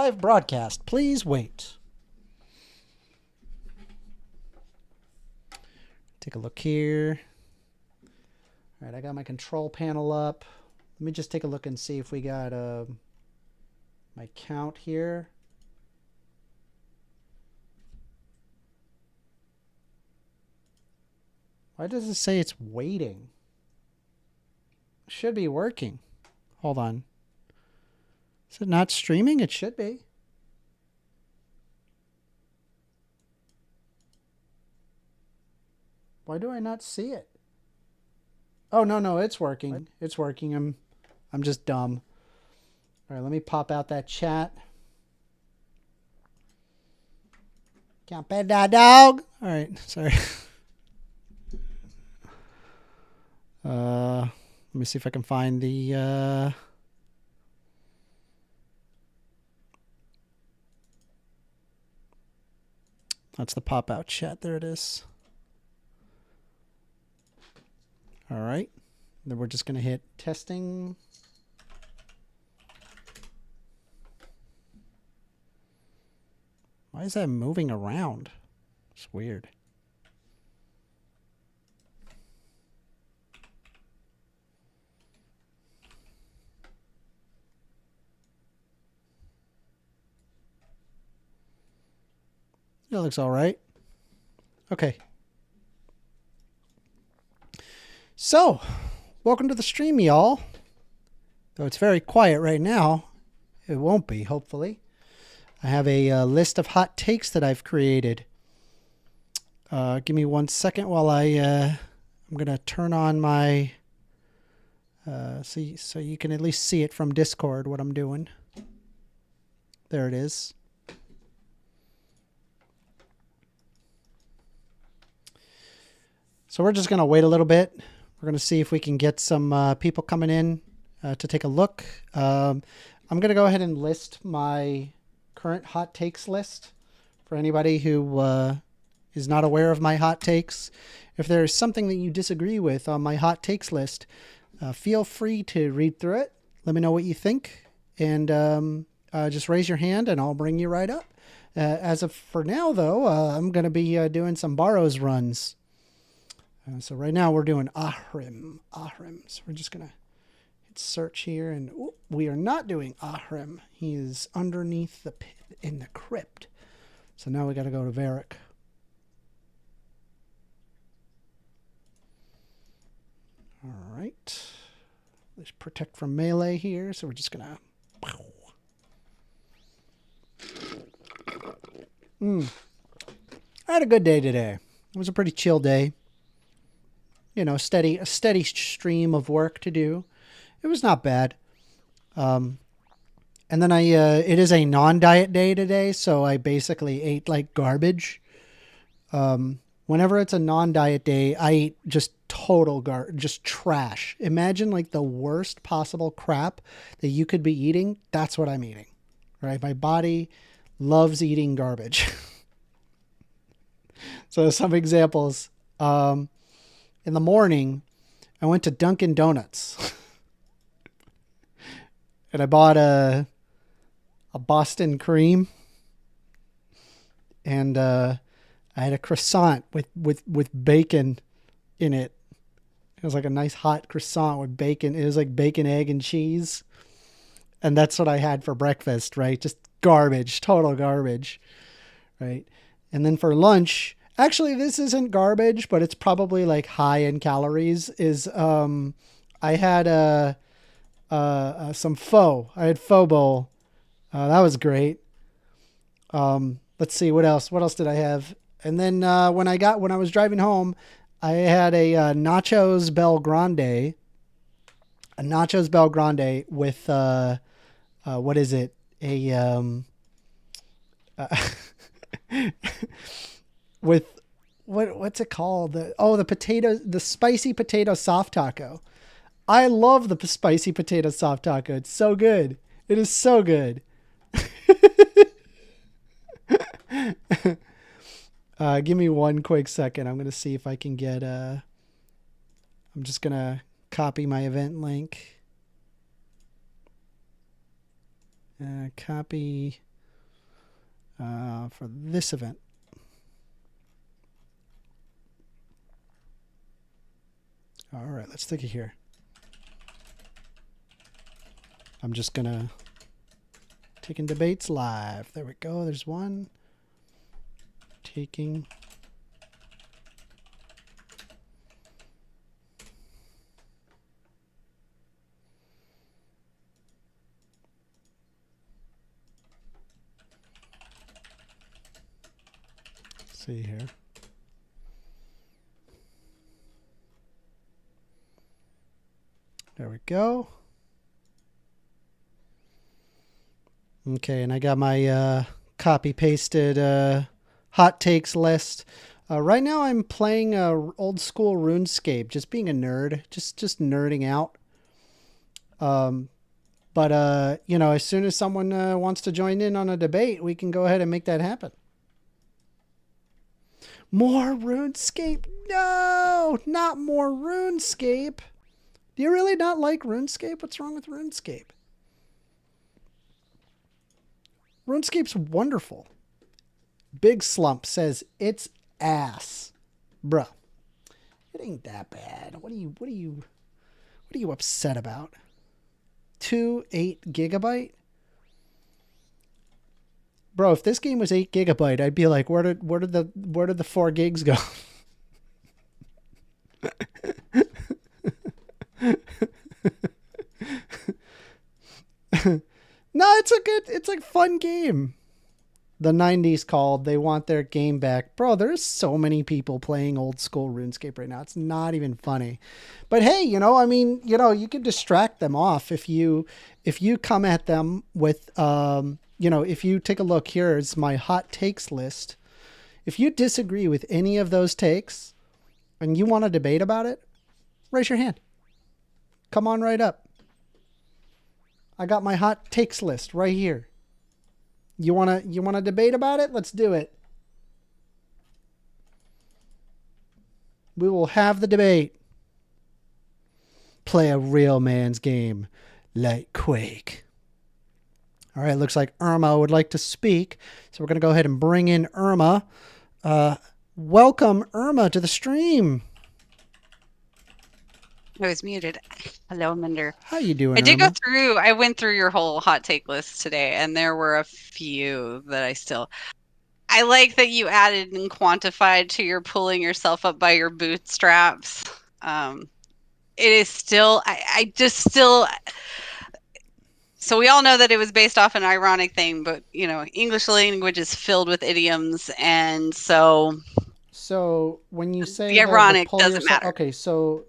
live broadcast. Please wait. Take a look here. All right, I got my control panel up. Let me just take a look and see if we got my count here. Why does it say it's waiting? It should be working. Hold on. Is it not streaming? It should be. Why do I not see it? Oh, no, it's working. What? It's working. I'm just dumb. All right, let me pop out that chat. Can't pet that dog. All right, sorry. Let me see if I can find the that's the pop-out chat. There it is. All right. Then we're just going to hit testing. Why is that moving around? It's weird. That looks all right. Okay. So, welcome to the stream, y'all. Though it's very quiet right now, it won't be, hopefully. I have a list of hot takes that I've created. Give me 1 second while I'm going to turn on my... so you can at least see it from Discord, what I'm doing. There it is. So we're just going to wait a little bit. We're going to see if we can get some people coming in to take a look. I'm going to go ahead and list my current hot takes list for anybody who is not aware of my hot takes. If there's something that you disagree with on my hot takes list, feel free to read through it. Let me know what you think. And just raise your hand and I'll bring you right up. As of for now, though, I'm going to be doing some borrows runs. So right now we're doing Ahrim. So we're just going to hit search here. And we are not doing Ahrim. He is underneath the pit in the crypt. So now we got to go to Varric. All right. Let's protect from melee here. So we're just going to... I had a good day today. It was a pretty chill day. You know, a steady stream of work to do. It was not bad. And then it is a non-diet day today, so I basically ate like garbage. Whenever it's a non-diet day, I eat just total just trash. Imagine like the worst possible crap that you could be eating. That's what I'm eating, right? My body loves eating garbage. So some examples. In the morning, I went to Dunkin' Donuts and I bought a Boston cream and I had a croissant with bacon in it. It was like a nice hot croissant with bacon. It was like bacon, egg, and cheese. And that's what I had for breakfast, right? Just garbage, total garbage, right? And then for lunch... Actually, this isn't garbage, but it's probably like high in calories. I had some pho. I had pho bowl. That was great. Let's see what else. What else did I have? And then when I was driving home, I had a nachos Bel Grande. A nachos Bel Grande with what is it? With what's it called? The spicy potato soft taco. I love the spicy potato soft taco. It's so good. It is so good. Give me 1 quick second. I'm going to see if I can get I'm just going to copy my event link. Copy for this event. All right, let's take it here. I'm just gonna taking debates live. There we go. There's one. Taking. Let's see here. There we go. Okay, and I got my copy pasted hot takes list. Right now I'm playing old school RuneScape, just being a nerd, just nerding out. But you know, as soon as someone wants to join in on a debate, we can go ahead and make that happen. More RuneScape? No, not more RuneScape. Do you really not like RuneScape? What's wrong with RuneScape? RuneScape's wonderful. Big Slump says it's ass. Bruh. It ain't that bad. What are you upset about? 8 gigabyte? Bro, if this game was 8 gigabyte, I'd be like, where did the 4 gigs go? No, it's a fun game. The 90s called. They want their game back. Bro, there's so many people playing old school RuneScape right now. It's not even funny. But hey, you know, I mean, you know, you can distract them off if you come at them with, you know, if you take a look, here's my hot takes list. If you disagree with any of those takes and you want to debate about it, raise your hand. Come on right up. I got my hot takes list right here. You wanna debate about it? Let's do it. We will have the debate. Play a real man's game like Quake. All right, looks like Irma would like to speak. So we're going to go ahead and bring in Irma. Welcome, Irma, to the stream. I was muted. Hello, Mender. How you doing, I did Irma? go through, I went through your whole hot take list today, and there were a few that I like that you added and quantified to your pulling yourself up by your bootstraps. It is still, I just still, so we all know that it was based off an ironic thing, but, you know, English language is filled with idioms, and so... So when you say the ironic pull doesn't yourself, matter. okay, so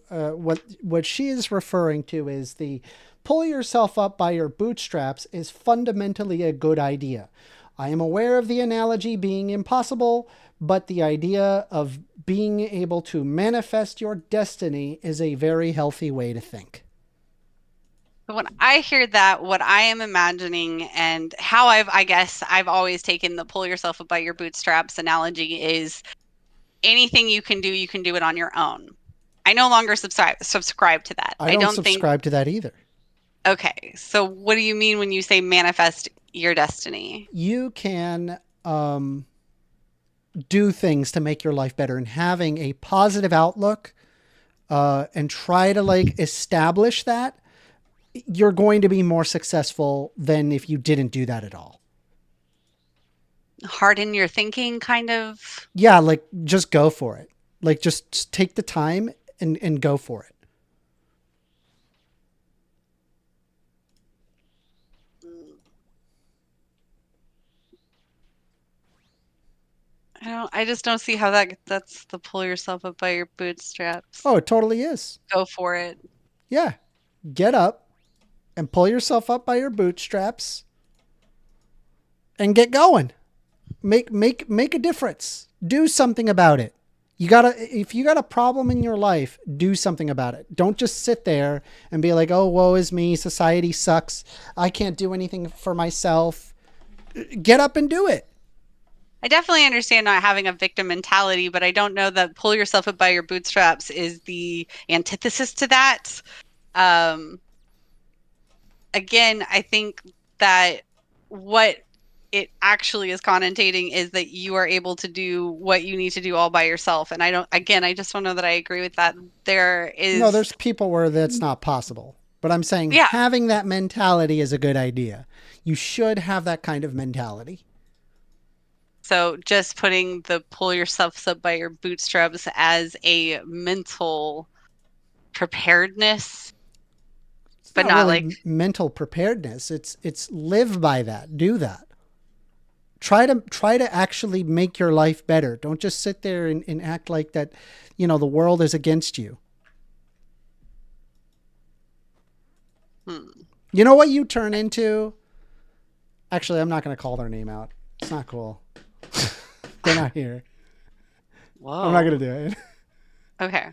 what she is referring to is the pull yourself up by your bootstraps is fundamentally a good idea. I am aware of the analogy being impossible, but the idea of being able to manifest your destiny is a very healthy way to think. When I hear that, what I am imagining and how I guess I've always taken the pull yourself up by your bootstraps analogy is anything you can do it on your own. I no longer subscribe to that. I don't subscribe to that either. Okay, so what do you mean when you say manifest your destiny? You can do things to make your life better, and having a positive outlook and try to like establish that, you're going to be more successful than if you didn't do that at all. Harden your thinking, kind of? Yeah, like just go for it. Like just take the time and go for it. I just don't see how that's the pull yourself up by your bootstraps. Oh, it totally is. Go for it. Yeah. Get up and pull yourself up by your bootstraps and get going. Make a difference. Do something about it. If you got a problem in your life, do something about it. Don't just sit there and be like, oh, woe is me. Society sucks. I can't do anything for myself. Get up and do it. I definitely understand not having a victim mentality, but I don't know that pull yourself up by your bootstraps is the antithesis to that. Again, I think that what it actually is connotating is that you are able to do what you need to do all by yourself. And I just don't know that I agree with that. There No, is, there's people where that's not possible. But I'm saying yeah. having that mentality is a good idea. You should have that kind of mentality. So just putting the pull yourself up by your bootstraps as a mental preparedness, It's but not not really like, mental preparedness. It's live by that. Do that. Try to actually make your life better. Don't just sit there and act like that, the world is against you. hmm, You know what you turn into? Actually, I'm not going to call their name out. It's not cool. They're not here. I'm not whoa. going to do it. Okay.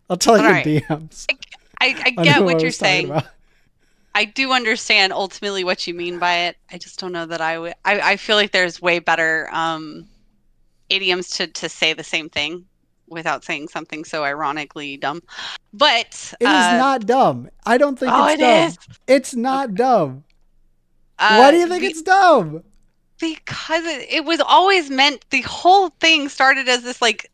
I'll tell All you in right. DMs I on get who I what you're was talking saying. about. I do understand ultimately what you mean by it. I just don't know that I would. I feel like there's way better idioms to say the same thing without saying something so ironically dumb. But It is not dumb. I don't think oh, it's it is. dumb. It's Okay. not dumb. Why do you think it's dumb? Because it was always meant. The whole thing started as this like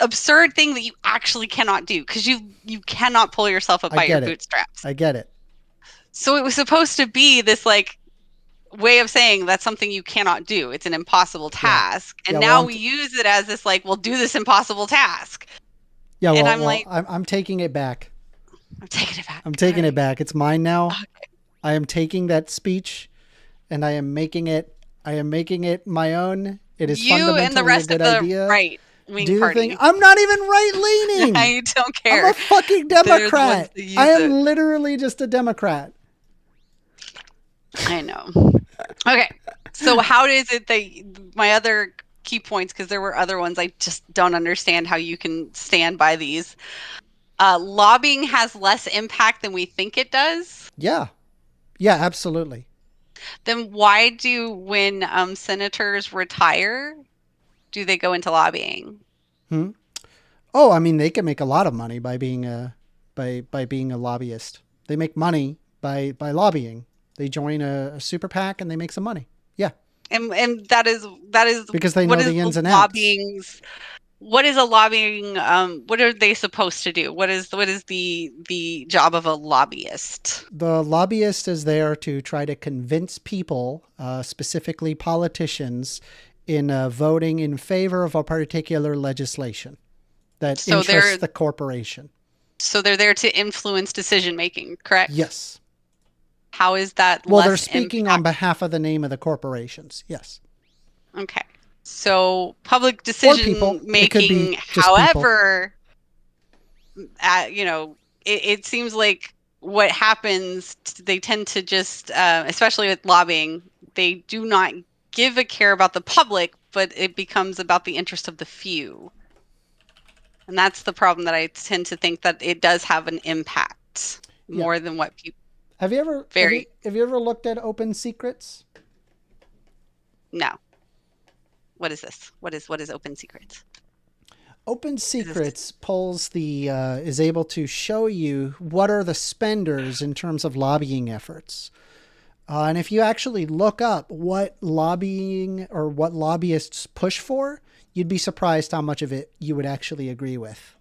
absurd thing that you actually cannot do because you cannot pull yourself up I by your get it. bootstraps. I get it. So it was supposed to be this like way of saying that's something you cannot do. It's an impossible Yeah. task. And Yeah. Well, now we use it as this like, well, do this impossible task. yeah. And Well, I'm well, like, I'm taking it back. I'm taking it back. I'm All taking it right. back. It's mine now. Okay. I am taking that speech and I am making it my own. It is You and the fundamentally a rest of good the idea. right wing Do the thing. party. I'm not even right leaning. I don't I'm care. a fucking They're the ones Democrat. that I use am it. literally just a Democrat. I know. Okay. So how is it that my other key points, because there were other ones, I just don't understand how you can stand by these. Lobbying has less impact than we think it does. Yeah. Yeah, absolutely. Then why do when senators retire, do they go into lobbying? Hmm? Oh, I mean, they can make a lot of money by being a lobbyist. They make money by lobbying. They join a super PAC and they make some money. Yeah, And that is because they what know is the the ins and outs. lobbying's what is a lobbying what are they supposed to do? What is the job of a lobbyist? The lobbyist is there to try to convince people, specifically politicians, in voting in favor of a particular legislation that So interests they're the corporation. so they're there to influence decision making, correct? Yes. How is that Well, they're less speaking on impact? behalf of the name of the corporations. Yes. Okay. So public Or people. decision It could be making, just people. however, you know, it seems like what happens, they tend to just, especially with lobbying, they do not give a care about the public, but it becomes about the interest of the few. And that's the problem that I tend to think that it does have an impact Yeah. more than what people Have you ever very, have you ever looked at Open Secrets? no. What is this? What is Open Secrets? Open Is this, Secrets pulls the is able to show you what are the spenders in terms of lobbying efforts. And if you actually look up what lobbying or what lobbyists push for, you'd be surprised how much of it you would actually agree with.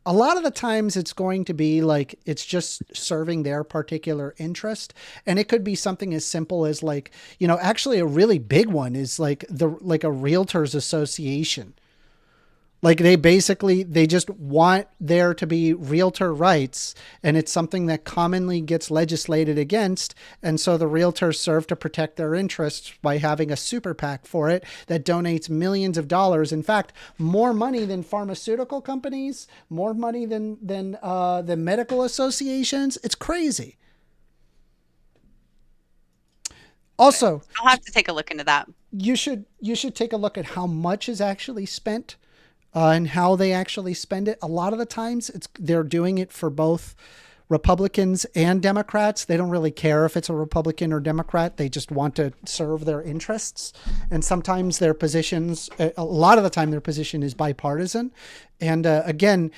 A lot of the times it's going to be like it's just serving their particular interest, and it could be something as simple as like, actually a really big one is like a realtors association. Like they just want there to be realtor rights, and it's something that commonly gets legislated against. And so the realtors serve to protect their interests by having a super PAC for it that donates millions of dollars. In fact, more money than pharmaceutical companies, more money than the medical associations. It's crazy. Also, I'll have to take a look into that. you should take a look at how much is actually spent and how they actually spend it. A lot of the times they're doing it for both Republicans and Democrats. They don't really care if it's a Republican or Democrat. They just want to serve their interests. And sometimes their positions, a lot of the time their position is bipartisan. And again,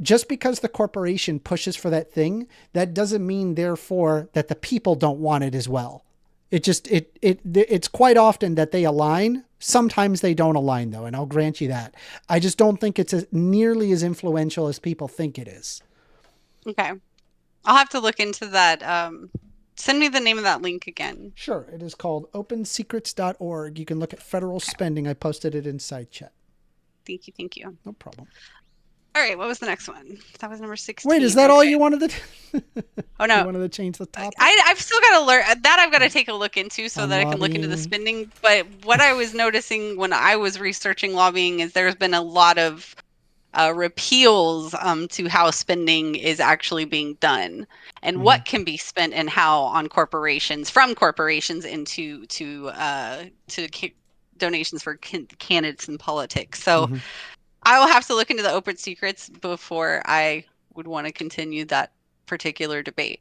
just because the corporation pushes for that thing, that doesn't mean therefore that the people don't want it as well. It's quite often that they align. Sometimes they don't align though, and I'll grant you that. I just don't think it's nearly as influential as people think it is. Okay. I'll have to look into that. Send me the name of that link again. Sure, it is called opensecrets.org. You can look at federal spending. I posted it inside chat. Thank you. Thank you. No problem. All right. What was the next one? That was number 16. Wait, is that all you wanted to Oh, You no. wanted to change the topic? I've still got to learn that. I've got to take a look into so On that I can look into the lobbying. spending. But what I was noticing when I was researching lobbying is there's been a lot of repeals to how spending is actually being done and what can be spent and how on corporations, from corporations into donations for candidates in politics. So I will have to look into the open secrets before I would want to continue that particular debate.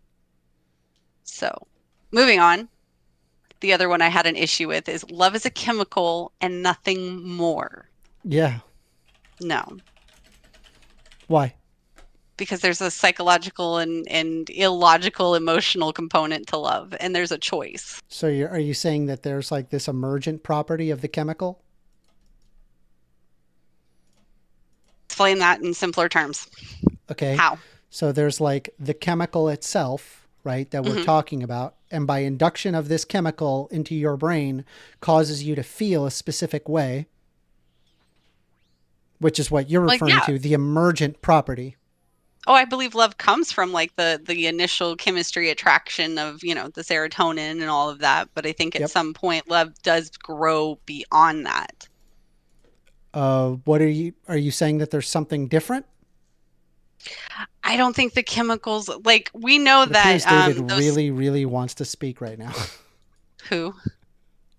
So moving on. The other one I had an issue with is love is a chemical and nothing more. Yeah. No. Why? Because there's a psychological and illogical emotional component to love, and there's a choice. So are you saying that there's like this emergent property of the chemical? Explain that in simpler terms. Okay. How? So there's like the chemical itself, right, that we're talking about. And by induction of this chemical into your brain causes you to feel a specific way, which is what you're referring to, the emergent property. Oh, I believe love comes from like the initial chemistry attraction of, the serotonin and all of that. But I think at some point love does grow beyond that. What are you saying that there's something different? I don't think the chemicals, like we know that David really, really wants to speak right now. Who?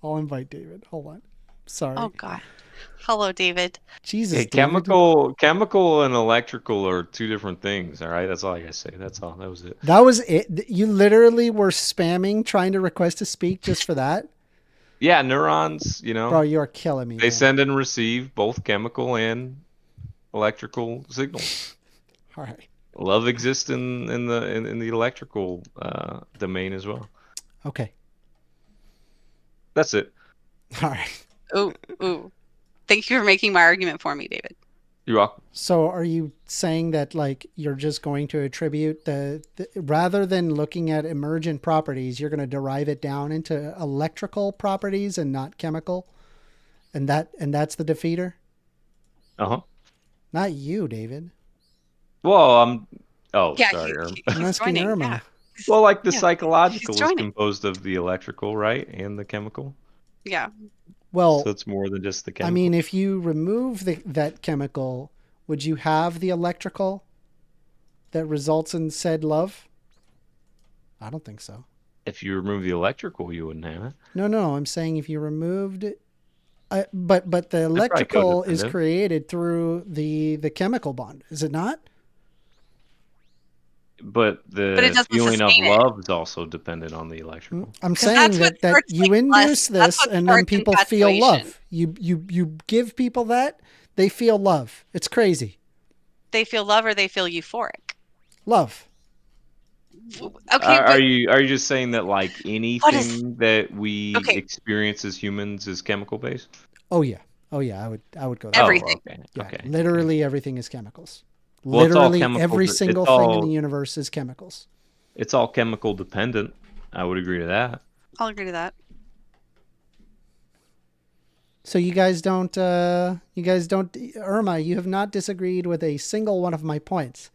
I'll invite David. Hold on. Sorry. Oh God. Hello, David. Jesus. Hey, David. chemical and electrical are two different things. All right, that's all I gotta say. That's all. That was it. That was it. You literally were spamming, trying to request to speak just for that. Yeah, neurons. Bro, you are killing me. They send and receive both chemical and electrical signals. All right. Love exists in the electrical domain as well. Okay. That's it. All right. Ooh. Thank you for making my argument for me, David. You're welcome. So are you saying that like you're just going to attribute the rather than looking at emergent properties, you're going to derive it down into electrical properties and not chemical? And that's the defeater? Uh-huh. Not you, David. Well, Yeah, sorry, Irma. I'm asking Irma. Yeah. Well, like the psychological he's is joining. composed of the electrical, right? And the chemical. Yeah. Well, So it's more than just the chemical. I mean, if you remove that chemical, would you have the electrical that results in said love? I don't think so. If you remove the electrical, you wouldn't have it. No. I'm saying if you removed it, but the electrical is created through the chemical bond, is it not? But it doesn't feeling of sustain it. love is also dependent on the electrical. I'm saying that you induce this and then people feel love. You give people that, they feel love. It's crazy. They feel love or they feel euphoric. Love. Okay. Are you just saying that like anything that we experience as humans is chemical based? Oh yeah. I would go there. Everything. Okay. Literally everything is chemicals. Well, literally every single thing in the universe is chemicals. It's all chemical dependent. I would agree to that. I'll agree to that. So you guys don't, Irma, you have not disagreed with a single one of my points.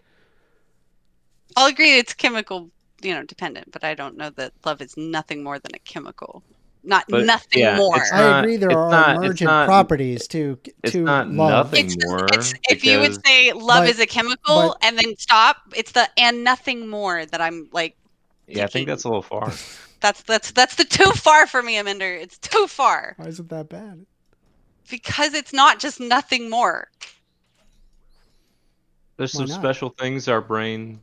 I'll agree it's chemical, dependent, but I don't know that love is nothing more than a chemical. Nothing more. I agree there are emergent properties to not love. Nothing more. If you would say love is a chemical and then stop, it's the and nothing more that I'm like. Yeah, I think that's a little far. That's the too far for me, Amender. It's too far. Why is it that bad? Because it's not just nothing more. There's some special things our brain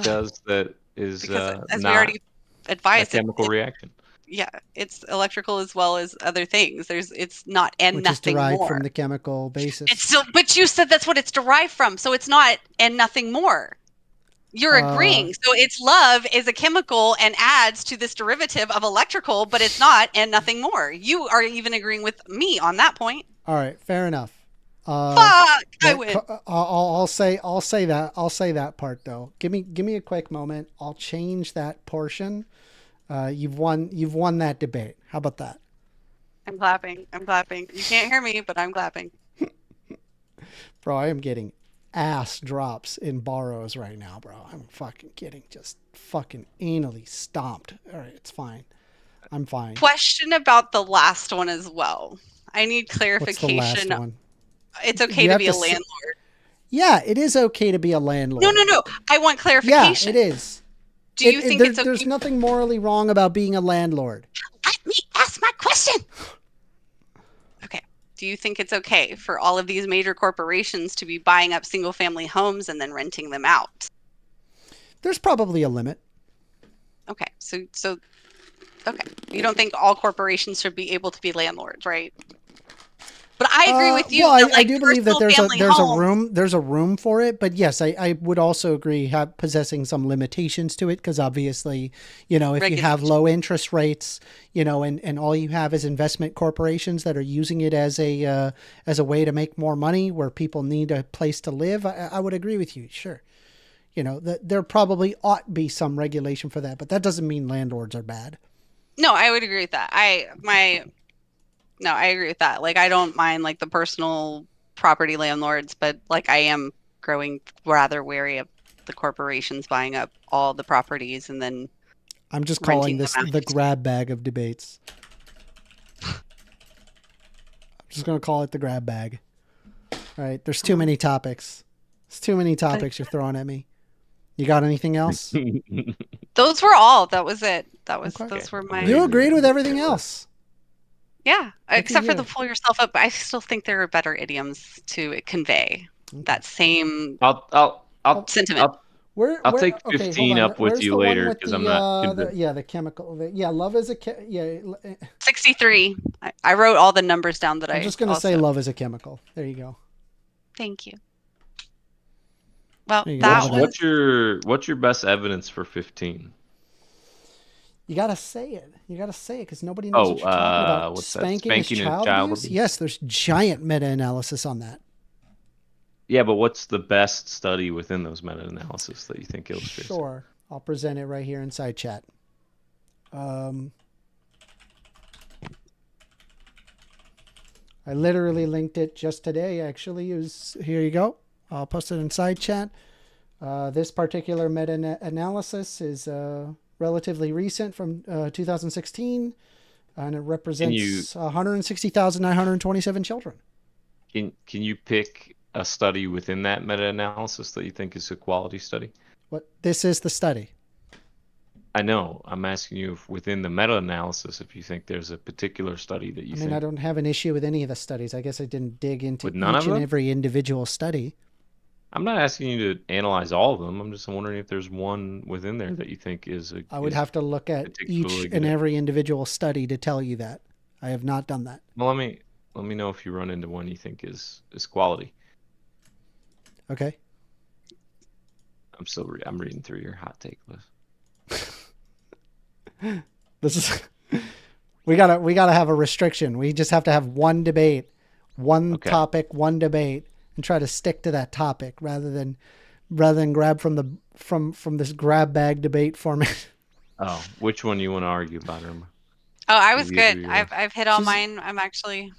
does that is as we not already advised, a chemical reaction. Yeah, it's electrical as well as other things. It's not and which nothing is derived more. from the chemical basis. It's still, but you said that's what it's derived from, so it's not and nothing more. You're agreeing. So it's love is a chemical and adds to this derivative of electrical, but it's not and nothing more. You are even agreeing with me on that point. All right, fair enough. Fuck, I win. I'll say that part though. Give me a quick moment. I'll change that portion. You've won that debate. How about that? I'm clapping. You can't hear me, but I'm clapping. Bro, I am getting ass drops in borrows right now, bro. I'm fucking getting just fucking anally stomped. All right, it's fine. I'm fine. Question about the last one as well. I need clarification. What's the last one? It's okay to be a landlord. Yeah, it is okay to be a landlord. No. I want clarification. Yeah, it is. Do you think it's okay? There's nothing morally wrong about being a landlord. Let me ask my question. Okay. Do you think it's okay for all of these major corporations to be buying up single-family homes and then renting them out? There's probably a limit. Okay. So okay. You don't think all corporations should be able to be landlords, right? But I agree with you. Well, that, I do believe that there's a room for it. But yes, I would also agree possessing some limitations to it, because obviously, if you have low interest rates, and all you have is investment corporations that are using it as a way to make more money, where people need a place to live, I would agree with you. Sure. There probably ought to be some regulation for that, but that doesn't mean landlords are bad. No, I would agree with that. No, I agree with that. Like, I don't mind like the personal property landlords, but like I am growing rather wary of the corporations buying up all the properties and then I'm just calling this the grab bag of debates. I'm just going to call it the grab bag. All right. There's too many topics. There's too many topics you're throwing at me. You got anything else? Those were all. That was it. Okay. Those were my. You agreed with everything else. Yeah, except for the pull yourself up. I still think there are better idioms to convey that same sentiment. I'll take 15 up with you later, because I'm not convinced. The chemical. Love is a 63. I wrote all the numbers down that I'm just going to say love is a chemical. There you go. Thank you. Well, what's your best evidence for 15? You gotta say it. Because nobody knows what you're talking about. What's Spanking and child abuse? Yes, there's giant meta-analysis on that. Yeah, but what's the best study within those meta-analysis that you think illustrates? Sure, I'll present it right here inside chat. I literally linked it just today. Actually, here you go. I'll post it inside chat. This particular meta-analysis is relatively recent, from 2016, and it represents 160,927 children. Can you pick a study within that meta-analysis that you think is a quality study? This is the study. I know. I'm asking you if within the meta-analysis, if you think there's a particular study that you think. I don't have an issue with any of the studies. I guess I didn't dig into each and every individual study. I'm not asking you to analyze all of them. I'm just wondering if there's one within there that you think is I would have to look at each and every individual study to tell you that. I have not done that. Well, let me know if you run into one you think is quality. Okay. I'm reading through your hot take list. We gotta have a restriction. We just have to have one debate, topic, one debate, and try to stick to that topic rather than grab from this grab bag debate format. Oh, which one you want to argue about, Irma? Oh, I was good. I've hit all mine. I'm actually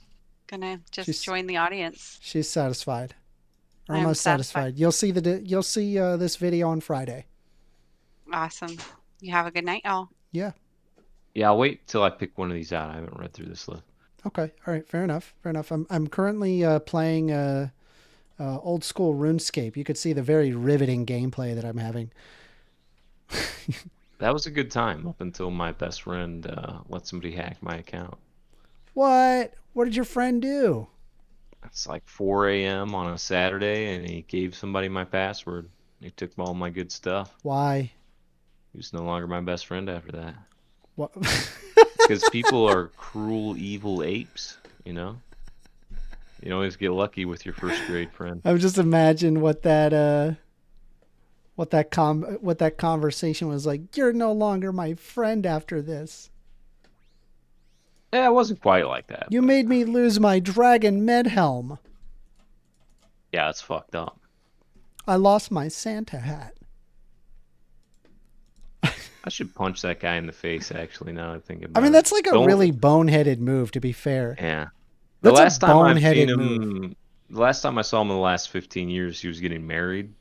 gonna just join the audience. She's satisfied. Irma's satisfied. You'll see this video on Friday. Awesome. You have a good night, y'all. Yeah. Yeah, I'll wait till I pick one of these out. I haven't read through this list. Okay. All right. Fair enough. I'm currently playing old school RuneScape. You could see the very riveting gameplay that I'm having. That was a good time up until my best friend let somebody hack my account. What? What did your friend do? It's like 4 a.m. on a Saturday, and he gave somebody my password. He took all my good stuff. Why? He was no longer my best friend after that. What? Because people are cruel, evil apes, You always get lucky with your first grade friend. I've just imagined what that what that conversation was like. You're no longer my friend after this. Yeah, it wasn't quite like that, You but made me lose my dragon medhelm. yeah, it's fucked up. I lost my Santa hat. I should punch that guy in the face, actually, now that I think I about mean, it. that's like a Don't- really boneheaded move, to be fair. Yeah. The That's a last time I've seen boneheaded move. him, the last time I saw him in the last 15 years, he was getting married.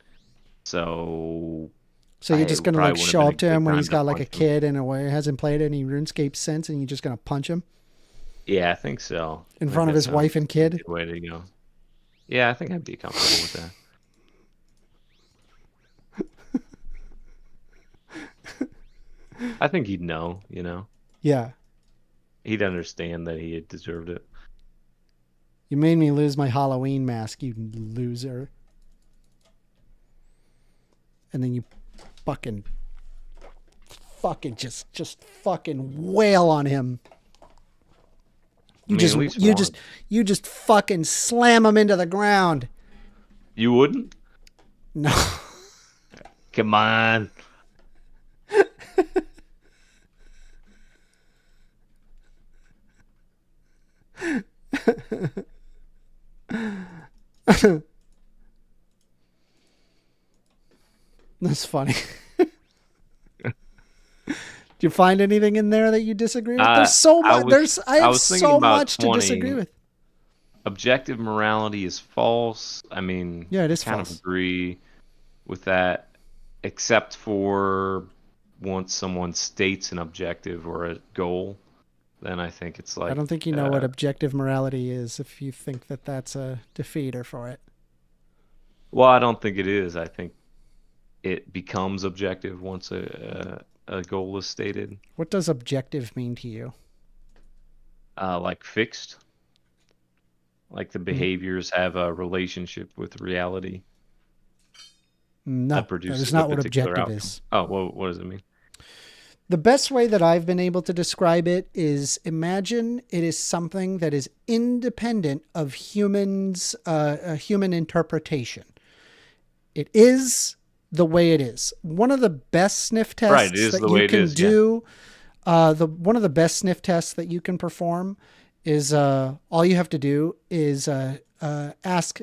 So So you're just it gonna probably like wouldn't have show been up a to good him when time he's to got like a punch him. kid and hasn't played any RuneScape since, and you're just gonna punch him Yeah, I think so. in I think front of that his wife sounds and like a kid? good way to go. Yeah, I think I'd be comfortable with that. I think he'd know, you know. Yeah. He'd understand that he had deserved it. You made me lose my Halloween mask, you loser. And then you fucking just fucking wail on him. I mean, at least once. You just fucking slam him into the ground. You wouldn't? No. Come on. That's funny. Do you find anything in there that you disagree with? There's so I much. was I I have was thinking so about much to disagree 20. with. Objective morality is false. I mean, Yeah, it I is kind false. of agree with that, except for once someone states an objective or a goal, then I think it's I like, don't think you know what objective morality is if you think that that's a defeater for it. well, I don't think it is. I think it becomes objective once a goal is stated, What does objective mean to you? like fixed, like the Hmm. behaviors have a relationship with reality No, that that produces is a not what particular objective outcome. is. Oh, well, what does it mean? The best way that I've been able to describe it is imagine it is something that is independent of human interpretation. It is the way it is. One of the best sniff Right, it tests is that the you way it can is, yeah. do, one of the best sniff tests that you can perform is all you have to do is ask,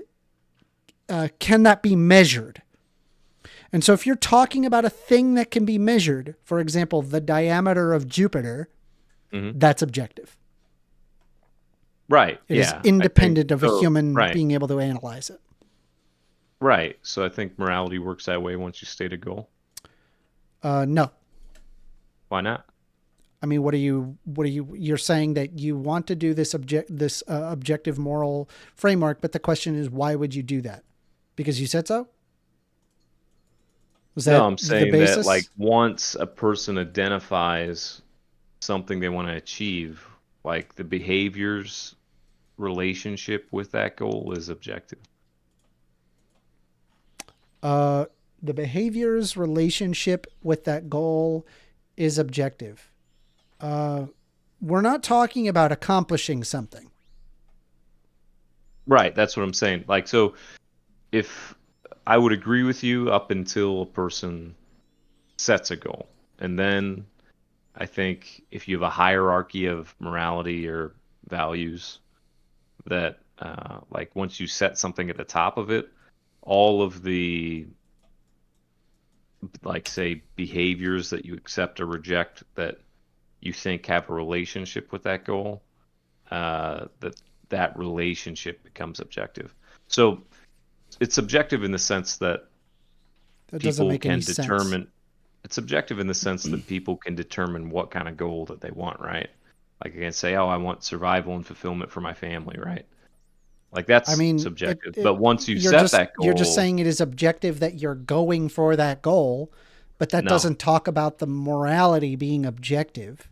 can that be measured? And so if you're talking about a thing that can be measured, for example, the diameter of Jupiter, Mhm. that's objective. Right. It is Yeah. independent of a so. human Right. being able to analyze it. Right. So I think morality works that way once you state a goal. No. Why not? I mean, you're saying that you want to do this objective moral framework, but the question is, why would you do that? Because you said so? Was that No, I'm the saying that basis? like once a person identifies something they want to achieve, like the behavior's relationship with that goal is objective. The behavior's relationship with that goal is objective. We're not talking about accomplishing something. Right, that's what I'm saying. Like, so if I would agree with you up until a person sets a goal, and then I think if you have a hierarchy of morality or values, that like once you set something at the top of it, all of the like say behaviors that you accept or reject that you think have a relationship with that goal, that relationship becomes objective. So it's subjective in the sense that That doesn't people make any can sense. determine. It's subjective in the sense that people can determine what kind of goal that they want, right? Like I can say, oh, I want survival and fulfillment for my family, right? Like that's I mean, subjective. But once you set that goal, you're just saying it is objective that you're going for that goal, but that No. doesn't talk about the morality being objective.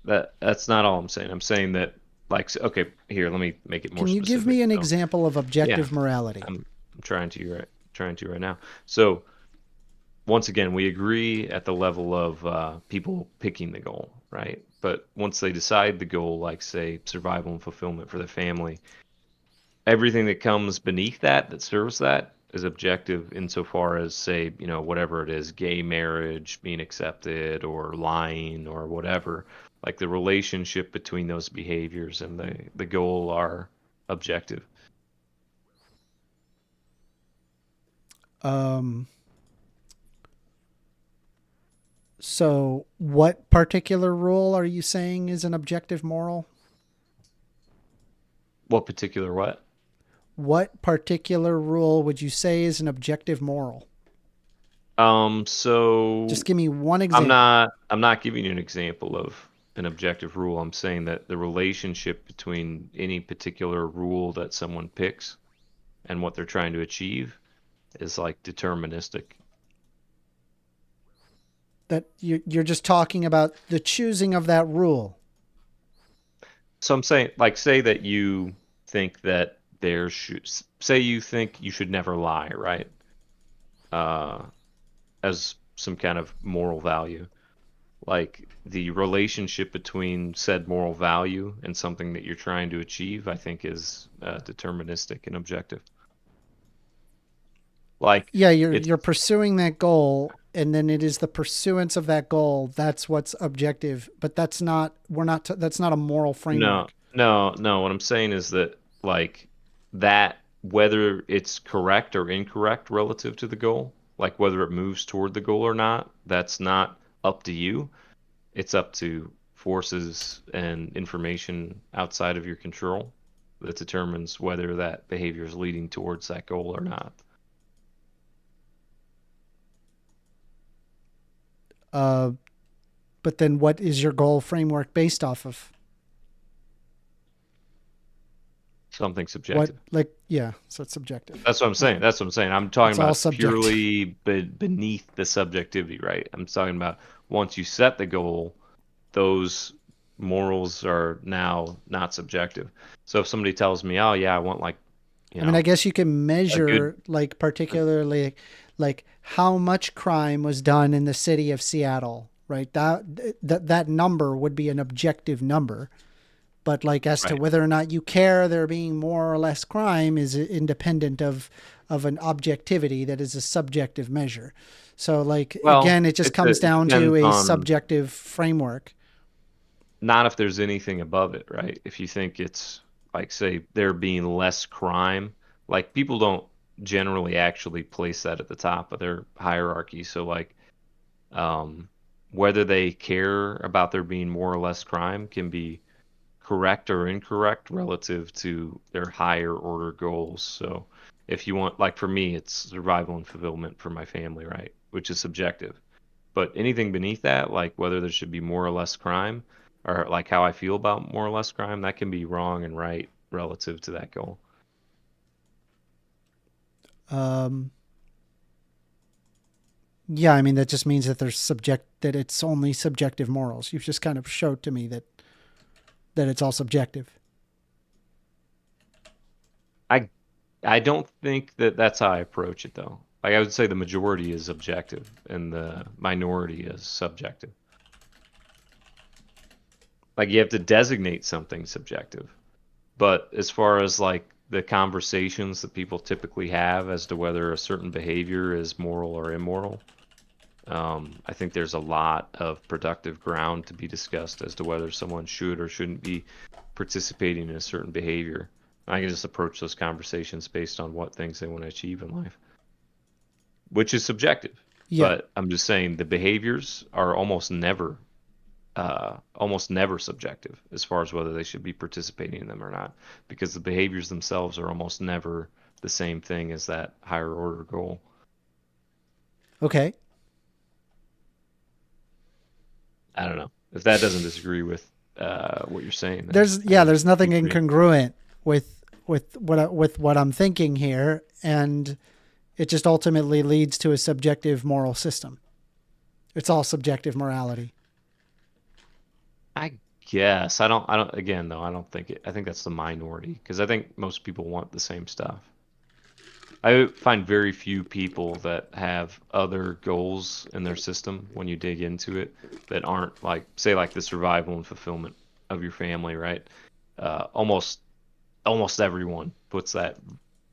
that's not all I'm saying. I'm saying that like okay, here, let me make it more Can you specific. give me an So, example of objective yeah, morality? I'm trying to right now. So once again, we agree at the level of people picking the goal, right? But once they decide the goal, like say survival and fulfillment for their family, everything that comes beneath that serves that is objective insofar as, say, whatever it is, gay marriage being accepted or lying or whatever. Like the relationship between those behaviors and the goal are objective. So, what particular rule are you saying is an objective moral? What particular what? What particular rule would you say is an objective moral? Just So give me one I'm example. not giving you an example of an objective rule. I'm saying that the relationship between any particular rule that someone picks and what they're trying to achieve is like deterministic. That you're just talking about the choosing of that rule. So I'm saying, like, say that you think that there should, say you think you should never lie, right? Uh, as some kind of moral value. Like the relationship between said moral value and something that you're trying to achieve, I think is deterministic and objective. Like Yeah, it's you're pursuing that goal, and then it is the pursuance of that goal that's what's objective. But that's not that's not a moral no, framework. no, no. What I'm saying is that like that whether it's correct or incorrect relative to the goal, like whether it moves toward the goal or not, that's not up to you. It's up to forces and information outside of your control that determines whether that behavior is leading towards that goal or not. Uh, but then what is your goal framework based off of? Something What, subjective. like, yeah, so it's subjective. That's what I'm saying. That's what I'm saying. I'm talking It's all about subjective. purely beneath the subjectivity, right? I'm talking about once you set the goal, those morals are now not subjective. So if somebody tells me, "Oh yeah, I want like, you I mean, I know, guess you can a good," measure, like, particularly, like how much crime was done in the city of Seattle, right? That number would be an objective number. But like as to right? whether or not you care there being more or less crime is independent of an objectivity that is a subjective measure. So like Well, again, it just comes it down to depends a on subjective framework. not if there's anything above it, right? If you think it's like, say, there being less crime, like people don't generally actually place that at the top of their hierarchy. So like, um, whether they care about there being more or less crime can be correct or incorrect relative to their higher order goals. So if you want, like for me, it's survival and fulfillment for my family, right? Which is subjective. But anything beneath that, like whether there should be more or less crime, or like how I feel about more or less crime, that can be wrong and right relative to that goal. Um, yeah, I mean that just means that that it's only subjective morals. You've just kind of showed to me that it's all subjective. I I don't think that that's how I approach it though. Like I would say the majority is objective and the minority is subjective. Like you have to designate something subjective. But as far as like the conversations that people typically have as to whether a certain behavior is moral or immoral, I think there's a lot of productive ground to be discussed as to whether someone should or shouldn't be participating in a certain behavior. I can just approach those conversations based on what things they want to achieve in life, which is subjective. Yeah. But I'm just saying the behaviors are almost never subjective as far as whether they should be participating in them or not, because the behaviors themselves are almost never the same thing as that higher order goal. Okay. I don't know if that doesn't disagree with what you're saying. Then There's I nothing agree. incongruent with what I'm thinking here, and it just ultimately leads to a subjective moral system. It's all subjective morality. I guess I don't. Again, though, I don't think it. I think that's the minority because I think most people want the same stuff. I find very few people that have other goals in their system when you dig into it that aren't like, say, like the survival and fulfillment of your family, right? Almost everyone puts that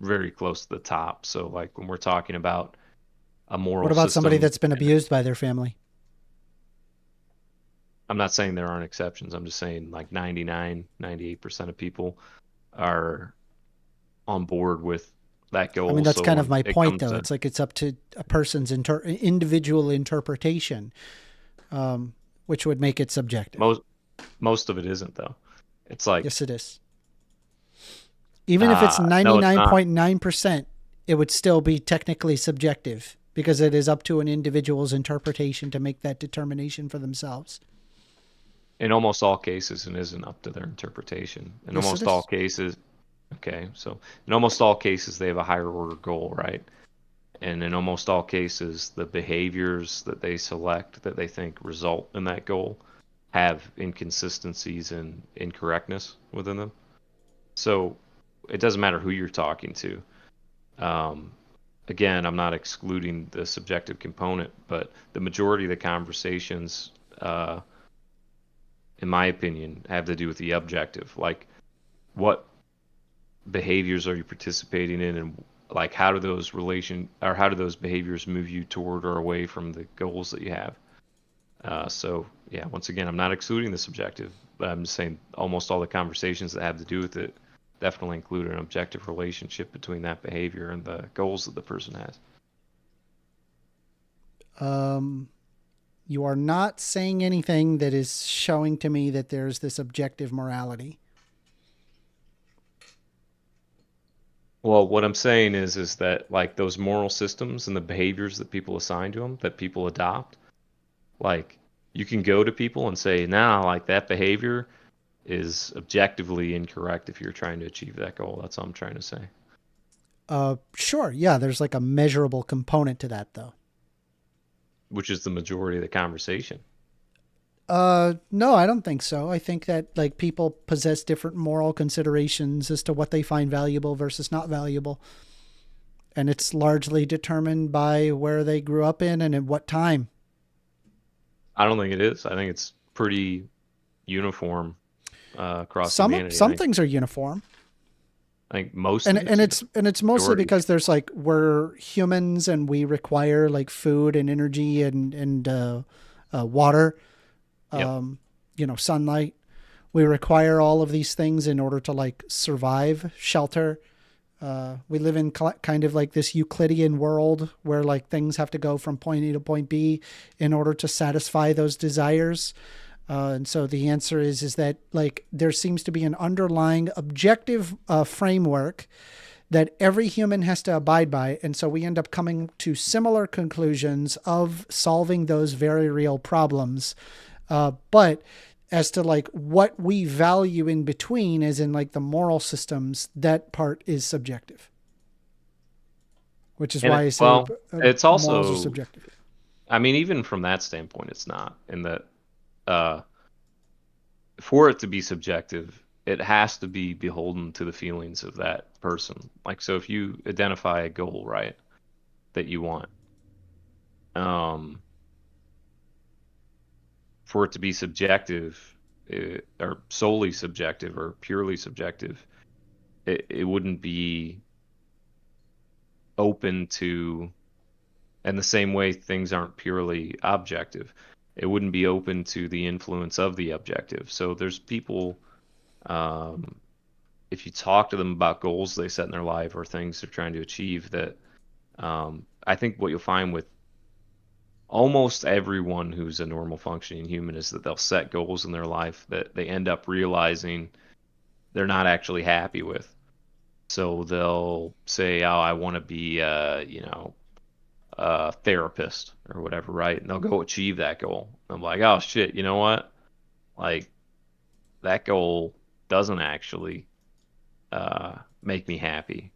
very close to the top. So like when we're talking about a What moral about somebody system, that's been abused by their family? I'm not saying there aren't exceptions. I'm just saying like 99, 98% of people are on board with that I mean, goal. that's So kind of when my it point, comes though. to It's like it's up to a person's individual interpretation, which would make it subjective. most of it isn't though. It's like Yes, it is. Even if it's no, it's not. 99.9%, it would still be technically subjective because it is up to an individual's interpretation to make that determination for themselves. In almost all cases, it isn't up to their interpretation. In Yes, it almost all is. cases, okay, so in almost all cases, they have a higher order goal, right? And in almost all cases, the behaviors that they select that they think result in that goal have inconsistencies and incorrectness within them. So it doesn't matter who you're talking to. Um, Again, I'm not excluding the subjective component, but the majority of the conversations, in my opinion, have to do with the objective. Like, what behaviors are you participating in, and like how do those behaviors move you toward or away from the goals that you have? So yeah, once again, I'm not excluding the subjective, but I'm just saying almost all the conversations that have to do with it definitely include an objective relationship between that behavior and the goals that the person has. Um, you are not saying anything that is showing to me that there's this objective morality. Well, what I'm saying is that like those moral systems and the behaviors that people assign to them, that people adopt, like you can go to people and say, "Nah, like that behavior is objectively incorrect if you're trying to achieve that goal." That's all I'm trying to say. Sure, yeah, there's like a measurable component to that, though. Which is the majority of the conversation. No, I don't think so. I think that like people possess different moral considerations as to what they find valuable versus not valuable. And it's largely determined by where they grew up in and at what time. I don't think it is. I think it's pretty uniform across Some humanity. some things are uniform. I think most And of it's it's mostly majority. because there's like we're humans and we require like food and energy and water, Yep. sunlight. We require all of these things in order to like survive, shelter. We live in kind of like this Euclidean world where like things have to go from point A to point B in order to satisfy those desires. And so the answer is that like there seems to be an underlying objective framework that every human has to abide by. And so we end up coming to similar conclusions of solving those very real problems. But as to like what we value in between, as in like the moral systems, that part is subjective, which is And why I say well, it's morals are also, subjective. I mean, even from that standpoint, it's not. In that, uh, for it to be subjective, it has to be beholden to the feelings of that person. Like, so if you identify a goal, right, that you want, um, for it to be subjective, or solely subjective or purely subjective, it wouldn't be open to, in the same way things aren't purely objective, it wouldn't be open to the influence of the objective. So there's people, um, if you talk to them about goals they set in their life or things they're trying to achieve, that I think what you'll find with almost everyone who's a normal functioning human is that they'll set goals in their life that they end up realizing they're not actually happy with. So they'll say, "Oh, I want to be, a therapist or whatever," right? And they'll go achieve that goal. I'm like, "Oh shit, you know what? Like that goal doesn't actually make me happy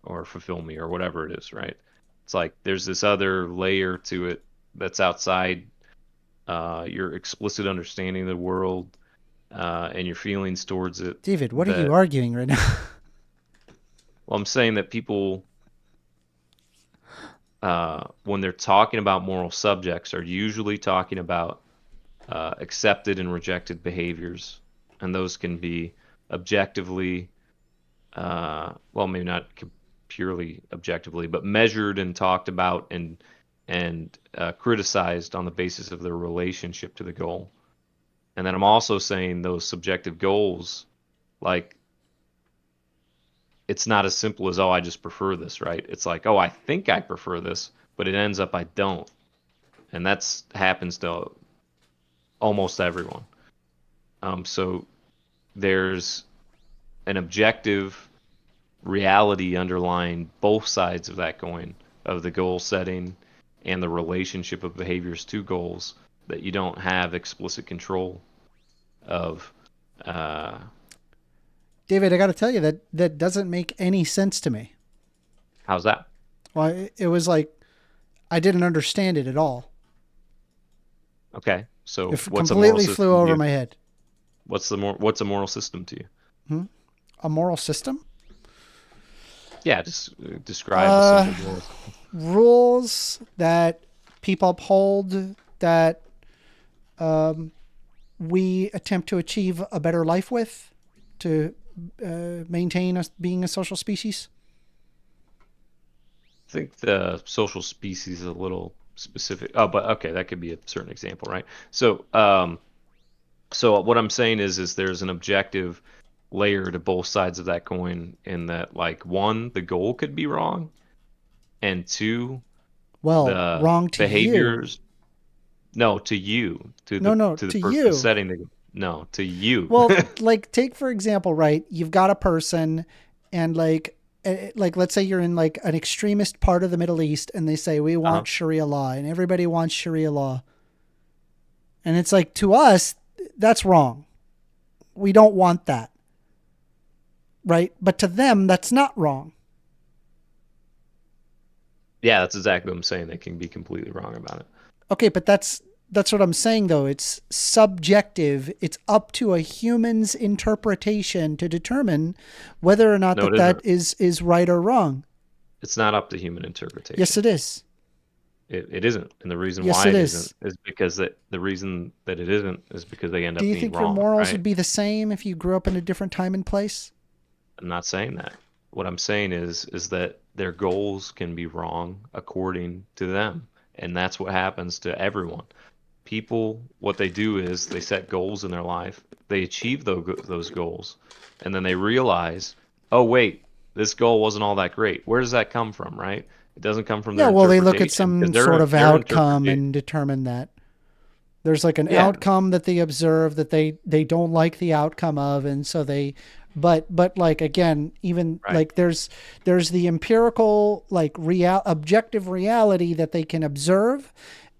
or fulfill me or whatever it is, right?" It's like there's this other layer to it that's outside your explicit understanding of the world and your feelings towards it. David, what are you That, arguing right now? well, I'm saying that people, when they're talking about moral subjects, are usually talking about accepted and rejected behaviors, and those can be objectively, well, maybe not purely objectively, but measured and talked about and criticized on the basis of their relationship to the goal. And then I'm also saying those subjective goals, like it's not as simple as, oh, I just prefer this, right? It's like, oh, I think I prefer this, but it ends up I don't. And that's happens to almost everyone. So there's an objective reality underlying both sides of that coin, of the goal setting and the relationship of behaviors to goals, that you don't have explicit control of. David, I got to tell you that doesn't make any sense to me. How's that? Well, it was like I didn't understand it at all. Okay, so It what's a moral completely system flew to over you? my head. What's a moral system to you? A moral system? Yeah, just describe a simple moral system. Rules that people uphold, that we attempt to achieve a better life with, to maintain us being a social species. I think the social species is a little specific. Oh, but okay, that could be a certain example, right? So what I'm saying is there's an objective layer to both sides of that coin, in that, like, one, the goal could be wrong, and two, Well, the wrong to you. behaviors. No, to you, No, to the to person you. setting the. No, to you. Well, like take for example, right? You've got a person, and like let's say you're in like an extremist part of the Middle East, and they say we Uh-huh. want Sharia law, and everybody wants Sharia law, and it's like, to us, that's wrong. We don't want that, right? But to them, that's not wrong. Yeah, that's exactly what I'm saying. They can be completely wrong about it. Okay, but that's what I'm saying though. It's subjective. It's up to a human's interpretation to determine whether or not No, it that isn't. is right or wrong. It's not up to human Yes, interpretation. it is. It isn't, and the reason Yes, why it it isn't is. is because the reason that it isn't is because they end Do up you being think your wrong, morals right? would be the same if you grew up in a different time and place? I'm not saying that. What I'm saying is that their goals can be wrong according to them, and that's what happens to everyone. People, what they do is they set goals in their life, they achieve those goals, and then they realize, oh wait, this goal wasn't all that great. Where does that come from, right? It doesn't come from Yeah, their well, they look at interpretation, because some sort of their outcome interpretation. and determine that. There's like an Yeah, outcome that they observe that they don't like the outcome of, and so they but like again, even right. like there's the empirical like objective reality that they can observe,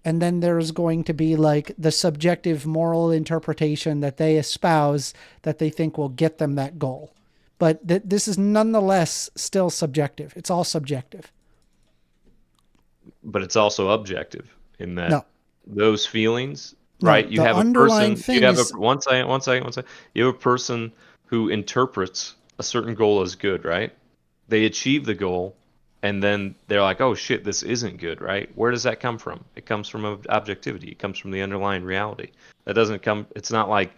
and then there's going to be like the subjective moral interpretation that they espouse that they think will get them that goal. But this is nonetheless still subjective. It's all subjective. But it's also objective in that No, those feelings, right? no, You the have a underlying person, you thing have a is one second. You have a person who interprets a certain goal as good, right? They achieve the goal, and then they're like, "Oh shit, this isn't good," right? Where does that come from? It comes from objectivity. It comes from the underlying reality. That doesn't come. It's not like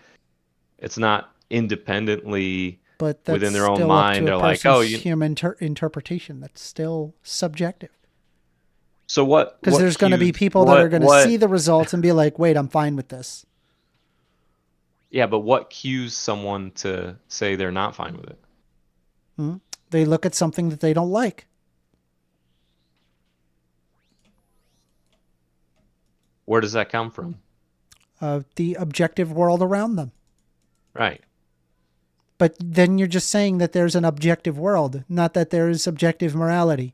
it's not independently but that's within their own still up to mind. a They're like, "Oh, person's you." human interpretation. That's still subjective. So what? Because What there's going to be cues? people that are What? going to see What? the results and be like, wait, I'm fine with this. Yeah, but what cues someone to say they're not fine with it? Hmm? They look at something that they don't like. Where does that come from? The objective world around them. Right. But then you're just saying that there's an objective world, not that there is subjective morality.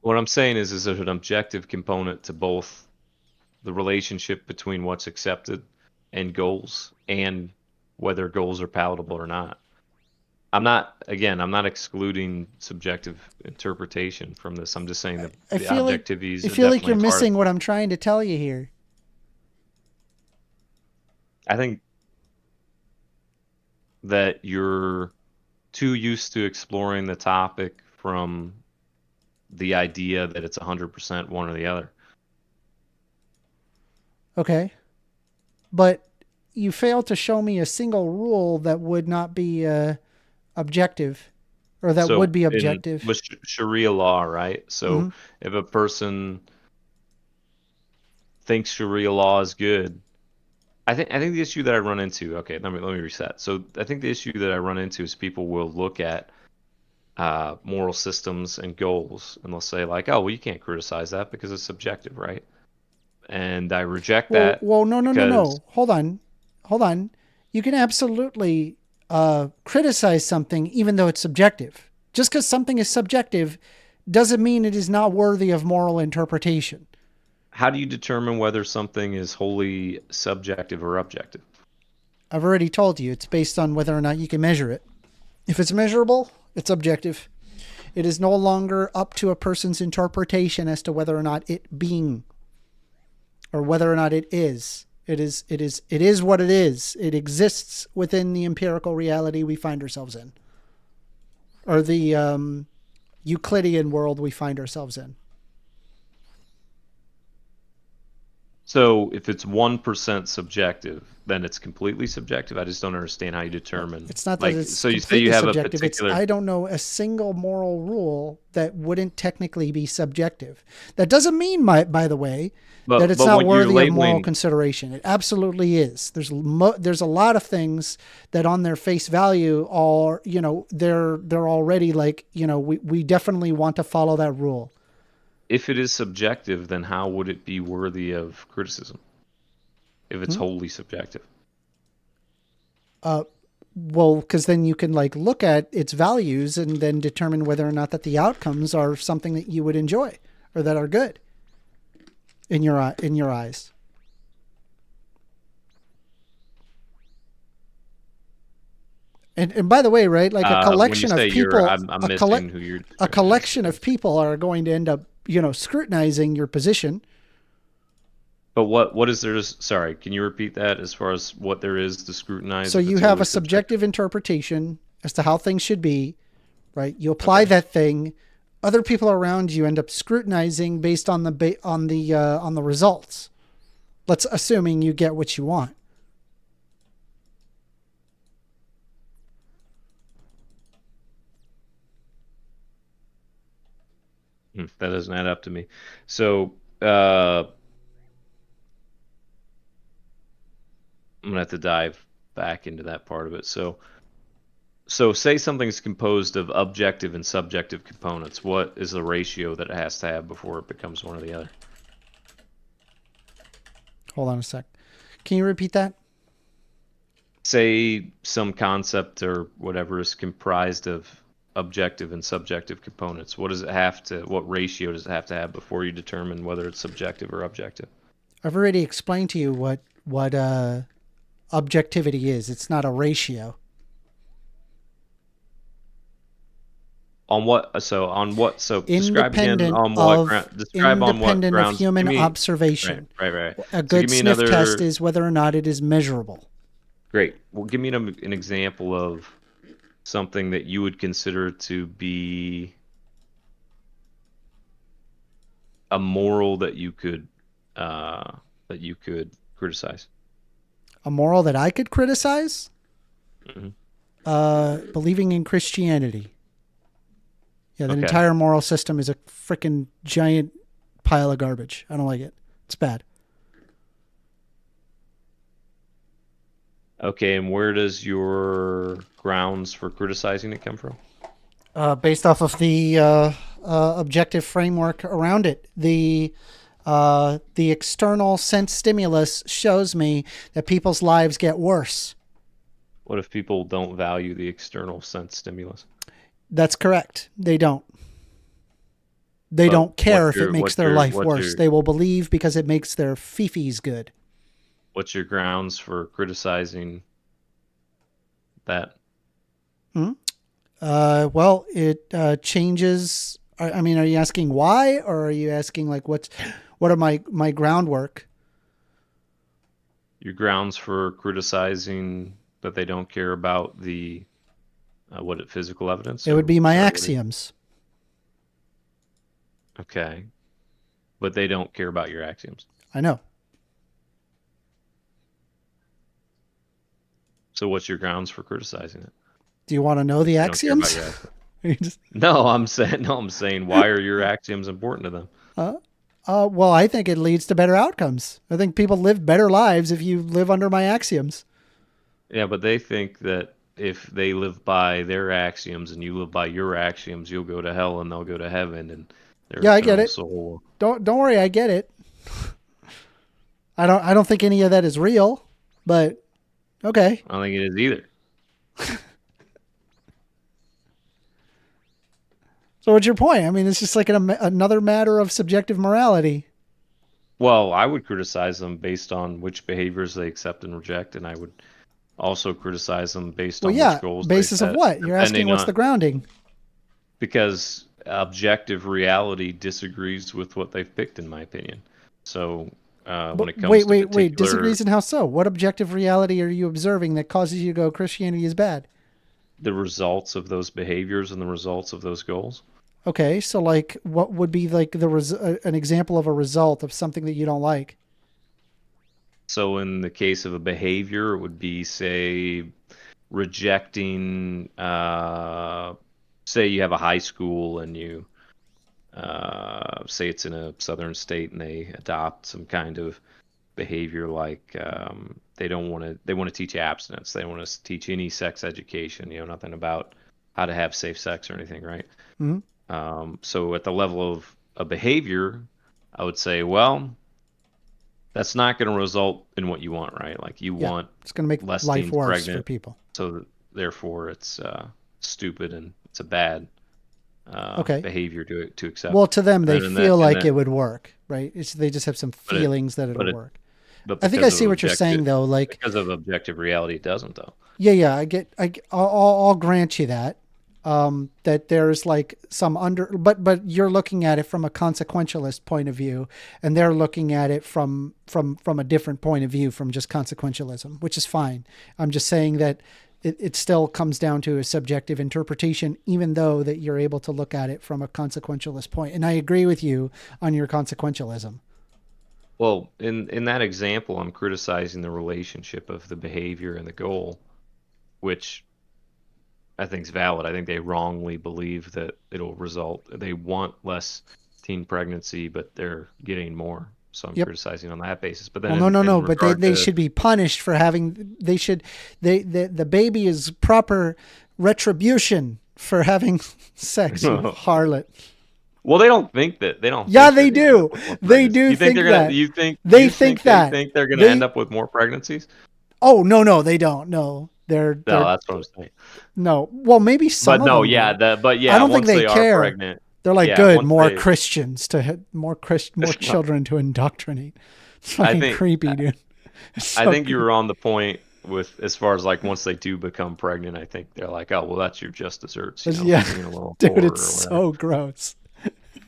What I'm saying is there's an objective component to both the relationship between what's accepted and goals, and whether goals are palatable or not. I'm not excluding subjective interpretation from this. I'm just saying that I the feel like objectivity is I feel like definitely you're a part of missing it. what I'm trying to tell you here. I think that you're too used to exploring the topic from the idea that it's 100% one or the other. Okay. But you fail to show me a single rule that would not be objective, or that would be objective. With Sharia law, right? So if a person thinks Sharia law is good, I think the issue that I run into. Okay, let me reset. So I think the issue that I run into is people will look at moral systems and goals, and they'll say like, "Oh, well, you can't criticize that because it's subjective, right?" And I reject that. Well, no. Because Hold on. You can absolutely criticize something even though it's subjective. Just because something is subjective doesn't mean it is not worthy of moral interpretation. how do you determine whether something is wholly subjective or objective? I've already told you it's based on whether or not you can measure it. If it's measurable, it's objective. It is no longer up to a person's interpretation as to whether or not it being, or whether or not it is. It is what it is. It exists within the empirical reality we find ourselves in, or the Euclidean world we find ourselves in. So if it's 1% subjective, then it's completely subjective. I just don't understand how you determine. It's not that like, it's so you say completely you have subjective. a particular. I don't know a single moral rule that wouldn't technically be subjective. That doesn't mean, by the way, that it's not worthy of moral consideration. It absolutely is. There's a lot of things that on their face value are, they're already like, we definitely want to follow that rule. If it is subjective, then how would it be worthy of criticism? If it's wholly subjective. Well, because then you can look at its values and then determine whether or not that the outcomes are something that you would enjoy or that are good in your eyes. And by the way, right, like a collection of people, a collection of people are going to end up, scrutinizing your position. But what is there? Sorry, can you repeat that as far as what there is to scrutinize? So you have a subjective interpretation as to how things should be, right? You apply that thing. Other people around you end up scrutinizing based on the results. Let's assuming you get what you want. That doesn't add up to me. So I'm gonna have to dive back into that part of it. So say something's composed of objective and subjective components. What is the ratio that it has to have before it becomes one or the other? Hold on a sec. Can you repeat that? Say some concept or whatever is comprised of objective and subjective components. What ratio does it have to have before you determine whether it's subjective or objective? I've already explained to you what objectivity is. It's not a ratio. On what? So describe again on what ground. Describe on what grounds. Of human observation. Right. A good sniff test is whether or not it is measurable. Great. Well, give me an example of something that you would consider to be a moral that you could criticize. A moral that I could criticize? Mm-hmm. Believing in Christianity. Yeah, the entire moral system is a freaking giant pile of garbage. I don't like it. It's bad. Okay, and where does your grounds for criticizing it come from? Based off of the objective framework around it. The external sense stimulus shows me that people's lives get worse. What if people don't value the external sense stimulus? That's correct. They don't. They don't care if it makes their life worse. They will believe because it makes their fifis good. What's your grounds for criticizing that? Well, it changes. I mean, are you asking why, or are you asking what are my groundwork? Your grounds for criticizing that they don't care about the physical evidence? It would be my axioms. Okay. But they don't care about your axioms. I know. So what's your grounds for criticizing it? Do you want to know the You don't care about axioms? your axioms. You just- No, I'm saying why are your axioms important to them? well, I think it leads to better outcomes. I think people live better lives if you live under my axioms. Yeah, but they think that if they live by their axioms and you live by your axioms, you'll go to hell and they'll go to heaven and their Yeah, I get eternal it. soul. Don't worry, I get it. I don't think any of that is real, but okay. I don't think it is either. So what's your point? I mean, it's just like another matter of subjective morality. Well, I would criticize them based on which behaviors they accept and reject, and I would also criticize them based Well, on yeah, which goals they basis of set, what? You're asking depending what's on the grounding? because objective reality disagrees with what they've picked, in my opinion. So when it comes to Wait. particular Disagrees in how so? What objective reality are you observing that causes you to go Christianity is bad? the results of those behaviors and the results of those goals. Okay, so like, what would be like an example of a result of something that you don't like? So in the case of a behavior, it would be, say, rejecting, say you have a high school and you say it's in a southern state and they adopt some kind of behavior like they want to teach abstinence. They want to teach any sex education, nothing about how to have safe sex or anything, right? Hmm. So at the level of a behavior, I would say, well, that's not going to result in what you want, right? Like you Yeah, want it's going to make less life teens worse for pregnant, people. so therefore it's stupid and it's a bad Okay. behavior to accept. Well, to them, And they then in feel like that, it would work, right? They just have some but it, feelings that but it'll it, work. but I think I because of see what you're saying, though. Like, because of objective reality, it doesn't though. yeah, I'll grant you that. That there's like some but you're looking at it from a consequentialist point of view, and they're looking at it from a different point of view, from just consequentialism, which is fine. I'm just saying that it still comes down to a subjective interpretation, even though that you're able to look at it from a consequentialist point. And I agree with you on your consequentialism. Well, in that example, I'm criticizing the relationship of the behavior and the goal, which I think is valid. I think they wrongly believe that it'll result. They want less teen pregnancy, but they're getting more. So I'm Yep. criticizing on that basis. But then Well, no. in But regard they to should be punished for having. The baby is proper retribution for having sex, you harlot. well, they don't think that they don't. Yeah, think they they're gonna end do. up with more They pregnancies. do You think think they're gonna? that. You think They you think they that. think they're gonna They. end up with more pregnancies? Oh no, they don't. No, they're No, that's what I'm saying. no. Well, maybe some But of no, them yeah, do. but I yeah, don't think once they they are care. pregnant, They're like, yeah, good, once more they, Christians more children to indoctrinate. It's I fucking think creepy, dude. It's I so think you were on the point with as far as like once they do become pregnant, I think they're like, oh well, that's your just desserts, yeah, for being a little dude, poor it's or whatever. so gross.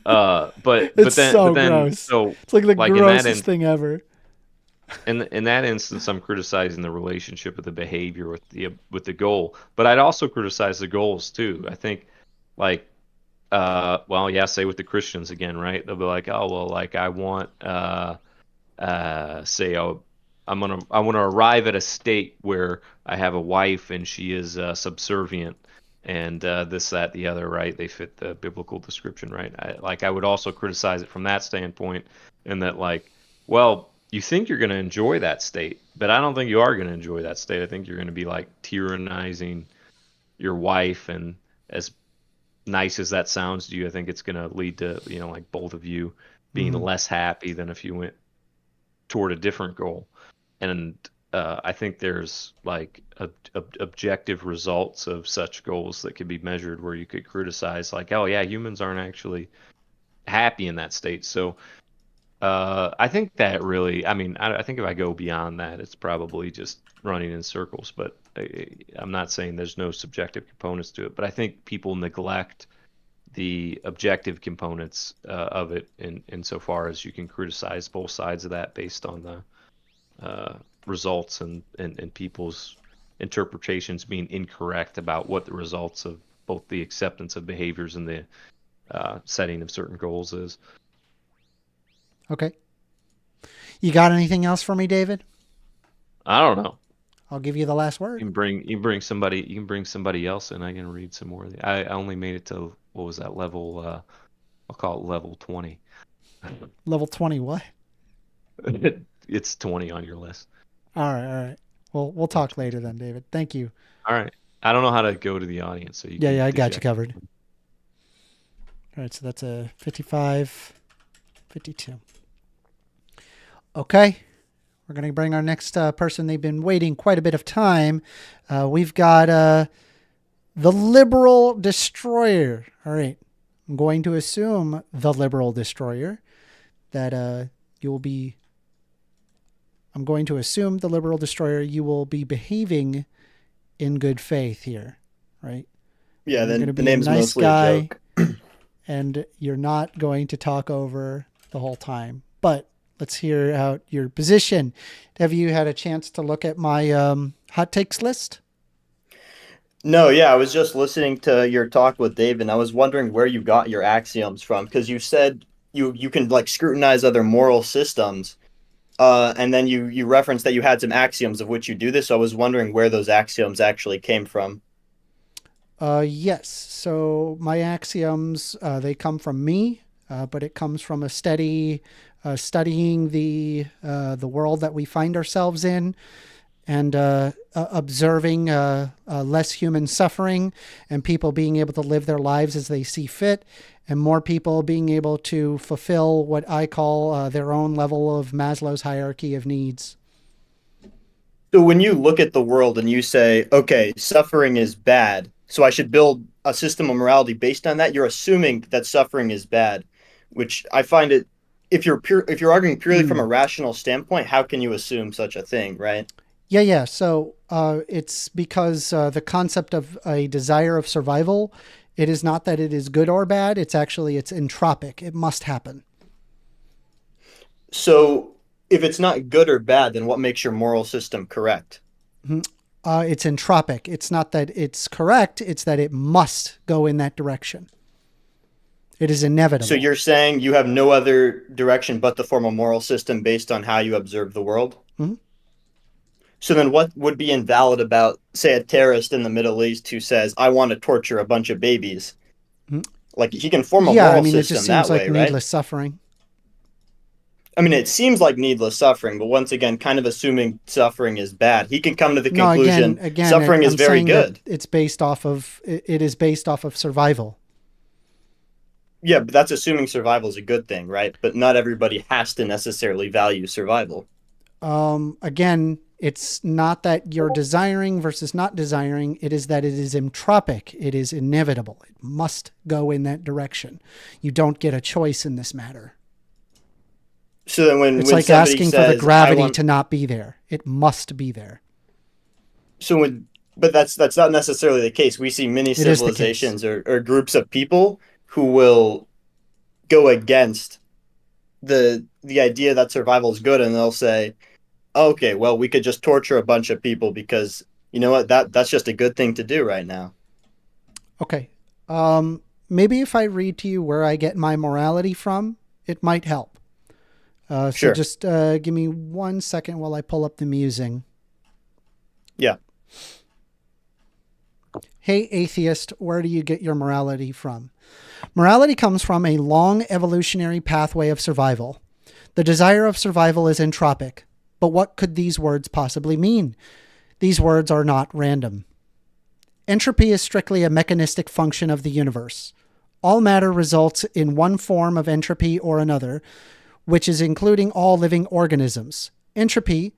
But It's but so then gross. so It's like the like in that grossest thing ever. in that instance, I'm criticizing the relationship of the behavior with the goal, but I'd also criticize the goals too. I think like well, yeah, say with the Christians again, right? They'll be like, oh well, like I want say oh I want to arrive at a state where I have a wife and she is subservient and this that the other, right? They fit the biblical description, right? I would also criticize it from that standpoint, in that like, well, you think you're going to enjoy that state, but I don't think you are going to enjoy that state. I think you're going to be like tyrannizing your wife, and as nice as that sounds to you, I think it's going to lead to like both of you being Mhm. less happy than if you went toward a different goal. And I think there's like objective results of such goals that could be measured, where you could criticize like, oh yeah, humans aren't actually happy in that state. So I think that really, I mean, I think if I go beyond that, it's probably just running in circles. But I'm not saying there's no subjective components to it, but I think people neglect the objective components of it in insofar as you can criticize both sides of that based on the results and people's interpretations being incorrect about what the results of both the acceptance of behaviors and the setting of certain goals is. Okay. You got anything else for me, David? I don't know. I'll give you the last word. You can bring somebody else, and I can read some more. I only made it to, what was that level? I'll call it level 20. Level 20 what? It's 20 on your list. All right. Well, we'll talk later then, David. Thank you. All right. I don't know how to go to the audience, so you can Yeah, I got you deject. covered. All right, so that's a 55, 52. Okay, we're going to bring our next person. They've been waiting quite a bit of time. We've got the Liberal Destroyer. All right, I'm going to assume the Liberal Destroyer that you'll be. I'm going to assume the Liberal Destroyer you will be behaving in good faith here, right? Yeah, You're going to the be a name's nice mostly guy, a joke. and you're not going to talk over the whole time. But let's hear out your position. Have you had a chance to look at my hot takes list? No, yeah, I was just listening to your talk with Dave, and I was wondering where you got your axioms from, because you said you can like scrutinize other moral systems, and then you referenced that you had some axioms of which you do this. So I was wondering where those axioms actually came from. Yes. So my axioms, they come from me, but it comes from a steady studying the world that we find ourselves in, and observing less human suffering, and people being able to live their lives as they see fit, and more people being able to fulfill what I call their own level of Maslow's hierarchy of needs. So when you look at the world and you say, okay, suffering is bad, so I should build a system of morality based on that, you're assuming that suffering is bad, which I find it, if you're arguing purely from a rational standpoint, how can you assume such a thing, right? Yeah. So it's because the concept of a desire of survival, it is not that it is good or bad. It's entropic. It must happen. So if it's not good or bad, then what makes your moral system correct? It's entropic. It's not that it's correct. It's that it must go in that direction. It is inevitable. So you're saying you have no other direction but to form a moral system based on how you observe the world? Mm-hmm. So then what would be invalid about, say, a terrorist in the Middle East who says, I want to torture a bunch of babies? Mm-hmm. Like, he can form a moral it system just that seems like way, needless right? suffering. I mean, it seems like needless suffering, but once again, kind of assuming suffering is bad. He can come to the No, conclusion again, suffering is I'm very saying good. that it's based off of, it is based off of survival. Yeah, but that's assuming survival is a good thing, right? But not everybody has to necessarily value survival. Again, it's not that you're desiring versus not desiring. It is that it is entropic. It is inevitable. It must go in that direction. You don't get a choice in this matter. So then It's when like somebody asking says, for the gravity I want, to not be there. It must be there. but that's not necessarily the case. We see many It is the civilizations or groups of people who will go against the idea that survival is good, and they'll say, okay, well, we could just torture a bunch of people because you know what, that's just a good thing to do right now. Okay. Maybe if I read to you where I get my morality from, it might help. So Sure. just give me 1 second while I pull up the musing. Yeah. Hey, atheist, where do you get your morality from? Morality comes from a long evolutionary pathway of survival. The desire of survival is entropic. But what could these words possibly mean? These words are not random. Entropy is strictly a mechanistic function of the universe. All matter results in one form of entropy or another, which is including all living organisms. Entropy,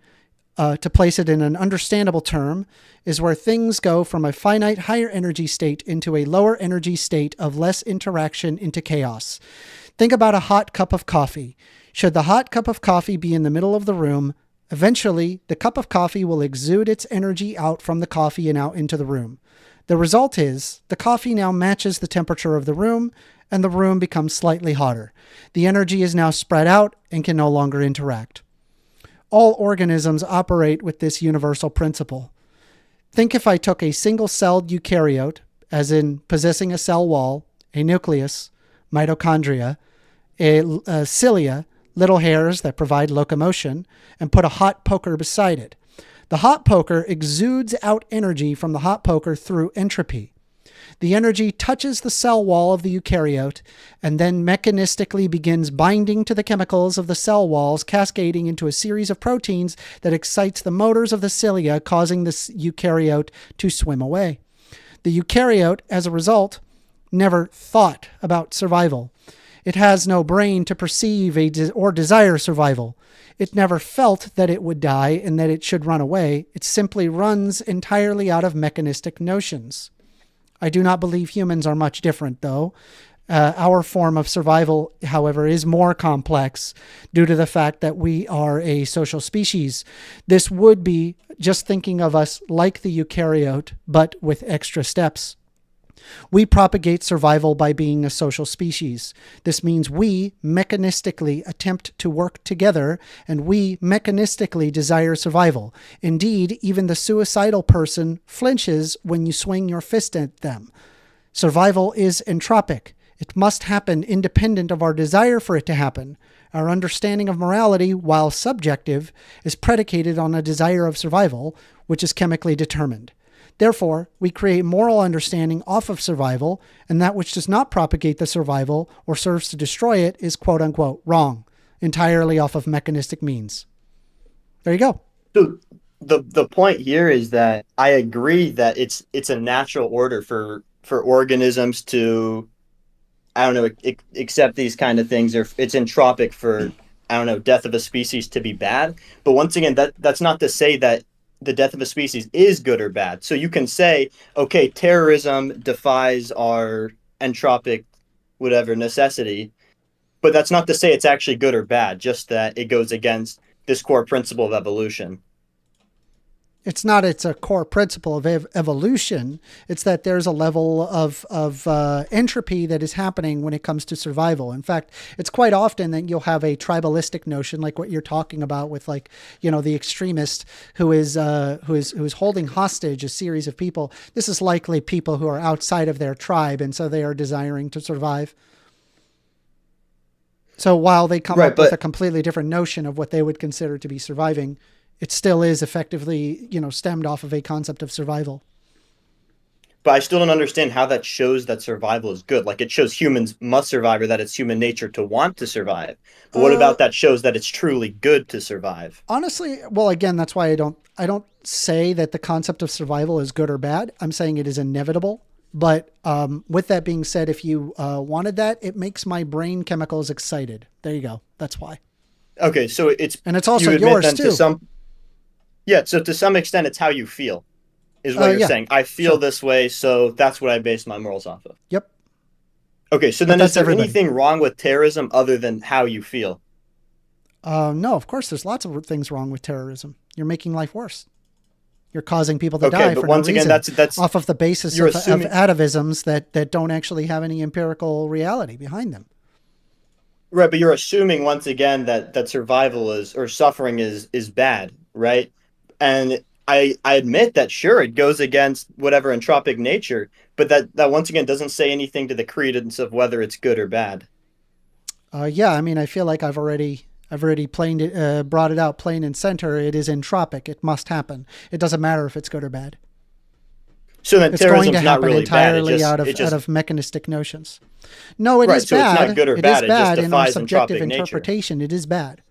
to place it in an understandable term, is where things go from a finite higher energy state into a lower energy state of less interaction into chaos. Think about a hot cup of coffee. Should the hot cup of coffee be in the middle of the room, eventually the cup of coffee will exude its energy out from the coffee and out into the room. The result is the coffee now matches the temperature of the room, and the room becomes slightly hotter. The energy is now spread out and can no longer interact. All organisms operate with this universal principle. Think if I took a single-celled eukaryote, as in possessing a cell wall, a nucleus, mitochondria, a cilia, little hairs that provide locomotion, and put a hot poker beside it. The hot poker exudes out energy from the hot poker through entropy. The energy touches the cell wall of the eukaryote and then mechanistically begins binding to the chemicals of the cell walls, cascading into a series of proteins that excites the motors of the cilia, causing the eukaryote to swim away. The eukaryote, as a result, never thought about survival. It has no brain to perceive or desire survival. It never felt that it would die and that it should run away. It simply runs entirely out of mechanistic notions. I do not believe humans are much different, though. Our form of survival, however, is more complex due to the fact that we are a social species. This would be just thinking of us like the eukaryote, but with extra steps. We propagate survival by being a social species. This means we mechanistically attempt to work together, and we mechanistically desire survival. Indeed, even the suicidal person flinches when you swing your fist at them. Survival is entropic. It must happen independent of our desire for it to happen. Our understanding of morality, while subjective, is predicated on a desire of survival, which is chemically determined. Therefore, we create moral understanding off of survival, and that which does not propagate the survival or serves to destroy it is quote-unquote wrong, entirely off of mechanistic means. There you go. So the point here is that I agree that it's a natural order for organisms to, I don't know, accept these kind of things, or it's entropic for, I don't know, death of a species to be bad. But once again, that's not to say that the death of a species is good or bad. So you can say, okay, terrorism defies our entropic, whatever, necessity, but that's not to say it's actually good or bad, just that it goes against this core principle of evolution. It's not it's a core principle of evolution. It's that there's a level of entropy that is happening when it comes to survival. In fact, it's quite often that you'll have a tribalistic notion, like what you're talking about with, like, you know, the extremist who is holding hostage a series of people. This is likely people who are outside of their tribe, and so they are desiring to survive. So while they come up with a completely different notion of what they would consider to be surviving, it still is effectively, you know, stemmed off of a concept of survival. But I still don't understand how that shows that survival is good. Like, it shows humans must survive, or that it's human nature to want to survive. But what about that shows that it's truly good to survive? Honestly, well, again, that's why I don't say that the concept of survival is good or bad. I'm saying it is inevitable. But with that being said, if you wanted that, it makes my brain chemicals excited. There you go. That's why. Okay, so it's also yours too. So to some extent, it's how you feel, is what you're saying. I feel this way, so that's what I base my morals off of. Yep. Okay, so then is there anything wrong with terrorism other than how you feel? No, of course, there's lots of things wrong with terrorism. You're making life worse. You're causing people to die for no reason. Again, that's off of the basis of atavisms that don't actually have any empirical reality behind them. Right, but you're assuming once again that survival is, or suffering is bad, right? And I admit that, sure, it goes against whatever entropic nature, but that once again doesn't say anything to the credence of whether it's good or bad. Yeah, I mean, I feel like I've already brought it out plain and center. It is entropic. It must happen. It doesn't matter if it's good or bad. So then it's going to happen not really entirely bad. out of mechanistic notions. No, it is so bad. It's not good or bad. It is bad just in our defies subjective entropic interpretation. Nature. It is bad.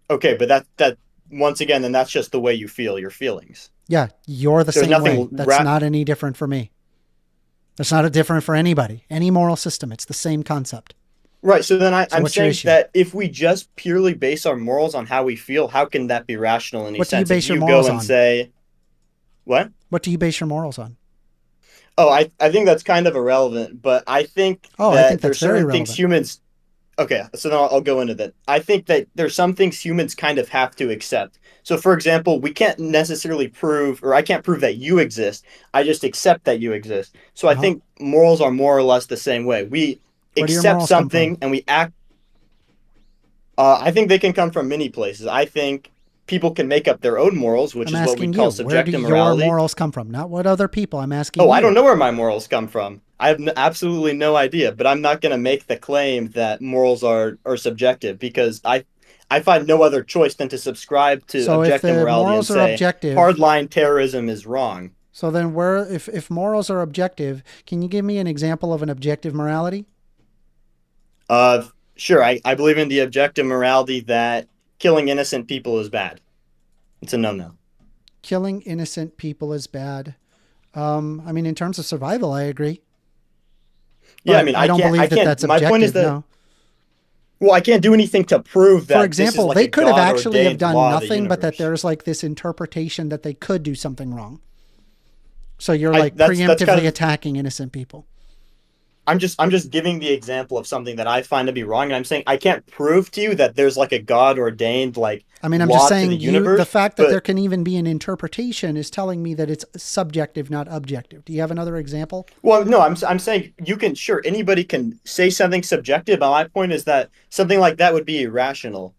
Okay, but that once again, then that's just the way you feel your feelings. Yeah, you're the same way. That's not any different for me. That's not different for anybody. Any moral system. It's the same concept. Right. So then I'm saying that if we just purely base our morals on how we feel, how can that be rational in any sense? What do you base your morals on? Say, what? What do you base your morals on? Oh, I think that's kind of irrelevant, but I think there's certain things humans. Okay, so then I'll go into that. I think that there's some things humans kind of have to accept. So, for example, we can't necessarily prove, or I can't prove that you exist. I just accept that you exist. So I think morals are more or less the same way. We accept something and we act. I think they can come from many places. I think people can make up their own morals, which is what we call subjective morality. Where do your morals come from? Not what other people. I'm asking you. I don't know where my morals come from. I have absolutely no idea, but I'm not going to make the claim that morals are subjective, because I I find no other choice than to subscribe to So if objective the morality and morals are say objective, hardline terrorism is wrong. so then if morals are objective, can you give me an example of an objective morality? Sure, I believe in the objective morality that killing innocent people is bad. It's a no-no. Killing innocent people is bad. I mean, in terms of survival, I agree. Yeah, I But mean, I don't believe that that's My objective. point is that, No. well, I can't do anything to prove that For example, this is like they a could have actually have God-ordained done law of the nothing, but that universe. there's like this interpretation that they could do something wrong. So you're I- like that's preemptively kind of- attacking innocent people. I'm just giving the example of something that I find to be wrong, and I'm saying I can't prove to you that there's like a God-ordained like I mean, I'm law just to saying the universe. the fact that but, there can even be an interpretation is telling me that it's subjective, not objective. Do you have another example? well, no, I'm saying you can sure anybody can say something subjective, but my point is that something like that would be irrational.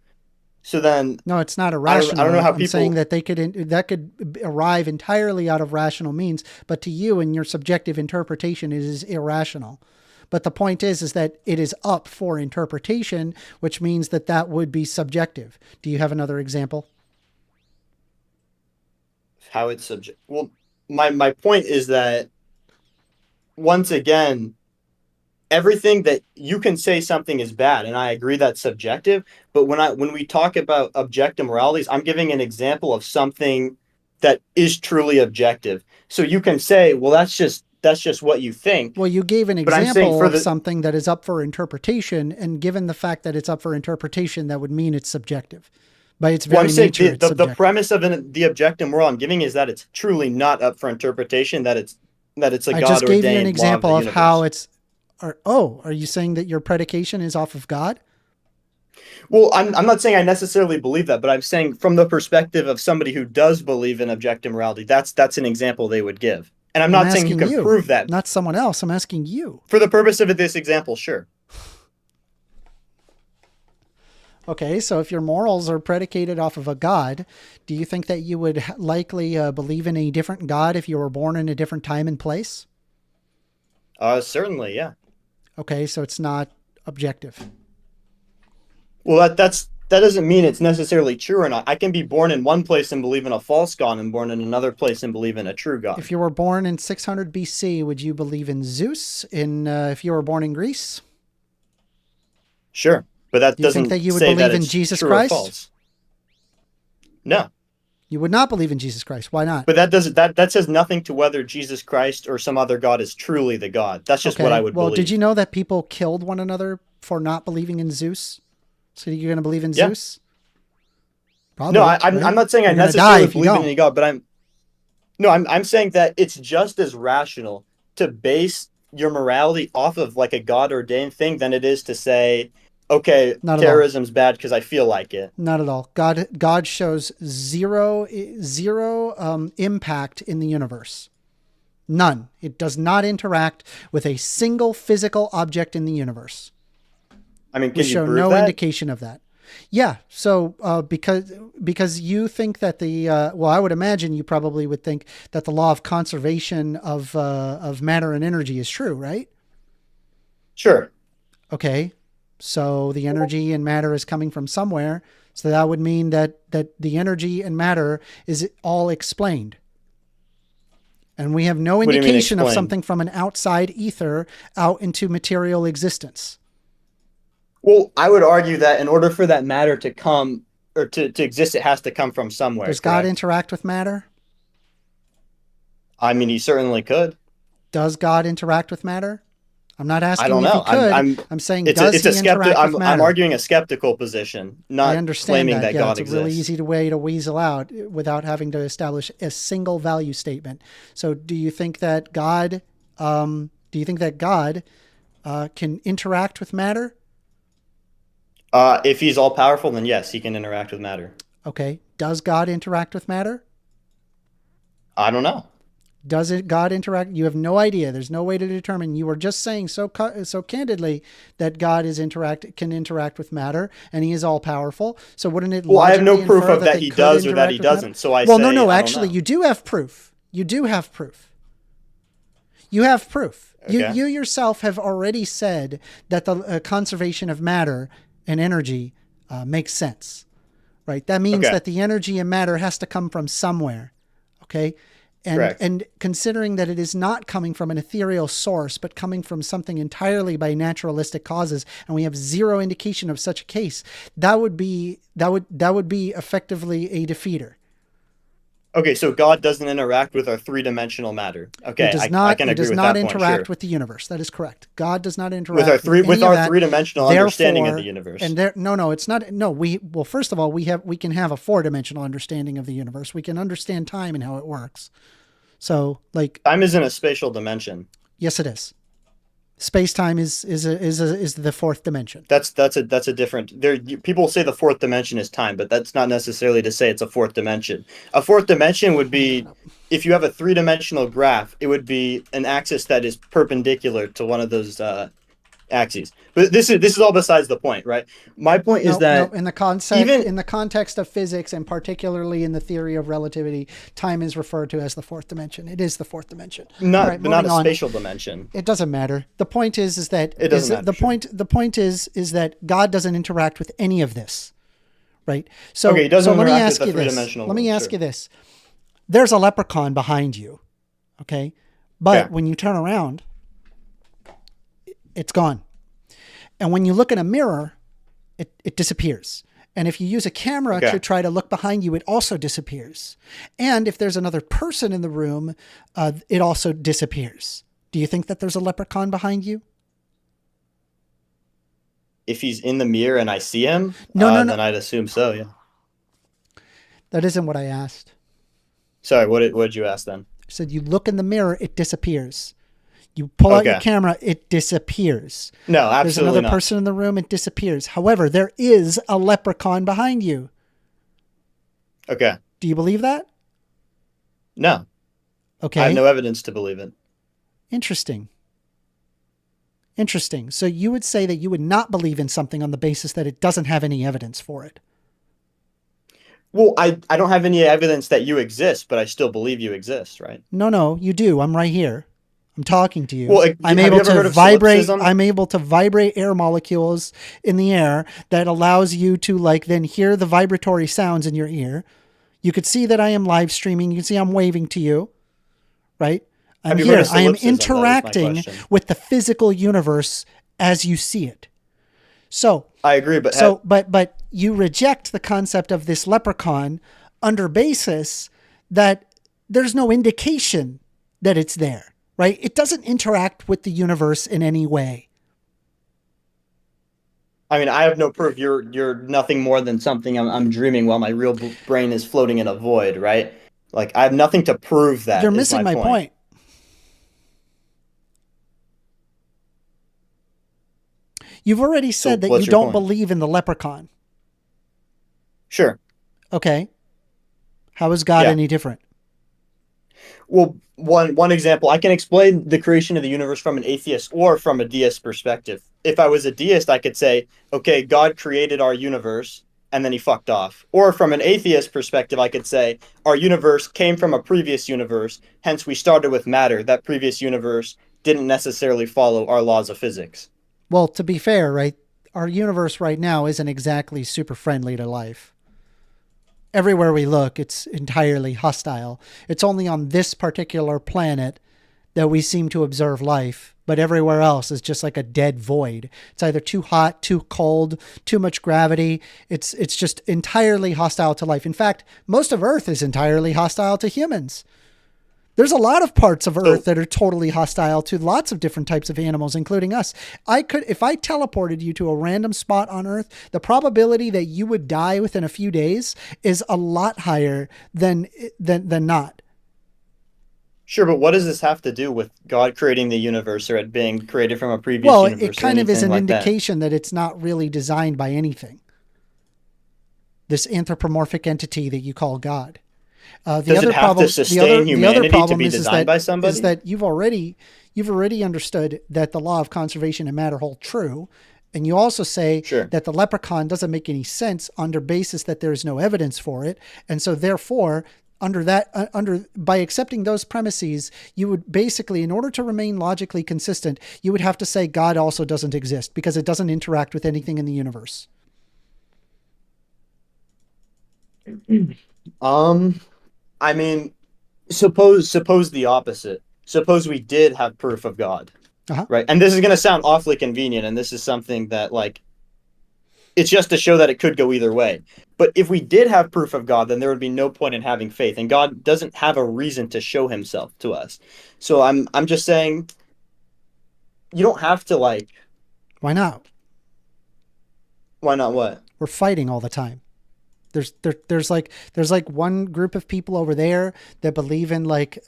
So then No, it's not I irrational. don't know how I'm saying people. that that could arrive entirely out of rational means, but to you and your subjective interpretation, it is irrational. But the point is that it is up for interpretation, which means that that would be subjective. Do you have another example? How it's subject. Well, my point is that once again, everything that you can say something is bad, and I agree that's subjective. But when we talk about objective moralities, I'm giving an example of something that is truly objective. So you can say, well, that's just what you think. Well, you gave an But I'm saying example for of the something that is up for interpretation, and given the fact that it's up for interpretation, that would mean it's subjective. By its well, very I'm saying nature, it's the subjective. premise of the objective moral I'm giving is that it's truly not up for interpretation. That it's a I God just gave you an ordained law of the example of universe. how it's. Are you saying that your predication is off of God? Well, I'm not saying I necessarily believe that, but I'm saying from the perspective of somebody who does believe in objective morality, that's an example they would give. And I'm not saying you asking can prove that. not someone else. I'm asking you. For the purpose of this example, sure. Okay, so if your morals are predicated off of a God, do you think that you would likely believe in a different God if you were born in a different time and place? Certainly, yeah. Okay, so it's not objective. Well, that doesn't mean it's necessarily true or not. I can be born in one place and believe in a false God, and born in another place and believe in a true God. If you were born in 600 BC, would you believe in Zeus? If you were born in Greece, Sure, but that do you doesn't think that you would say that believe in it's Jesus true Christ? or false. No, You would not believe in Jesus Christ. Why not? but that says nothing to whether Jesus Christ or some other God is truly the God. That's just what I would well, believe. did you know that people killed one another for not believing in Zeus? So you're going to believe in Yeah. Zeus? Probably. No, right? I'm not saying I You're gonna necessarily die if you believe in don't. any God, but I'm saying that it's just as rational to base your morality off of like a God ordained thing than it is to say, okay, Not at all. terrorism's bad because I feel like it. Not at all. God shows zero impact in the universe. None. It does not interact with a single physical object in the universe. I mean, We can you show prove no that? indication of that. Yeah. So because you think that I would imagine you probably would think that the law of conservation of matter and energy is true, right? Sure. Okay. So the energy and matter is coming from somewhere. So that would mean that the energy and matter is all explained. And we have no What do you mean indication of explained? something from an outside ether out into material existence. Well, I would argue that in order for that matter to come or to exist, it has to come from somewhere. Does God correct? interact with matter? I mean, he certainly could. Does God interact with matter? I'm not asking I don't if know. he could. I'm I'm saying, it's does a he skeptic. interact with matter? I'm arguing a skeptical position, not I understand claiming that. that Yeah, God it's a really exists. easy way to weasel out without having to establish a single value statement. So, do you think that God? Do you think that God can interact with matter? If he's all powerful, then yes, he can interact with matter. Okay. Does God interact with matter? I don't know. Does it God interact? You have no idea. There's no way to determine. You were just saying so candidly that God can interact with matter, and He is all powerful. So wouldn't it? Well, I have no logically proof infer of that they he could does or that interact he with matter? doesn't. So I well, say, no. I don't Actually, know. you do have proof. You do have proof. You have proof. Okay. You yourself have already said that the conservation of matter and energy makes sense. right? That means Okay. that the energy and matter has to come from somewhere, okay? Correct. And considering that it is not coming from an ethereal source, but coming from something entirely by naturalistic causes, and we have zero indication of such a case, that would be effectively a defeater. Okay, so God doesn't interact with our three-dimensional matter. Okay, It does I not. can It agree does with not that point. interact Sure. with the universe. That is correct. God does not interact With our with any of that. three-dimensional understanding of the Therefore- universe. And no, it's not. No, well, first of all, we can have a 4-dimensional understanding of the universe. We can understand time and how it works. So, like, Time isn't a spatial dimension. yes, it is. Space-time is the 4th dimension. That's a different. People say the fourth dimension is time, but that's not necessarily to say it's a fourth dimension. A fourth dimension would be if you have a three-dimensional graph, it would be an axis that is perpendicular to one of those axes. But this is all besides the point, right? My point is that in the context of physics, and particularly in the theory of relativity, time is referred to as the 4th dimension. It is the 4th dimension. not a spatial dimension. It doesn't matter. The point is that It doesn't matter, the point is that God doesn't interact with any of this, right? So, Okay, he doesn't let me interact ask with you the this. three-dimensional Let me world, ask sure. you this. There's a leprechaun behind you, okay? But Yeah. when you turn around, it's gone. And when you look in a mirror, it disappears. And if you use a camera Okay. to try to look behind you, it also disappears. And if there's another person in the room, it also disappears. Do you think that there's a leprechaun behind you? If he's in the mirror and I see him, No. then I'd assume so. Yeah. That isn't what I asked. Sorry, what did you ask then? I said you look in the mirror, it disappears. You pull out your Okay. camera, it disappears. No, There's absolutely another not. person in the room, it disappears. However, there is a leprechaun behind you. Okay. Do you believe that? No, Okay. I have no evidence to believe it. Interesting. So you would say that you would not believe in something on the basis that it doesn't have any evidence for it. Well, I don't have any evidence that you exist, but I still believe you exist, right? No, you do. I'm right here. I'm talking to you. Well, I'm have you able ever to heard of vibrate. solipsism? I'm able to vibrate air molecules in the air that allows you to then hear the vibratory sounds in your ear. You could see that I am live streaming. You can see I'm waving to you, right? I'm Have you heard here. of I am solipsism? That was my interacting question. with the physical universe as you see it. So, I agree, but but you reject the concept of this leprechaun under basis that there's no indication that it's there, right? It doesn't interact with the universe in any way. I mean, I have no proof. You're nothing more than something I'm dreaming while my real brain is floating in a void, right? Like I have nothing to prove that. You're is missing my point. You've already said that what's you your don't point? believe in the leprechaun. Sure. Okay. How is God Yeah. any different? Well, one example, I can explain the creation of the universe from an atheist or from a deist perspective. If I was a deist, I could say, okay, God created our universe and then he fucked off. Or from an atheist perspective, I could say our universe came from a previous universe, hence we started with matter. That previous universe didn't necessarily follow our laws of physics. Well, to be fair, right, our universe right now isn't exactly super friendly to life. Everywhere we look, it's entirely hostile. It's only on this particular planet that we seem to observe life, but everywhere else is just like a dead void. It's either too hot, too cold, too much gravity. It's just entirely hostile to life. In fact, most of Earth is entirely hostile to humans. There's a lot of parts of Earth that are totally hostile to lots of different types of animals, including us. If I teleported you to a random spot on Earth, the probability that you would die within a few days is a lot higher than not. Sure, but what does this have to do with God creating the universe or it being created from a previous Well, universe? it kind of is an like that? indication that it's not really designed by anything. This anthropomorphic entity that you call God. Does it have to sustain humanity to be designed by somebody? Is that you've already understood that the law of conservation and matter hold true, and you also say Sure. that the leprechaun doesn't make any sense under basis that there is no evidence for it, and so therefore, by accepting those premises, you would basically, in order to remain logically consistent, you would have to say God also doesn't exist because it doesn't interact with anything in the universe. I mean, suppose the opposite. Suppose we did have proof of God, Uh-huh. right? And this is going to sound awfully convenient, and this is something that like it's just to show that it could go either way. But if we did have proof of God, then there would be no point in having faith, and God doesn't have a reason to show Himself to us. So I'm just saying you don't have to like. Why not? Why not? What? We're fighting all the time. There's like one group of people over there that believe in like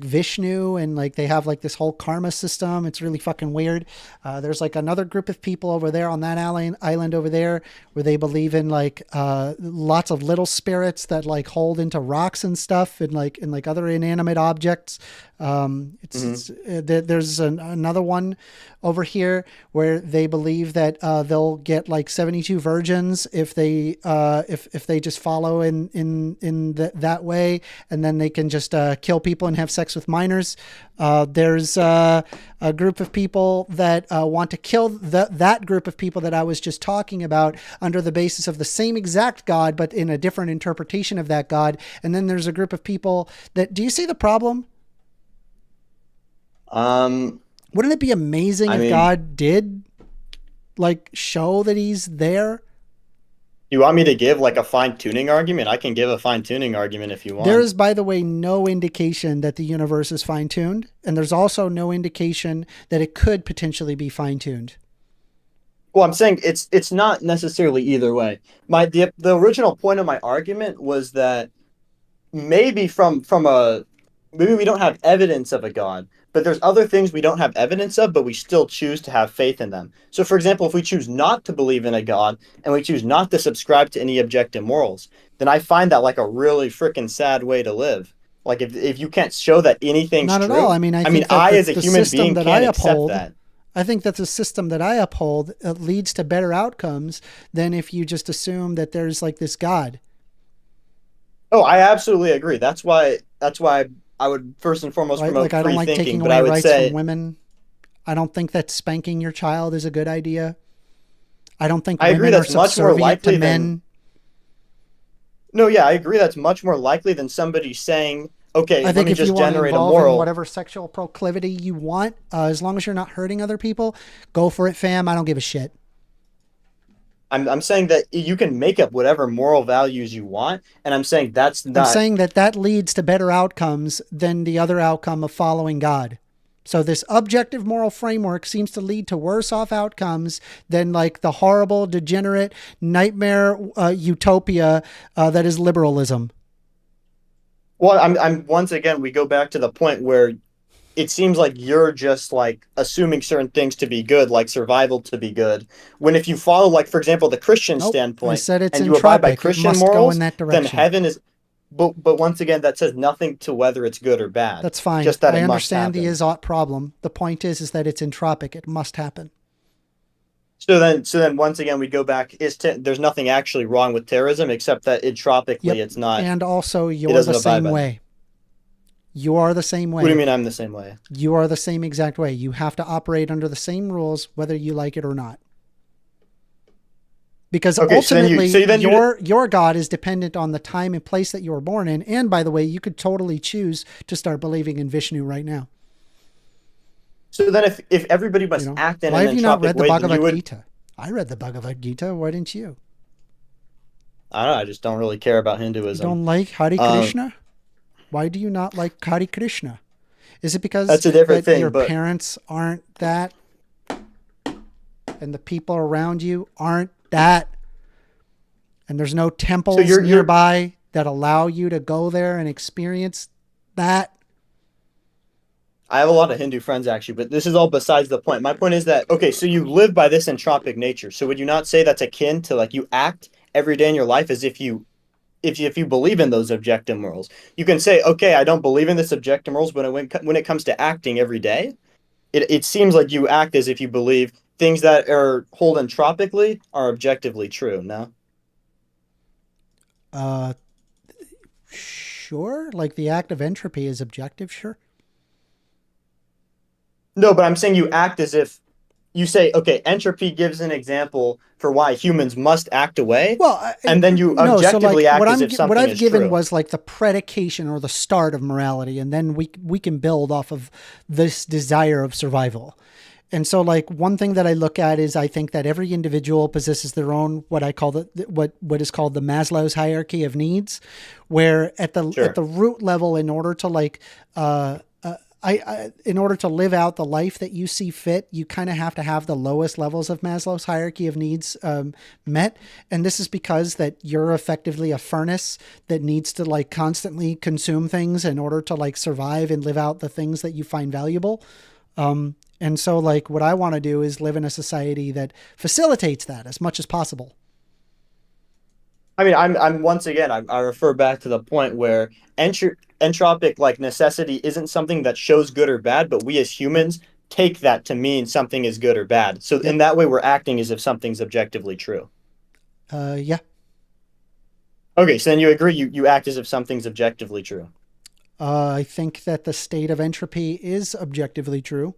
Vishnu, and like they have like this whole karma system. It's really fucking weird. There's like another group of people over there on that island over there where they believe in like lots of little spirits that like hold into rocks and stuff, and like other inanimate objects. There's another one over here where they believe that they'll get like 72 virgins if they if they just follow in that way, and then they can just kill people and have sex with minors. There's a group of people that want to kill that group of people that I was just talking about under the basis of the same exact God, but in a different interpretation of that God. And then there's a group of people that, do you see the problem? Wouldn't it be amazing if God did like show that He's there? You want me to give like a fine-tuning argument? I can give a fine-tuning argument if you want. There is, by the way, no indication that the universe is fine-tuned, and there's also no indication that it could potentially be fine-tuned. Well, I'm saying it's not necessarily either way. The original point of my argument was that maybe maybe we don't have evidence of a God, but there's other things we don't have evidence of, but we still choose to have faith in them. So, for example, if we choose not to believe in a God and we choose not to subscribe to any objective morals, then I find that like a really freaking sad way to live. Like if you can't show that anything's not true, at all. I mean, I as a human being can't accept that. I think that the system that I uphold leads to better outcomes than if you just assume that there's like this God. Oh, I absolutely agree. That's why I would first and foremost promote like I don't free like thinking, taking but away I would rights say from women. I don't think that spanking your child is a good idea. I don't think I agree women are that's much more subservient likely to men. No, yeah, I agree. That's much more likely than somebody saying, "Okay, I let think me if you just want to generate a involve in moral." whatever sexual proclivity you want, as long as you're not hurting other people, go for it, fam. I don't give a shit. I'm saying that you can make up whatever moral values you want, and I'm saying that's I'm not. saying that leads to better outcomes than the other outcome of following God. So this objective moral framework seems to lead to worse off outcomes than like the horrible, degenerate nightmare utopia that is liberalism. Well, I'm once again we go back to the point where it seems like you're just like assuming certain things to be good, like survival to be good. When if you follow, like for example, the Christian Nope. I standpoint, said it's and you abide by entropic. It Christian must go in morals, that then direction. heaven is. But once again, that says nothing to whether it's good or bad. That's fine. Just that I it must understand the happen. is-ought problem. The point is that it's entropic. It must happen. So then once again we go back. There's nothing actually wrong with terrorism except that entropically it's not. And also, It you're doesn't the abide same by way. You are the same way. What do you mean I'm the same way? You are the same exact way. You have to operate under the same rules, whether you like it or not. Because Okay, ultimately, so then your God is dependent on the time and place that you were born in. And by the way, you could totally choose to start believing in Vishnu right now. So then if everybody must act in why an have you not read entropic the way, then Bhagavad you would. Gita? I read the Bhagavad Gita. Why didn't you? I don't know. I just don't really care about You Hinduism. don't like Hare Krishna? Why do you not like Hare Krishna? Is it because That's a different thing, your but parents aren't that? And the people around you aren't that? And there's no temples nearby that allow you to go there and experience that? I have a lot of Hindu friends actually, but this is all besides the point. My point is that okay, so you live by this entropic nature. So would you not say that's akin to like you act every day in your life as if you believe in those objective morals? You can say, okay, I don't believe in this objective morals, but when it comes to acting every day, it seems like you act as if you believe things that are hold entropically are objectively true. No. Sure. Like the act of entropy is objective, sure. No, but I'm saying you act as if you say, okay, entropy gives an example for why humans must act away, Well, and then you no. So objectively like act as if what something I've is given true. was like the predication or the start of morality, and then we can build off of this desire of survival. And so, like, one thing that I look at is I think that every individual possesses their own what I call what is called the Maslow's hierarchy of needs, where at the Sure. root level, in order to like in order to live out the life that you see fit, you kind of have to have the lowest levels of Maslow's hierarchy of needs met. And this is because that you're effectively a furnace that needs to like constantly consume things in order to like survive and live out the things that you find valuable. And so like what I want to do is live in a society that facilitates that as much as possible. I mean, I'm once again, I refer back to the point where entropic like necessity isn't something that shows good or bad, but we as humans take that to mean something is good or bad. So Yep. in that way, we're acting as if something's objectively true. Yeah. Okay, so then you agree you act as if something's objectively true. I think that the state of entropy is objectively true.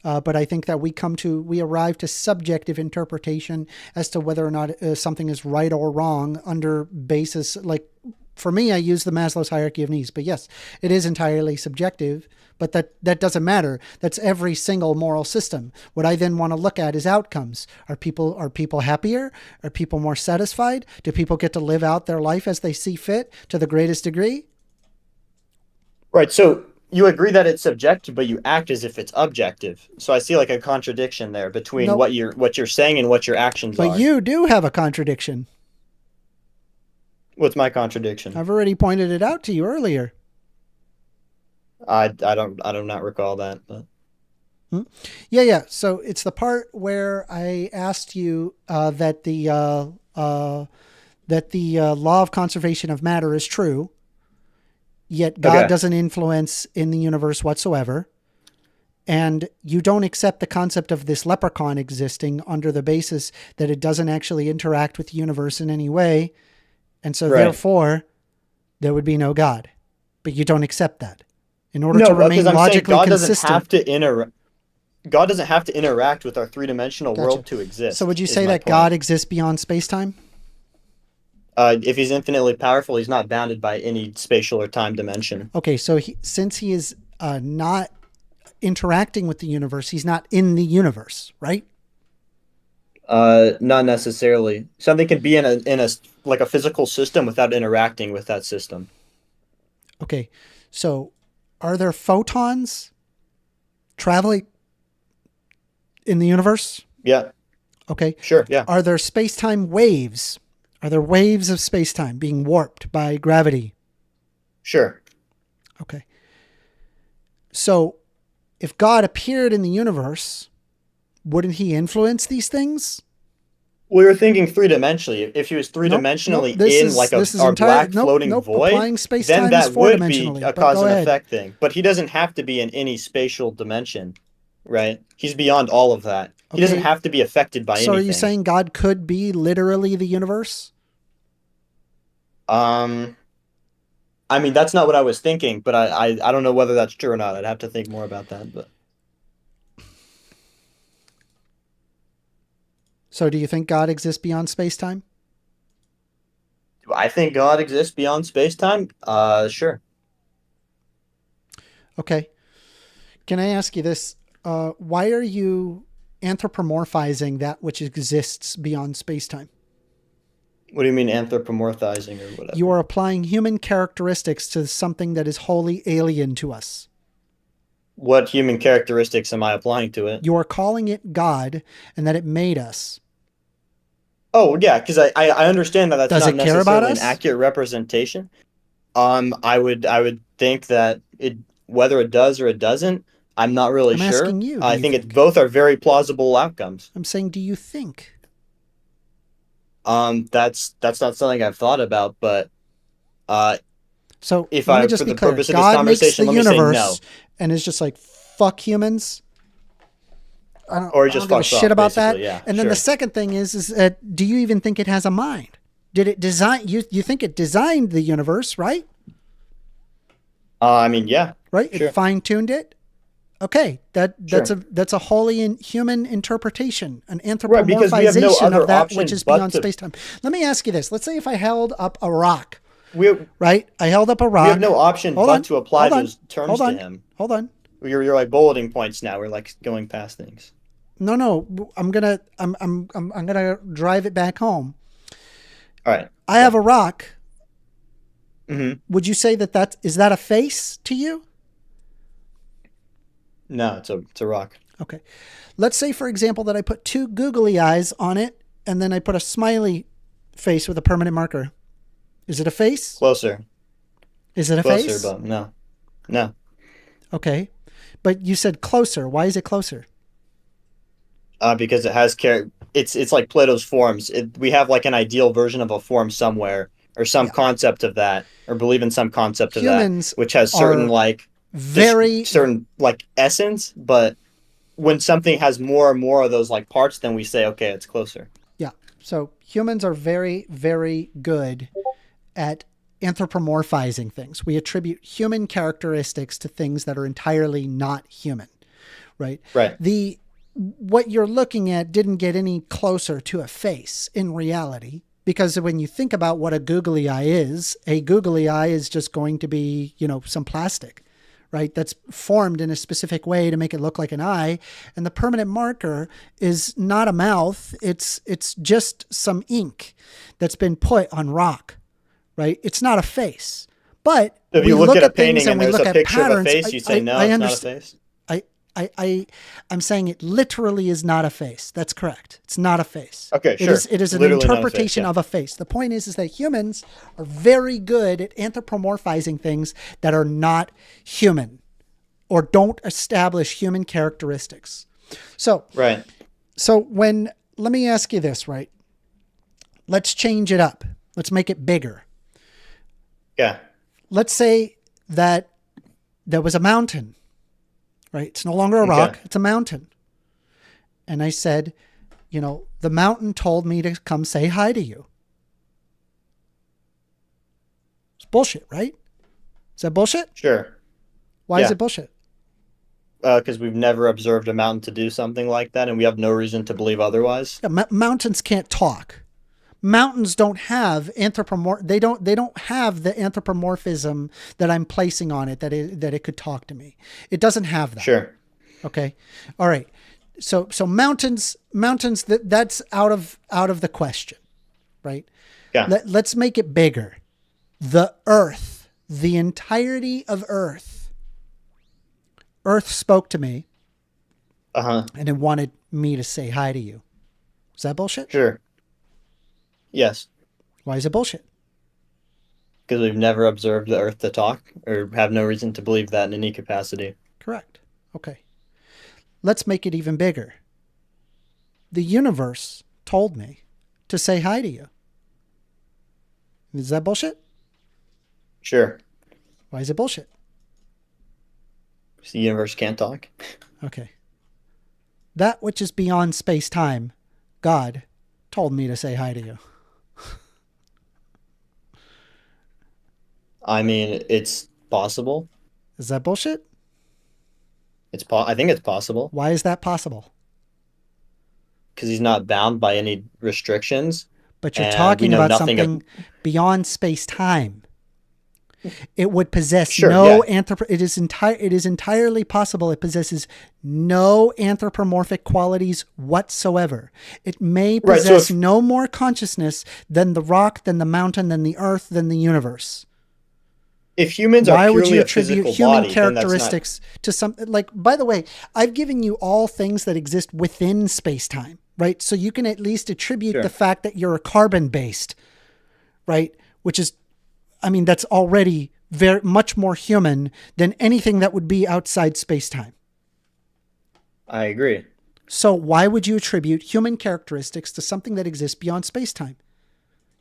But I think that we arrive to subjective interpretation as to whether or not something is right or wrong under basis. Like for me, I use the Maslow's hierarchy of needs, but yes, it is entirely subjective, but that doesn't matter. That's every single moral system. What I then want to look at is outcomes. Are people happier? Are people more satisfied? Do people get to live out their life as they see fit to the greatest degree? Right. So you agree that it's subjective, but you act as if it's objective. So I see like a contradiction there between Nope. what you're saying and what your actions But are. you do have a contradiction. What's my contradiction? I've already pointed it out to you earlier. I do not recall that. But Yeah. So it's the part where I asked you that the law of conservation of matter is true, yet God Okay. doesn't influence in the universe whatsoever, and you don't accept the concept of this leprechaun existing under the basis that it doesn't actually interact with the universe in any way, and so Right. therefore there would be no God. But you don't accept that. In order to no, remain because I'm saying logically God consistent. doesn't have to interact. God doesn't have to interact with our three-dimensional Gotcha. world to exist. So would you is say my that point. God exists beyond space-time? If he's infinitely powerful, he's not bounded by any spatial or time dimension. Okay, so since he is not interacting with the universe, he's not in the universe, right? Not necessarily. Something can be in a like a physical system without interacting with that system. Okay, so are there photons traveling in the universe? Yeah, Okay. sure, yeah. Are there space-time waves? Are there waves of space-time being warped by gravity? Sure. Okay. So if God appeared in the universe, wouldn't he influence these things? We were thinking three-dimensionally. If he was three-dimensionally Nope, black floating nope. void, Applying space-time then is that would be four-dimensionally. a But cause go and ahead. effect thing. But he doesn't have to be in any spatial dimension, right? He's beyond all of that. He doesn't Okay. have to be affected by So anything. are you saying God could be literally the universe? I mean, that's not what I was thinking, but I don't know whether that's true or not. I'd have to think more about that. But So do you think God exists beyond space-time? do I think God exists beyond space-time? Sure. Okay. Can I ask you this? Why are you anthropomorphizing that which exists beyond space-time? What do you mean anthropomorphizing or whatever? You are applying human characteristics to something that is wholly alien to us. What human characteristics am I applying to it? You are calling it God and that it made us. Oh, yeah, because I understand that that's Does not it care about necessarily us? an accurate representation. I would think that whether it does or it doesn't, I'm not really I'm sure. asking you, do I you think think? it's both are very plausible outcomes. I'm saying, do you think? That's not something I've thought about, but So if let me I, just for be the clear. purpose of this God makes conversation, the let me say no. universe and is just like, fuck humans. Or I it just don't give a fucks shit off, about that. basically, yeah, And then sure. the second thing is that do you even think it has a mind? Did it design you think it designed the universe, right? I mean, yeah, Right? sure. It fine-tuned it. Okay, that's Sure. a wholly human interpretation, an Right, because we have no anthropomorphization other of that option which is but beyond to space-time. Let me ask you this. Let's say if I held up a rock, we right? I held up a we have rock. no option Hold but on. to apply Hold on. those terms Hold to on. him. Hold on. You're like bulleting points now. We're like going past things. No. I'm gonna drive it back home. All right. I have a rock. Mm-hmm. Would you say that is that a face to you? No, it's a rock. Okay. Let's say, for example, that I put two googly eyes on it, and then I put a smiley face with a permanent marker. Is it a face? Closer. Is it a Closer, face? but no. Okay. But you said closer. Why is it closer? Because it has it's like Plato's forms. We have like an ideal version of a form somewhere, or some Yeah. concept of that, or believe in some concept of Humans that, which has certain are like very certain like essence. But when something has more and more of those like parts, then we say, okay, it's closer. Yeah. So humans are very, very good at anthropomorphizing things. We attribute human characteristics to things that are entirely not human, right? Right. What you're looking at didn't get any closer to a face in reality, because when you think about what a googly eye is just going to be, some plastic, right? That's formed in a specific way to make it look like an eye. And the permanent marker is not a mouth. It's just some ink that's been put on rock, right? It's not a face. But If we you look at a things painting and we there's look a at picture of a patterns. face, you say, no, it's not a face. I'm saying it literally is not a face. That's correct. It's not a face. Okay, sure. It is an Literally not a face, interpretation yeah. of a face. The point is that humans are very good at anthropomorphizing things that are not human or don't establish human characteristics. So, Right. let me ask you this, right? Let's change it up. Let's make it bigger. Yeah. Let's say that there was a mountain, right? It's no longer a rock. Okay. It's a mountain. And I said, the mountain told me to come say hi to you. It's bullshit, right? Is that bullshit? Sure. Why is Yeah. it bullshit? Because we've never observed a mountain to do something like that, and we have no reason to believe otherwise. Yeah, mountains can't talk. Mountains don't have they don't have the anthropomorphism that I'm placing on it that it could talk to me. It doesn't have that. Sure. Okay. All right. So mountains that's out of the question, right? Yeah. Let's make it bigger. The earth, the entirety of earth spoke to me Uh-huh. and it wanted me to say hi to you. Is that bullshit? Sure. Yes. Why is it bullshit? Because we've never observed the Earth to talk, or have no reason to believe that in any capacity. Correct. Okay. Let's make it even bigger. The universe told me to say hi to you. Is that bullshit? Sure. Why is it bullshit? So the universe can't talk. Okay. That which is beyond space-time, God told me to say hi to you. I mean, it's possible. Is that bullshit? I think it's possible Why is that possible? because he's not bound by any restrictions. But you're And we talking know about nothing something beyond space-time. It would possess Sure, no yeah. it is entirely possible it possesses no anthropomorphic qualities whatsoever. It may Right, so possess if- no more consciousness than the rock, than the mountain, than the earth, than the universe. If humans Why are would purely you a attribute physical human body, then that's not. characteristics to something like, by the way, I've given you all things that exist within space-time, right? So you can at least attribute Sure. the fact that you're a carbon-based, right? Which is, that's already very much more human than anything that would be outside space-time. I agree. So why would you attribute human characteristics to something that exists beyond space-time?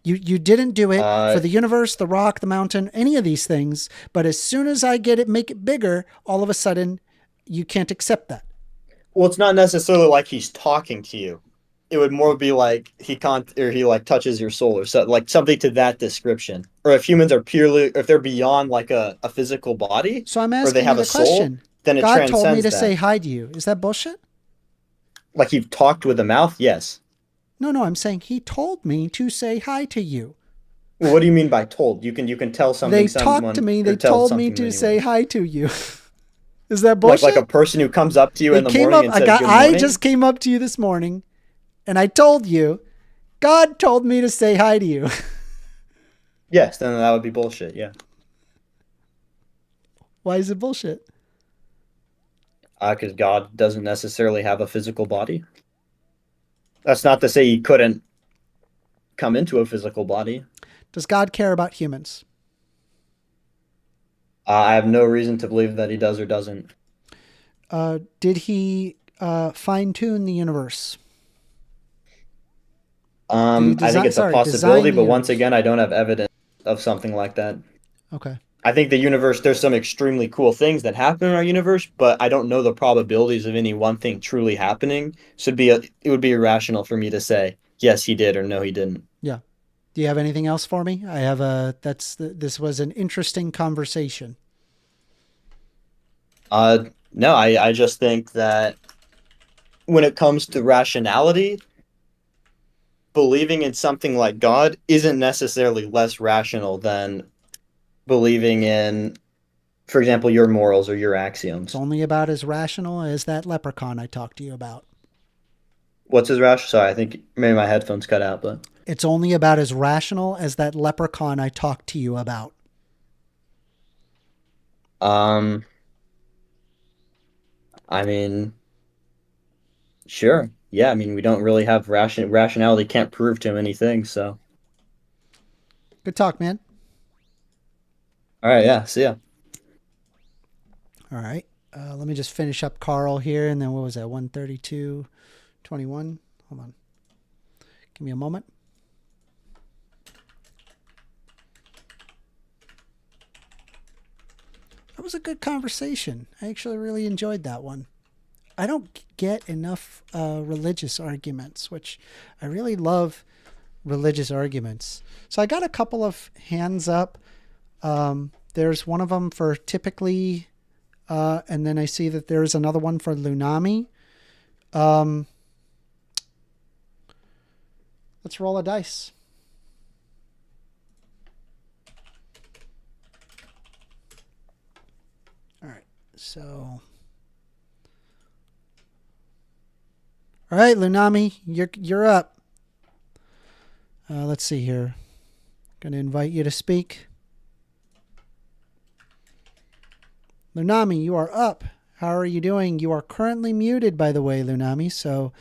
You didn't do it for the universe, the rock, the mountain, any of these things. But as soon as I make it bigger, all of a sudden you can't accept that. Well, it's not necessarily like he's talking to you. It would more be like he like touches your soul, or so, like something to that description. Or if humans are if they're beyond like a physical body, So I'm or they asking have you a the soul, question. then it God transcends told me to that. say hi to you. Is that bullshit? Like you've talked with a mouth? Yes. No, I'm saying he told me to say hi to you. Well, what do you mean by told? You can tell something They talked to someone me. or They tell told me something to to anyone. say hi to you. Is that Like bullshit? a person who comes up to you They in the came morning up. and says good I morning? just came up to you this morning, and I told you, God told me to say hi to you. Yes, then that would be bullshit, yeah. Why is it bullshit? Because God doesn't necessarily have a physical body. That's not to say he couldn't come into a physical body. Does God care about humans? I have no reason to believe that he does or doesn't. Did he fine tune the universe? Did he I think it's a design possibility, the but once universe? again, I don't have evidence of something like that. Okay. I think the universe, there's some extremely cool things that happen in our universe, but I don't know the probabilities of any one thing truly happening. So it would be irrational for me to say, yes, he did, or no, he didn't. Yeah. Do you have anything else for me? This was an interesting conversation. No, I just think that when it comes to rationality, believing in something like God isn't necessarily less rational than believing in, for example, your morals or your axioms. It's only about as rational as that leprechaun I talked to you about. What's his rational? Sorry, I think maybe my headphones cut out, but It's only about as rational as that leprechaun I talked to you about. um, I mean, sure, yeah. I mean, we don't really have rationality can't prove too many things. So, Good talk, man. all right, yeah. See ya. All right. Let me just finish up Carl here, and then what was that? 132.21. Hold on. Give me a moment. That was a good conversation. I actually really enjoyed that one. I don't get enough religious arguments, which I really love religious arguments. So I got a couple of hands up. There's one of them for typically, and then I see that there's another one for Lunami. Let's roll a dice. All right, so. All right, Lunami, you're up. Let's see here. Going to invite you to speak. Lunami, you are up. How are you doing? You are currently muted, by the way, Lunami. So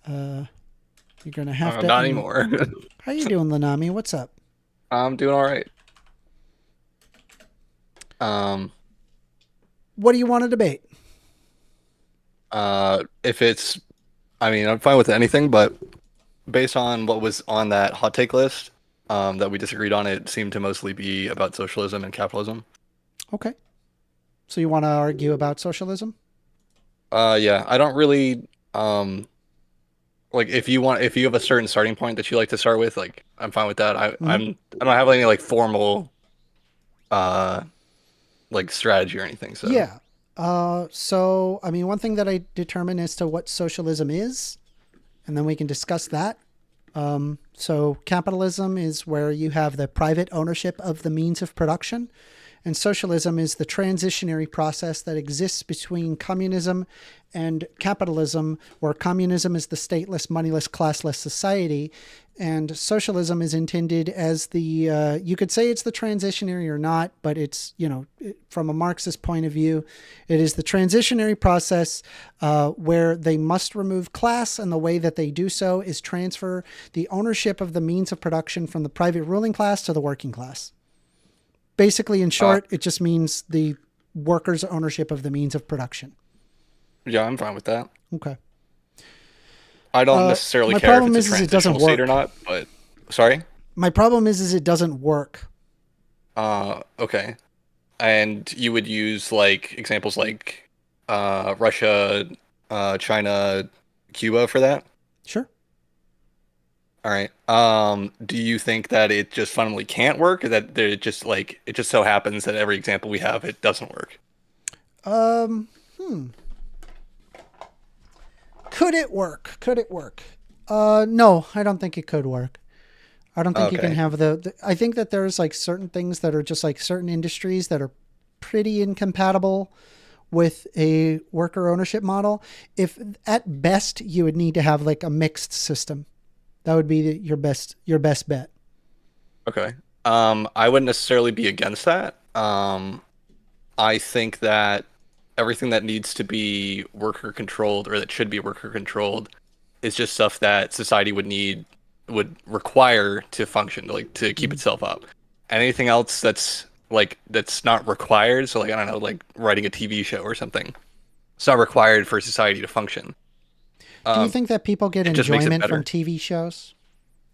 you're going to have to. Not anymore. How you doing, Lunami? What's up? I'm doing all right. What do you want to debate? If it's, I mean, I'm fine with anything, but based on what was on that hot take list, that we disagreed on, it seemed to mostly be about socialism and capitalism. Okay. So you want to argue about socialism? Yeah, I don't really, like if you have a certain starting point that you like to start with, like I'm fine with that. I don't have any like formal, like strategy or anything. So Yeah. So, I mean, one thing that I determine as to what socialism is, and then we can discuss that. So capitalism is where you have the private ownership of the means of production. And socialism is the transitionary process that exists between communism and capitalism, where communism is the stateless, moneyless, classless society. And socialism is intended as the, you could say it's the transitionary or not, but it's, from a Marxist point of view, it is the transitionary process where they must remove class, and the way that they do so is transfer the ownership of the means of production from the private ruling class to the working class. Basically, in short, it just means the workers' ownership of the means of production. yeah, I'm fine with that. Okay. I don't necessarily my care if problem it's a is it doesn't transitional state or work. not, but sorry. My problem is it doesn't work. Okay. And you would use like examples like Russia, China, Cuba for that? Sure. All right. Do you think that it just fundamentally can't work, or that it just so happens that every example we have it doesn't work? Could it work? Could it work? No, I don't think it could work. I don't think you can Okay. have I think that there's like certain things that are just like certain industries that are pretty incompatible with a worker ownership model. If at best you would need to have like a mixed system, that would be your best bet. Okay. I wouldn't necessarily be against that. I think that everything that needs to be worker controlled or that should be worker controlled is just stuff that society would require to function, like to keep itself up. And anything else that's not required, so like I don't know, like writing a TV show or something, it's not required for society to function. Do you think that people get it just makes it enjoyment from better. TV shows?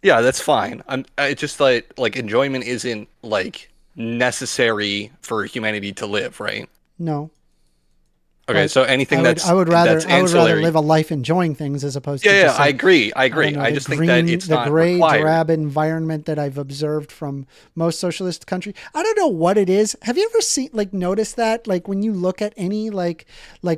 Yeah, that's fine. It's just like enjoyment isn't like necessary for humanity to live, right? No. Okay, But so anything I would rather that's ancillary. live a life enjoying things as opposed to Yeah, just I like, agree. I I agree. don't know, I the just think that green, it's the not gray required. drab environment that I've observed from most socialist countries. I don't know what it is. Have you ever noticed that? Like when you look at any like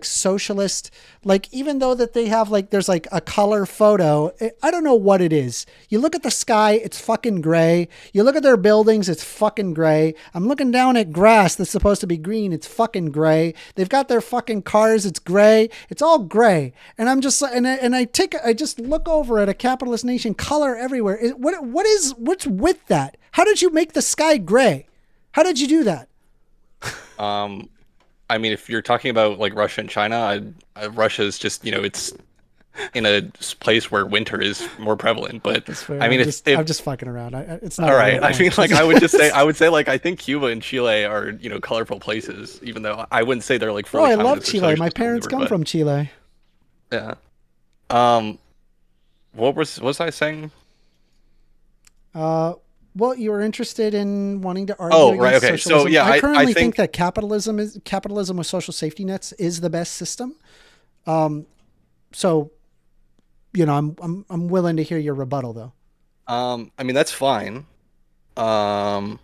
socialist, like even though that they have like, there's like a color photo, I don't know what it is. You look at the sky, it's fucking gray. You look at their buildings, it's fucking gray. I'm looking down at grass that's supposed to be green. It's fucking gray. They've got their fucking cars. It's gray. It's all gray. And I'm just, I just look over at a capitalist nation, color everywhere. What's with that? How did you make the sky gray? How did you do that? I mean, if you're talking about like Russia and China, Russia's just it's in a place where winter is more prevalent. But I mean, I'm just fucking around. It's not all a right. real I mean, point. like I would say like I think Cuba and Chile are colorful places, even though I wouldn't say they're like Oh, fully I love communist or Chile. My socialist or parents whatever, come but- from Chile. Yeah. What was I saying? Well, you were interested in wanting to argue Oh, right, against okay. So, socialism. yeah, I I currently think- think that capitalism with social safety nets is the best system. So, I'm willing to hear your rebuttal though. I mean that's fine. I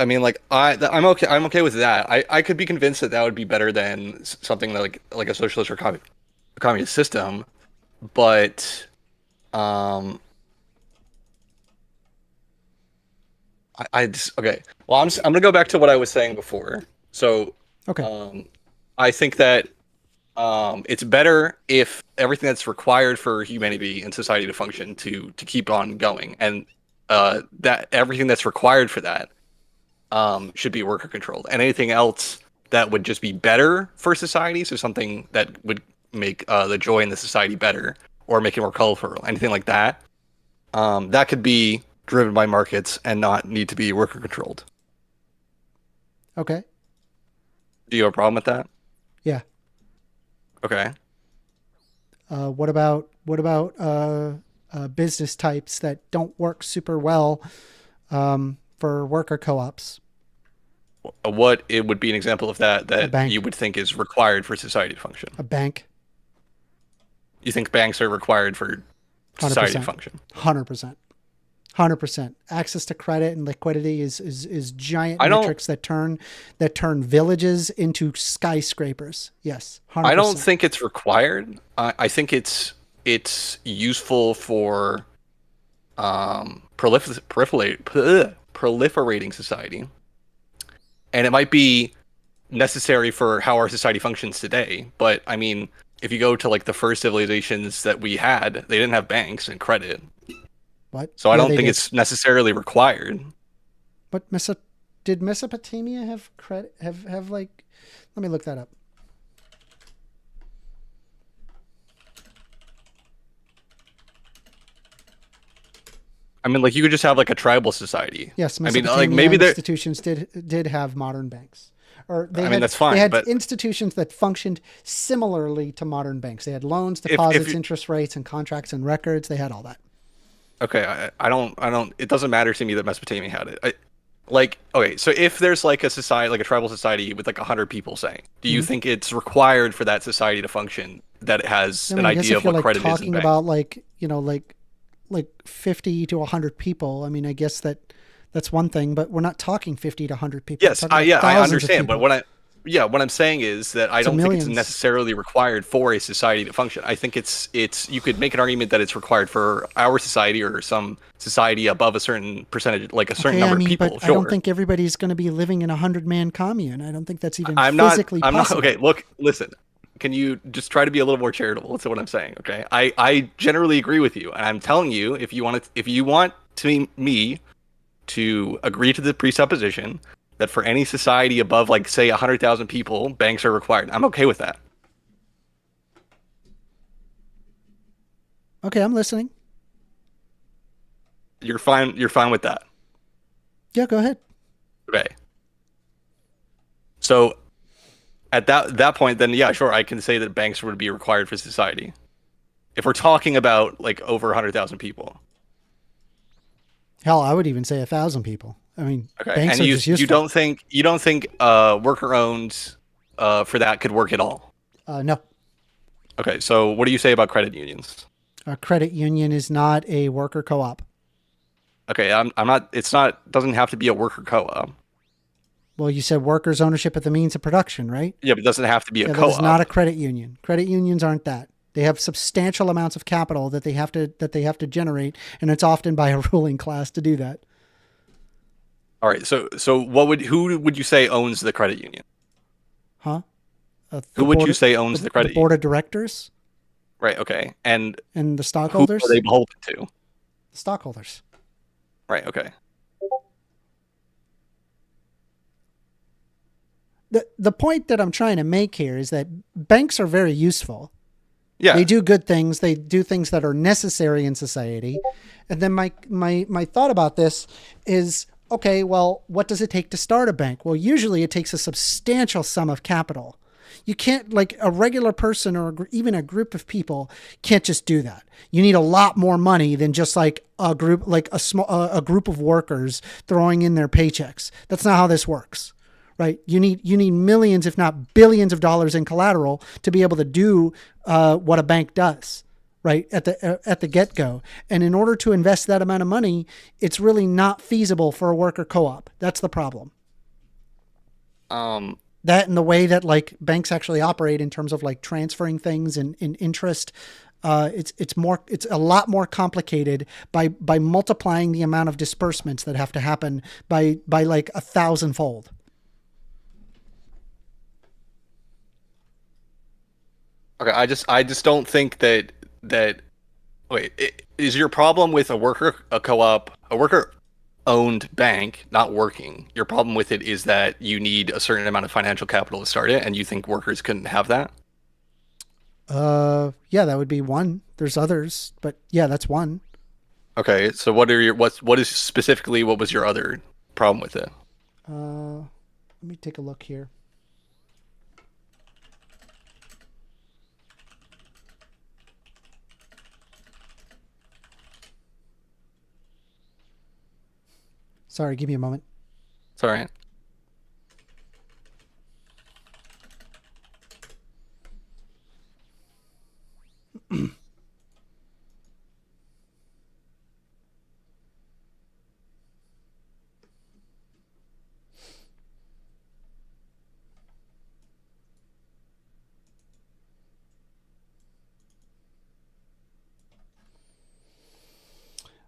mean like I'm okay with that. I could be convinced that would be better than something like a socialist or communist system, but I just okay. Well, I'm gonna go back to what I was saying before. So Okay. I think that it's better if everything that's required for humanity and society to function to keep on going, and that everything that's required for that should be worker controlled, and anything else that would just be better for society, so something that would make the joy in the society better or make it more colorful, anything like that, that could be driven by markets and not need to be worker controlled. Okay. Do you have a problem with that? Yeah. Okay. What about business types that don't work super well for worker co-ops? What it would be an example of that bank. you would think is required for society to function? A bank. You think banks are required for society to 100%. function? 100%. 100%. Access to credit and liquidity is giant I don't- metrics that turn villages into skyscrapers. Yes, 100%. I don't think it's required. I think it's useful for proliferating society, and it might be necessary for how our society functions today. But I mean, if you go to like the first civilizations that we had, they didn't have banks and credit, What? so I Yeah, don't they think did. it's necessarily required. But did Mesopotamia have credit? Have like? Let me look that up. I mean, like you could just have like a tribal society. Yes, I mean, Mesopotamia like maybe there. institutions did have modern banks, or they I mean, had, that's fine, They had but- institutions that functioned similarly to modern banks. They had loans, if deposits, you- interest rates, and contracts and records. They had all that. Okay, I don't. It doesn't matter to me that Mesopotamia had it. Okay, so if there's like a society, like a tribal society with like 100 people, say, do you think it's required for that society to function that it has I mean, an I guess idea if of you're what like credit is and talking banks? about like 50 to 100 people, I mean, I guess that That's one thing, but we're not talking 50 to 100 people. Yes, We're talking I about thousands of understand, but people. what I'm saying is that I To don't think it's millions. necessarily required for a society to function. I think it's you could make an argument that it's required for our society or some society above a certain percentage, like a certain Okay, I number mean, of people. but Sure. I don't think everybody's going to be living in a 100-man commune. I don't think that's even I'm not. physically I'm not. possible. Okay, look, listen. Can you just try to be a little more charitable? That's what I'm saying. Okay, I generally agree with you, and I'm telling you, if you want me to agree to the presupposition that for any society above, like, say, 100,000 people, banks are required, I'm okay with that. Okay, I'm listening. You're fine. You're fine with that. Yeah, go ahead. Okay. So at that point, then yeah, sure, I can say that banks would be required for society. If we're talking about like over 100,000 people. Hell, I would even say 1,000 people. I mean, Okay. banks And are just useful. you don't think worker owned for that could work at all? No, Okay. So what do you say about credit unions? a credit union is not a worker co-op. Okay, I'm not. It's not. Doesn't have to be a worker co-op. Well, you said workers' ownership of the means of production, right? Yeah, but it doesn't have to be a Yeah, that co-op. is not a credit union. Credit unions aren't that. They have substantial amounts of capital that they have to generate, and it's often by a ruling class to do that. All right. So who would you say owns the credit union? Huh? Who would you say owns the credit The board of directors Right. Okay. And and the who stockholders? are they beholden to? The stockholders. Right. Okay. The point that I'm trying to make here is that banks are very useful. Yeah. They do good things. They do things that are necessary in society. And then my thought about this is, okay, well, what does it take to start a bank? Well, usually it takes a substantial sum of capital. You can't, like, a regular person or even a group of people can't just do that. You need a lot more money than just like a group, like a group of workers throwing in their paychecks. That's not how this works. Right, you need millions, if not billions, of dollars in collateral to be able to do what a bank does. Right at the get go, and in order to invest that amount of money, it's really not feasible for a worker co-op. That's the problem. That and the way that like banks actually operate in terms of like transferring things and interest. It's a lot more complicated by multiplying the amount of disbursements that have to happen by like 1,000-fold. Okay. I just don't think that is your problem with a worker owned bank not working? Your problem with it is that you need a certain amount of financial capital to start it, and you think workers couldn't have that? Yeah, that would be one. There's others, but yeah, that's one. Okay. So what was your other problem with it? Let me take a look here. Sorry, give me a moment. It's all right.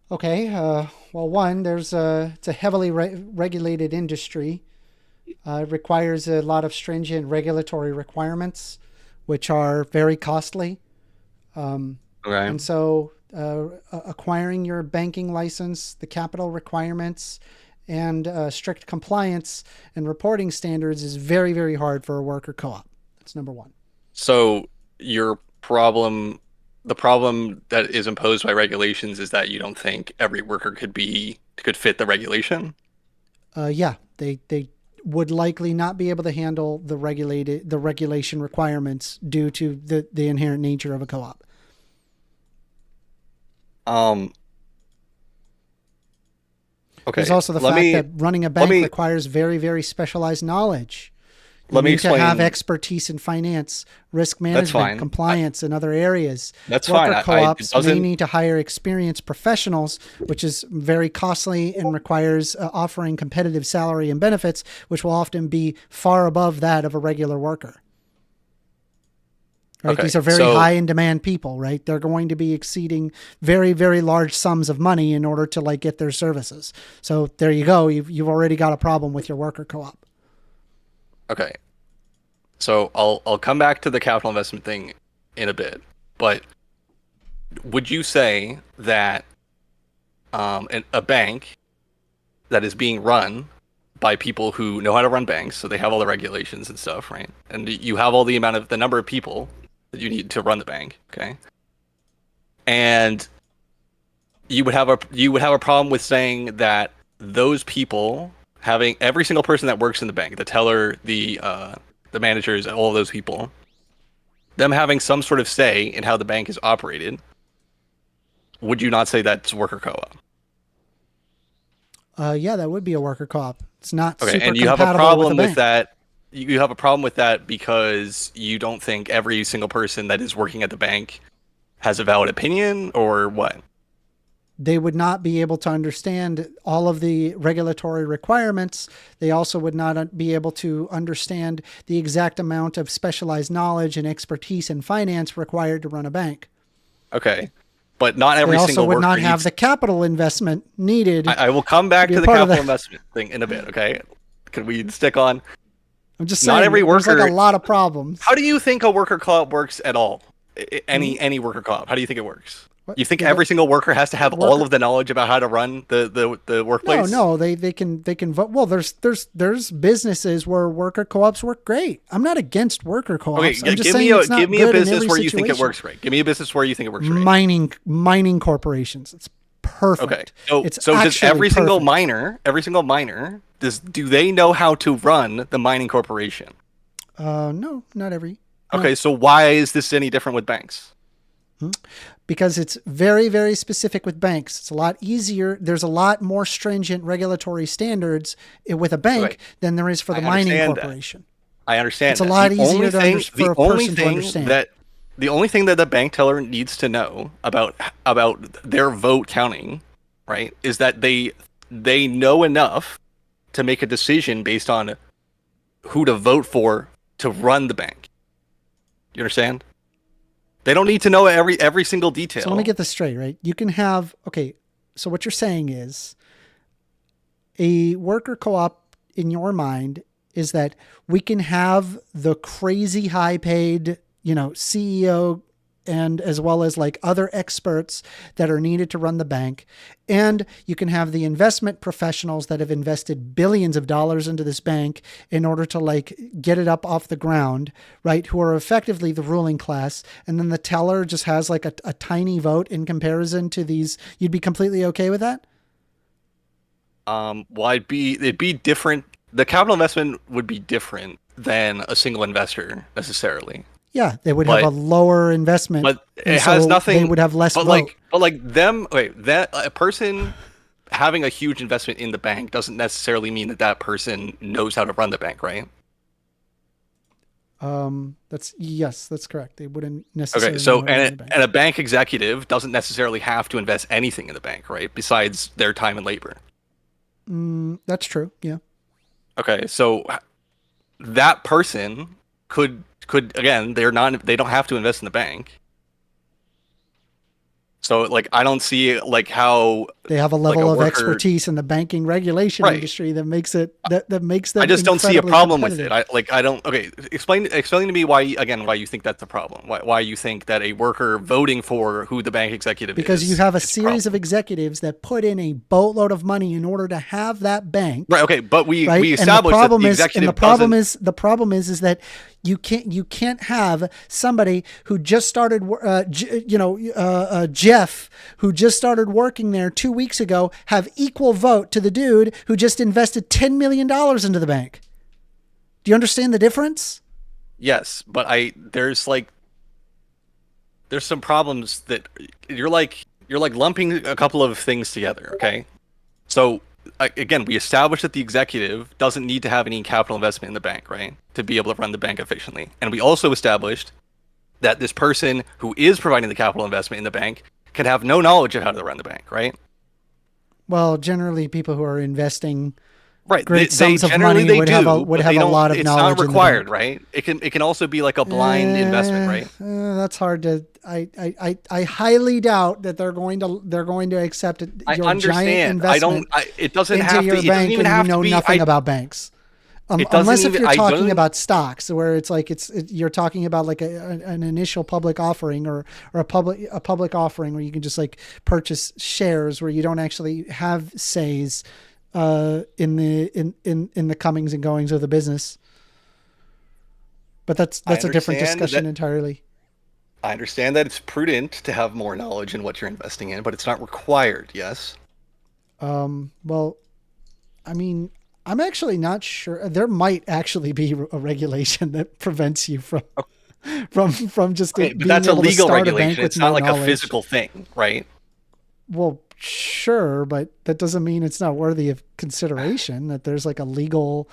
Okay. Well, one, it's a heavily regulated industry. It requires a lot of stringent regulatory requirements, which are very costly. Okay. And so acquiring your banking license, the capital requirements, and strict compliance and reporting standards is very, very hard for a worker co-op. That's number one. So the problem that is imposed by regulations is that you don't think every worker could fit the regulation? Yeah, they would likely not be able to handle the regulation requirements due to the inherent nature of a co-op. Okay. There's also the fact that running a bank requires very, very specialized knowledge. You let me need to explain. have expertise in finance, risk management, fine. compliance, and other areas. That's Worker fine. co-ops may doesn't. need to hire experienced professionals, which is very costly and requires offering competitive salary and benefits, which will often be far above that of a regular worker. Right? Okay, These are very so- high in demand people, right? They're going to be exceeding very, very large sums of money in order to like get their services. So there you go. You've already got a problem with your worker co-op. Okay. So I'll come back to the capital investment thing in a bit, but would you say that a bank that is being run by people who know how to run banks, so they have all the regulations and stuff, right? And you have all the number of people that you need to run the bank, okay? And you would have a problem with saying that those people, having every single person that works in the bank, the teller, the managers, all of those people, them having some sort of say in how the bank is operated, would you not say that's worker co-op? Yeah, that would be a worker co-op. It's not Okay, super and you have compatible a problem with a with bank. that. You have a problem with that because you don't think every single person that is working at the bank has a valid opinion, or what? They would not be able to understand all of the regulatory requirements. They also would not be able to understand the exact amount of specialized knowledge and expertise in finance required to run a bank. Okay, but not every They also single would worker not have needs- the capital investment needed. I will come back be to a the part of capital that. investment thing in a bit. Okay, can we stick on? I'm just not saying, every there's like worker- a lot of problems. How do you think a worker co-op works at all? Any worker co-op? How do you think it works? What? You think Yeah, every single worker has to have all worker- of the knowledge about how to run the workplace? No, they can vote. Well, there's businesses where worker co-ops work great. I'm not against worker co-ops. Okay, I'm just give saying me it's not give me a good in business every where you think it situation. works great. Give me a business where you think it works great. Mining corporations. It's perfect. Okay, It's so does actually every single perfect. miner, do they know how to run the mining corporation? No, not every. No. Okay, so why is this any different with banks? Because it's very, very specific with banks. It's a lot easier. There's a lot more stringent regulatory standards with a bank Okay. than there is for the I mining understand that. corporation. I understand. It's a that. lot The easier only to thing- under- for the a only person to thing understand. The only thing that the bank teller needs to know about their vote counting, right, is that they know enough to make a decision based on who to vote for to run the bank. You understand? They don't need to know every single detail. So let me get this straight, right? You can have, okay, so what you're saying is a worker co-op in your mind is that we can have the crazy high paid, CEO and as well as like other experts that are needed to run the bank. And you can have the investment professionals that have invested billions of dollars into this bank in order to like get it up off the ground, right? Who are effectively the ruling class. And then the teller just has like a tiny vote in comparison to these. You'd be completely okay with that? Well, it'd be different. The capital investment would be different than a single investor necessarily. Yeah, they would have a lower investment, but and it has so nothing. They would have less but vote. that a person having a huge investment in the bank doesn't necessarily mean that person knows how to run the bank, right? That's correct. They wouldn't necessarily. Okay, so know how to run the bank. and a bank executive doesn't necessarily have to invest anything in the bank, right? Besides their time and labor. That's true. Yeah. Okay, so that person could again, they don't have to invest in the bank. So like I don't see like how they have a level of worker, expertise in the banking regulation industry that makes it that makes them. I just don't see a problem with it. competitive. Explain to me why you think that's the problem. Why you think that a worker voting for who the bank executive because is. You have a series of executives that put in a boatload of money in order to have that bank. Right. Okay. But we established and the problem that the is, executive the problem is that you can't have somebody who just started, Jeff, who just started working there 2 weeks ago, have equal vote to the dude who just invested $10 million into the bank. Do you understand the difference? Yes, but there's some problems that you're like lumping a couple of things together. Okay, so again, we established that the executive doesn't need to have any capital investment in the bank, right, to be able to run the bank efficiently. And we also established that this person who is providing the capital investment in the bank can have no knowledge of how to run the bank, right? Well, generally, people who are investing Right. great they sums of generally money they would do, have a but they lot of it's knowledge not in the required, bank. right? It can also be like a blind investment, right? That's hard to. I highly doubt that they're going to accept I your giant understand. investment It doesn't into have to. your It doesn't bank, even and you have to know be. nothing about banks. It doesn't Unless if even. you're I talking don't- about stocks, where it's like you're talking about like an initial public offering or a public offering where you can just like purchase shares where you don't actually have says in the comings and goings of the business. But that's a different understand discussion that- entirely. I understand that it's prudent to have more knowledge in what you're investing in, but it's not required. Yes. Well, I mean, I'm actually not sure. There might actually be a regulation that prevents you from just Okay, but being that's a able to legal start a bank regulation. with It's not no like knowledge. a physical thing, right? Well, sure, but that doesn't mean it's not worthy of consideration. That there's like a legal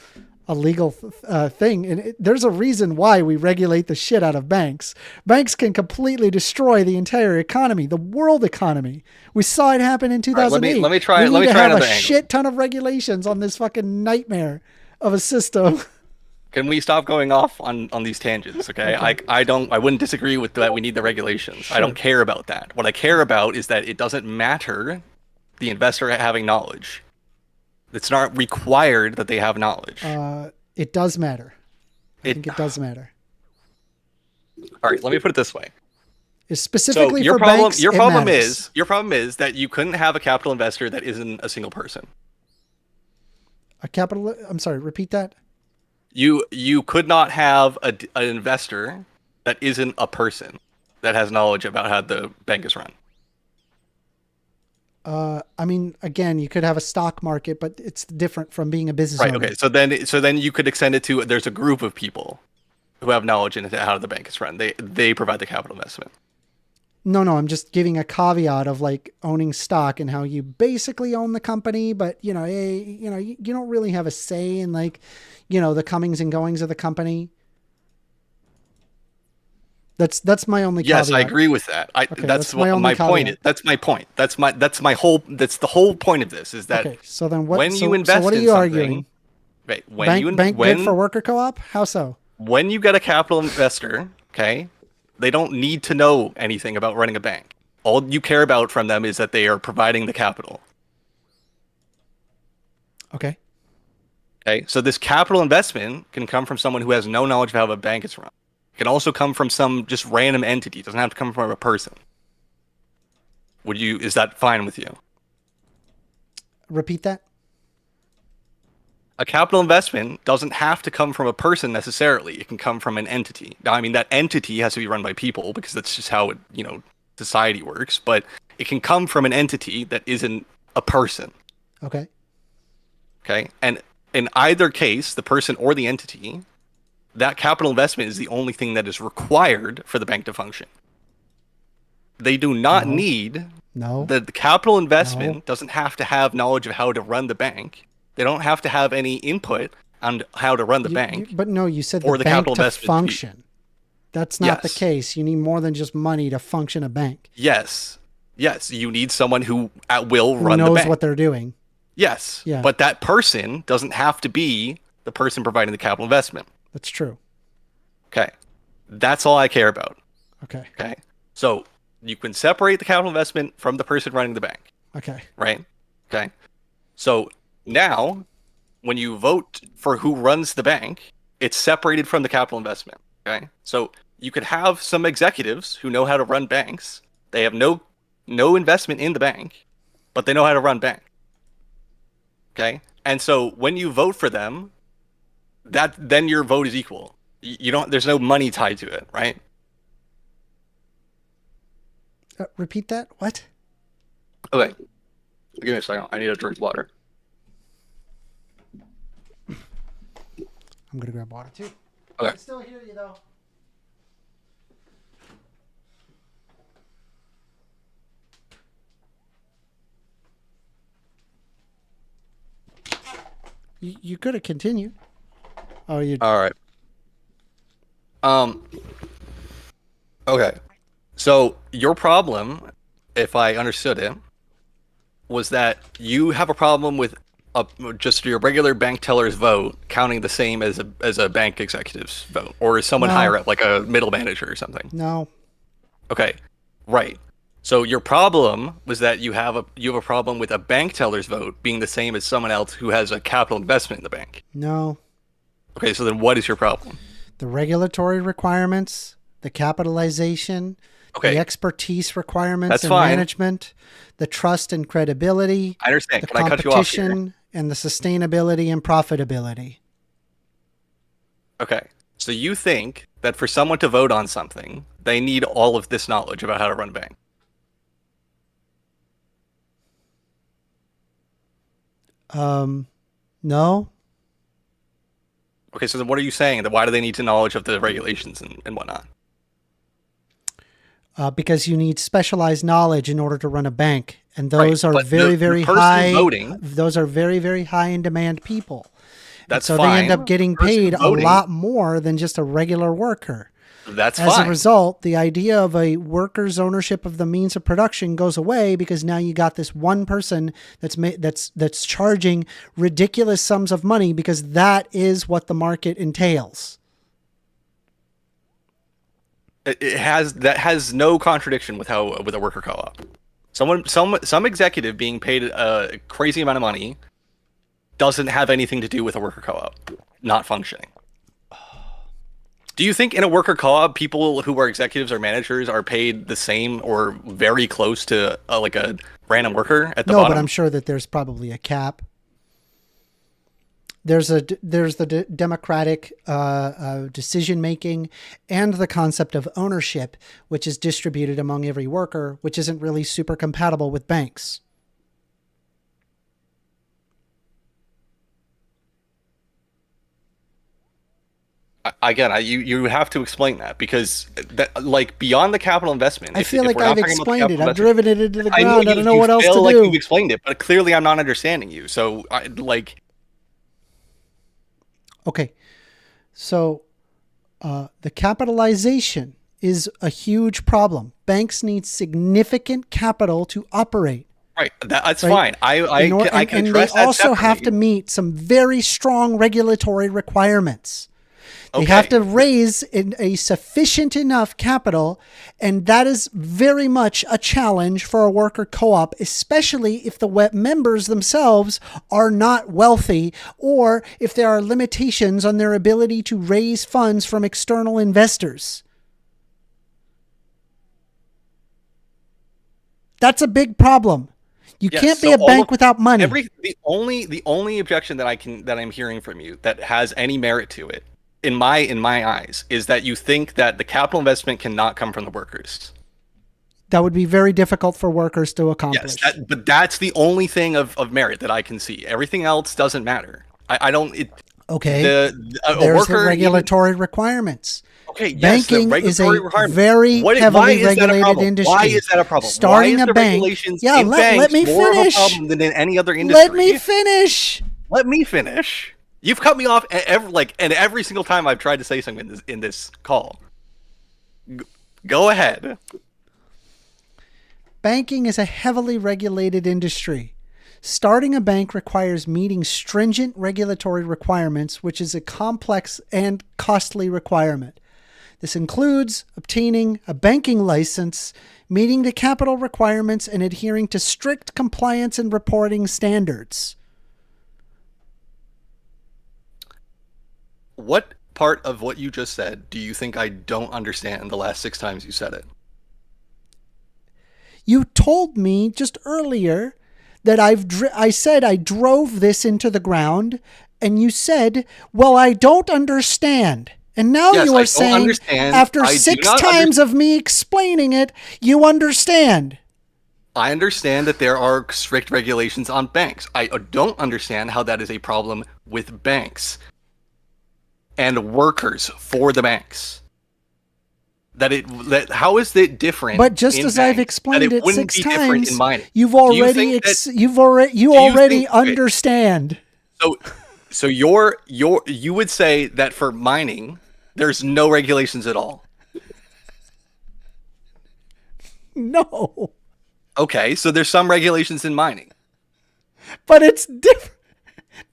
thing, and there's a reason why we regulate the shit out of banks. Banks can completely destroy the entire economy, the world economy. We saw it happen in 2008. let me try- We let need me to try have a another angle. shit ton of regulations on this fucking nightmare of a system. Can we stop going off on these tangents? Okay? I wouldn't disagree with that. We need the regulations. I don't care about that. What I care about is that it doesn't matter the investor having knowledge. It's not required that they have knowledge. It does matter. I think it does matter. All right, let me put it this way. It's specifically your for problem banks. your it problem matters. is that you couldn't have a capital investor that isn't a single person. I'm sorry. Repeat that. You could not have an investor that isn't a person that has knowledge about how the bank is run. I mean, again, you could have a stock market, but it's different from being a business Right. owner. Okay. So then you could extend it to there's a group of people who have knowledge in how the bank is run. They provide the capital investment. No, I'm just giving a caveat of like owning stock and how you basically own the company, but you don't really have a say in like, the comings and goings of the company. That's my only caveat. Yes, I agree with that. That's my what only my point caveat. is. That's my point. That's the whole point of this is that Okay, so then what? when so, you invest so what are in you something, arguing? right? When Bank good for worker co-op? How so? when you get a capital investor, okay, they don't need to know anything about running a bank. All you care about from them is that they are providing the capital. Okay. Okay, so this capital investment can come from someone who has no knowledge of how a bank is run. It can also come from some just random entity. It doesn't have to come from a person. Is that fine with you? Repeat that. A capital investment doesn't have to come from a person necessarily. It can come from an entity. Now, I mean, that entity has to be run by people because that's just how society works, but it can come from an entity that isn't a person. Okay. Okay. And in either case, the person or the entity, that capital investment is the only thing that is required for the bank to function. They do not need the capital investment doesn't have to have knowledge of how to run the bank. They don't have to have any input on how to run the bank. But no, you said or the the bank capital to investment. function. That's not the Yes. case. You need more than just money to function a bank. Yes. You need someone who at will Who run the knows bank. what they're doing. Yes. Yeah. But that person doesn't have to be the person providing the capital investment. That's true. Okay. That's all I care about. Okay. Okay. So you can separate the capital investment from the person running the bank. Okay. Right? Okay. So now, when you vote for who runs the bank, it's separated from the capital investment. Okay. So you could have some executives who know how to run banks. They have no investment in the bank, but they know how to run bank. Okay. And so when you vote for them, then your vote is equal. You don't. There's no money tied to it, right? Repeat that. What? Okay. Give me a second. I need to drink water. I'm gonna grab water too. Okay. I can still hear you though. You could have continued. Oh, you. All right. Okay. So your problem, if I understood it, was that you have a problem with just your regular bank teller's vote counting the same as a bank executive's vote, or is someone No. higher up, like a middle manager or something? No. Okay, right. So your problem was that you have a problem with a bank teller's vote being the same as someone else who has a capital investment in the bank. No. Okay, so then what is your problem? The regulatory requirements, the capitalization, Okay, the expertise requirements That's and fine. management, the trust and credibility, I understand. the Can I cut you off here? competition, and the sustainability and profitability. Okay, so you think that for someone to vote on something, they need all of this knowledge about how to run a bank? No. Okay, so then what are you saying? That why do they need to knowledge of the regulations and whatnot? Because you need specialized knowledge in order to run a bank, and those are but very, the very person high. voting- Those are very, very high in demand people. And That's so fine. they end up getting The person paid a voting- lot more than just a regular worker. That's As fine. a result, the idea of a worker's ownership of the means of production goes away because now you got this one person that's charging ridiculous sums of money because that is what the market entails. It has no contradiction with a worker co-op. Some executive being paid a crazy amount of money doesn't have anything to do with a worker co-op not functioning. Do you think in a worker co-op, people who are executives or managers are paid the same or very close to like a random worker at the No, bottom? but I'm sure that there's probably a cap. There's the democratic decision making and the concept of ownership, which is distributed among every worker, which isn't really super compatible with banks. Again, you have to explain that because like beyond the capital investment. I feel if like we're not I've talking about the explained it. capital I've driven it into the ground. I don't know you what else feel to like do. You've explained it, but clearly I'm not understanding you. So Okay, so the capitalization is a huge problem. Banks need significant capital to operate. right, that's Right. fine. I can and address they that also have to separately. meet some very strong regulatory requirements. They Okay. have to raise a sufficient enough capital, and that is very much a challenge for a worker co-op, especially if the members themselves are not wealthy or if there are limitations on their ability to raise funds from external investors. That's a big problem. You Yes, can't be so a all bank of- without money. The only objection that I'm hearing from you that has any merit to it, in my eyes, is that you think that the capital investment cannot come from the workers. That would be very difficult for workers to accomplish. Yes, but that's the only thing of merit that I can see. Everything else doesn't matter. I don't. Okay. A There's worker the regulatory requirements. Okay, yes, Banking the is a regulatory requirement. very why heavily is that a regulated problem? industry. Why is that a problem? Starting why is a the bank- regulations Yeah, in let banks me more finish. of a problem than in any other industry? Let me finish. Let me finish. You've cut me off every single time I've tried to say something in this call. Go ahead. Banking is a heavily regulated industry. Starting a bank requires meeting stringent regulatory requirements, which is a complex and costly requirement. This includes obtaining a banking license, meeting the capital requirements, and adhering to strict compliance and reporting standards. What part of what you just said do you think I don't understand the last 6 times you said it? You told me just earlier that I said I drove this into the ground, and you said, well, I don't understand. And now Yes, you I are don't saying, understand. after I do 6 not times of me explaining it, you understand. I understand that there are strict regulations on banks. I don't understand how that is a problem with banks and workers for the banks. How is it different? But just in as I've banks explained that it wouldn't 6 be different times, in mining? you've Do you already think that- you already think- okay. understand. So you would say that for mining, there's no regulations at all. No, Okay, so there's some regulations in mining. but it's different.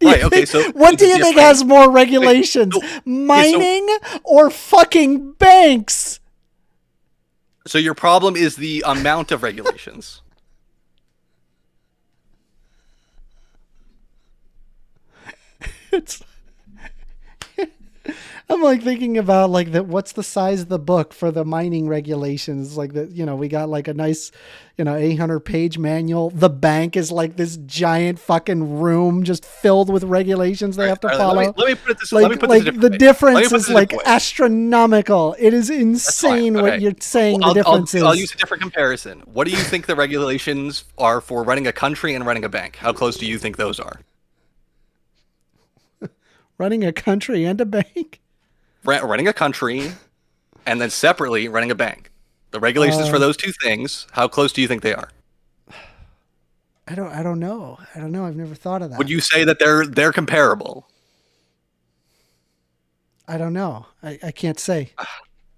Right, okay, so what do it's you think different. has more regulations, mining or fucking banks? So your problem is the amount of regulations. It's I'm like thinking about like that. What's the size of the book for the mining regulations? Like that, we got like a nice, 800-page manual. The bank is like this giant fucking room just filled with regulations they have to follow. Let me put it this Like, let me put this a different the way. difference Let me put is this a like different way. astronomical. It is insane fine, what okay. you're saying. Well, The difference I'll is. use a different comparison. What do you think the regulations are for running a country and running a bank? How close do you think those are? Running a country and a bank? Running a country and then separately running a bank. The regulations for those two things, how close do you think they are? I don't know. I've never thought of that. Would you say that they're comparable? I don't know. I can't say.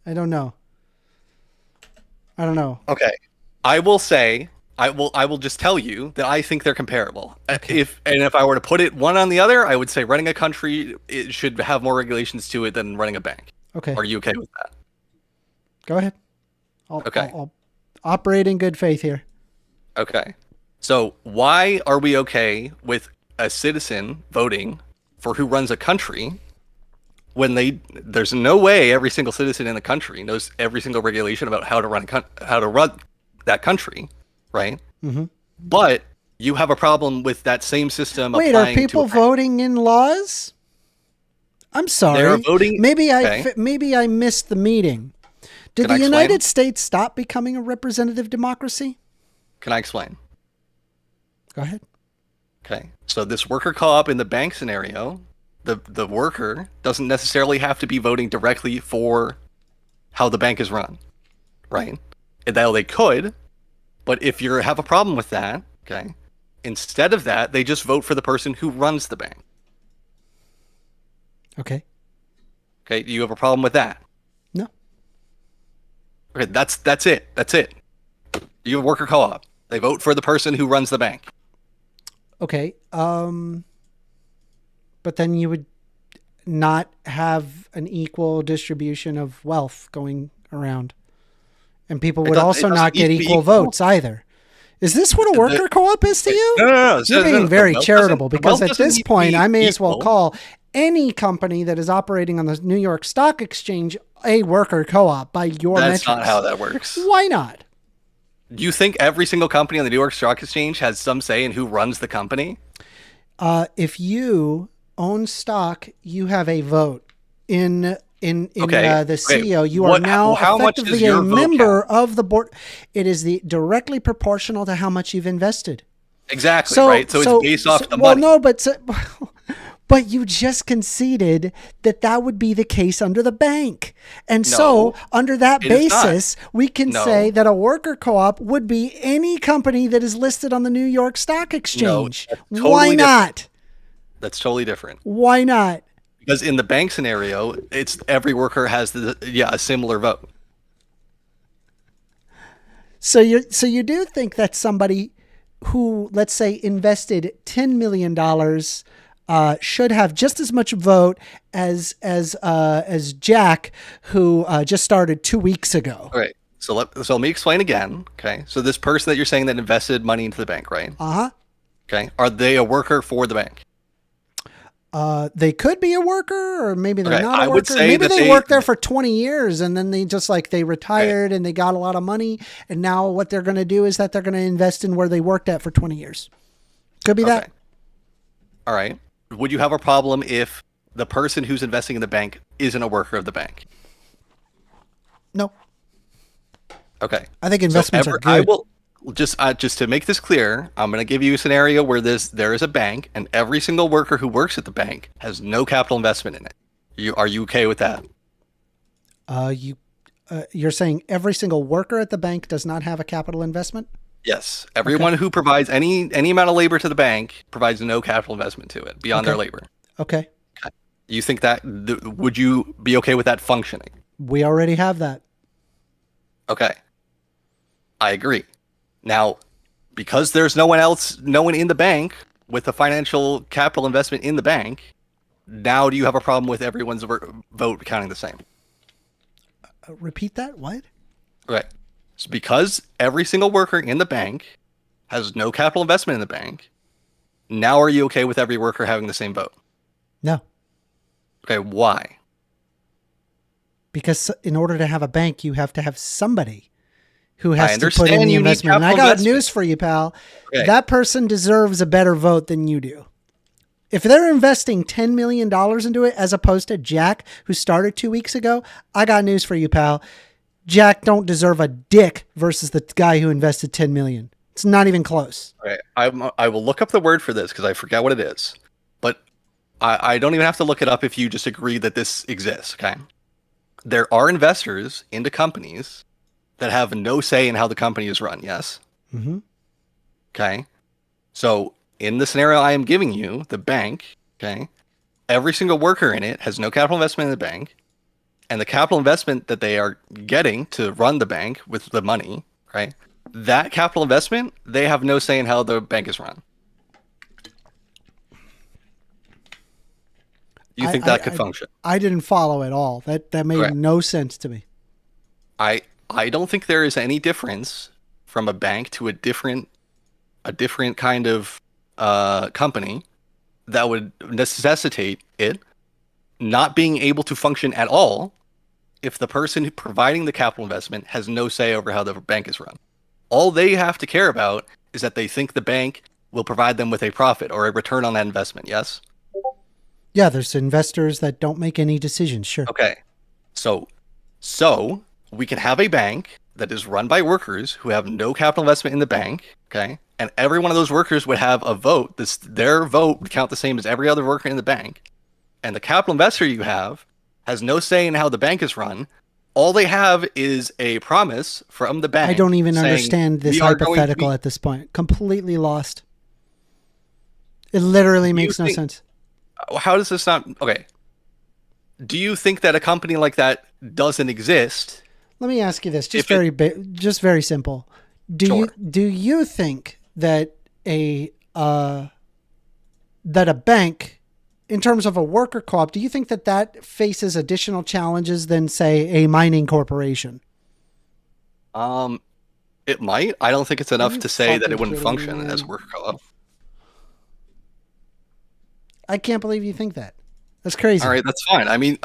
I don't know. Okay. I will say I will just tell you that I think they're comparable. Okay. If I were to put it one on the other, I would say running a country, it should have more regulations to it than running a bank. Okay. Are you okay with that? Go ahead. Okay. I'll operate in good faith here. Okay. So why are we okay with a citizen voting for who runs a country when there's no way every single citizen in the country knows every single regulation about how to run that country, right? Mm-hmm. But you have a problem with that same system. Wait, are applying to people a bank. voting in laws? I'm sorry. They're voting. Maybe Okay. maybe I missed the meeting. Did Can the I explain? United States stop becoming a representative democracy? Can I explain? Go ahead. Okay. So this worker co-op in the bank scenario, the worker doesn't necessarily have to be voting directly for how the bank is run, right? They could, but if you have a problem with that, okay, instead of that, they just vote for the person who runs the bank. Okay. Okay, do you have a problem with that? No. Okay, that's it. That's it. You have a worker co-op. They vote for the person who runs the bank. Okay. But then you would not have an equal distribution of wealth going around. And people would also not get equal votes either. Is this what a worker co-op is to you? No. You're being very charitable The because wealth at doesn't this need to point, be I may as well equal. call any company that is operating on the New York Stock Exchange a worker co-op by your That's metrics. not how that works. Why not? Do you think every single company on the New York Stock Exchange has some say in who runs the company? If you own stock, you have a vote in Okay, the okay. CEO. You are now how much does effectively a your vote member of the board. It is directly proportional to how much you've invested. Exactly, right? So it's based off the well, money. no, but you just conceded that would be the case under the bank. And so under that it is not. basis, we can No. say that a worker co-op would be any company that is listed on the New York Stock Exchange. that's Why totally not? That's totally different. Why not? Because in the bank scenario, it's every worker has a similar vote. So you do think that somebody who, let's say, invested $10 million should have just as much vote as Jack, who just started 2 weeks ago. All right. So let me explain again. Okay. So this person that you're saying that invested money into the bank, right? Uh-huh. Okay. Are they a worker for the bank? They could be a worker, or maybe they're Okay, not a I worker. would say Maybe that they they- worked there for 20 years and then they just they retired and they got a lot of money. And now what they're going to do is that they're going to invest in where they worked at for 20 years. Could be that. All right. Would you have a problem if the person who's investing in the bank isn't a worker of the bank? No, Okay. I think investments are good. I will just to make this clear, I'm going to give you a scenario where there is a bank and every single worker who works at the bank has no capital investment in it. Are you okay with that? You're saying every single worker at the bank does not have a capital investment? Yes. Everyone who provides any amount of labor to the bank provides no capital investment to it beyond their Okay. labor. Okay. You think that would you be okay with that functioning? We already have that. Okay. I agree. Now, because there's no one in the bank with a financial capital investment in the bank, now do you have a problem with everyone's vote counting the same? Repeat that? What? Okay. So because every single worker in the bank has no capital investment in the bank, now are you okay with every worker having the same vote? No. Okay, why? Because in order to have a bank, you have to have somebody who I has to put in understand the you need investment. And I capital got investment. news for you, pal. Okay. That person deserves a better vote than you do. If they're investing $10 million into it, as opposed to Jack, who started 2 weeks ago, I got news for you, pal. Jack don't deserve a dick versus the guy who invested $10 million. It's not even close. Okay, I will look up the word for this because I forget what it is. But I don't even have to look it up if you just agree that this exists, okay? There are investors into companies that have no say in how the company is run, yes? Mm-hmm. Okay? So, in the scenario I am giving you, the bank, okay, every single worker in it has no capital investment in the bank, and the capital investment that they are getting to run the bank with the money, right? That capital investment, they have no say in how the bank is run. You think that could function? I didn't follow at all. That made Correct. no sense to me. I don't think there is any difference from a bank to a different kind of company that would necessitate it not being able to function at all if the person providing the capital investment has no say over how the bank is run. All they have to care about is that they think the bank will provide them with a profit or a return on that investment, yes? Yeah, there's investors that don't make any decisions. Sure. Okay. So we can have a bank that is run by workers who have no capital investment in the bank, okay? And every one of those workers would have a vote. Their vote would count the same as every other worker in the bank. And the capital investor you have has no say in how the bank is run. All they have is a promise from the bank. I don't even saying, understand this "We are going to hypothetical be-" at this point. Completely lost. It literally makes no think- sense. How does this not? Okay. Do you think that a company like that doesn't exist? Let me ask you this, just If it- just very simple. Sure. Do you think that that a bank, in terms of a worker co-op, do you think that faces additional challenges than, say, a mining corporation? It might. I don't think it's enough you to say that fucking it wouldn't kidding me, function man? as a worker co-op. I can't believe you think that. That's crazy. All right, that's fine. I mean,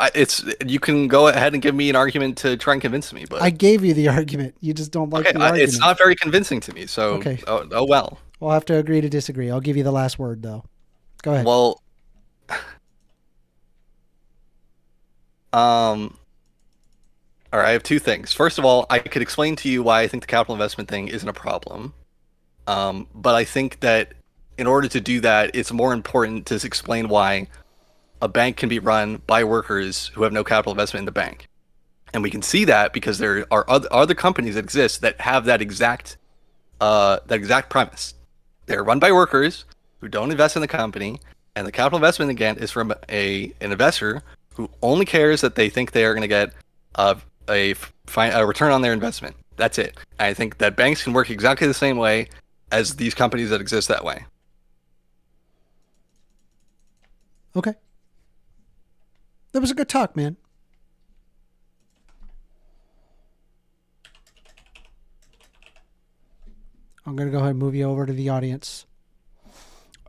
you can go ahead and give me an argument to try and convince me, but I gave you the argument. You just don't like okay, the argument. it's not very convincing to me. So, Okay. oh well. We'll have to agree to disagree. I'll give you the last word, though. Go ahead. Well, all right. I have two things. First of all, I could explain to you why I think the capital investment thing isn't a problem. But I think that in order to do that, it's more important to explain why a bank can be run by workers who have no capital investment in the bank. And we can see that because there are other companies that exist that have that exact premise. They're run by workers who don't invest in the company, and the capital investment again is from an investor who only cares that they think they are going to get a return on their investment. That's it. I think that banks can work exactly the same way as these companies that exist that way. Okay. That was a good talk, man. I'm going to go ahead and move you over to the audience.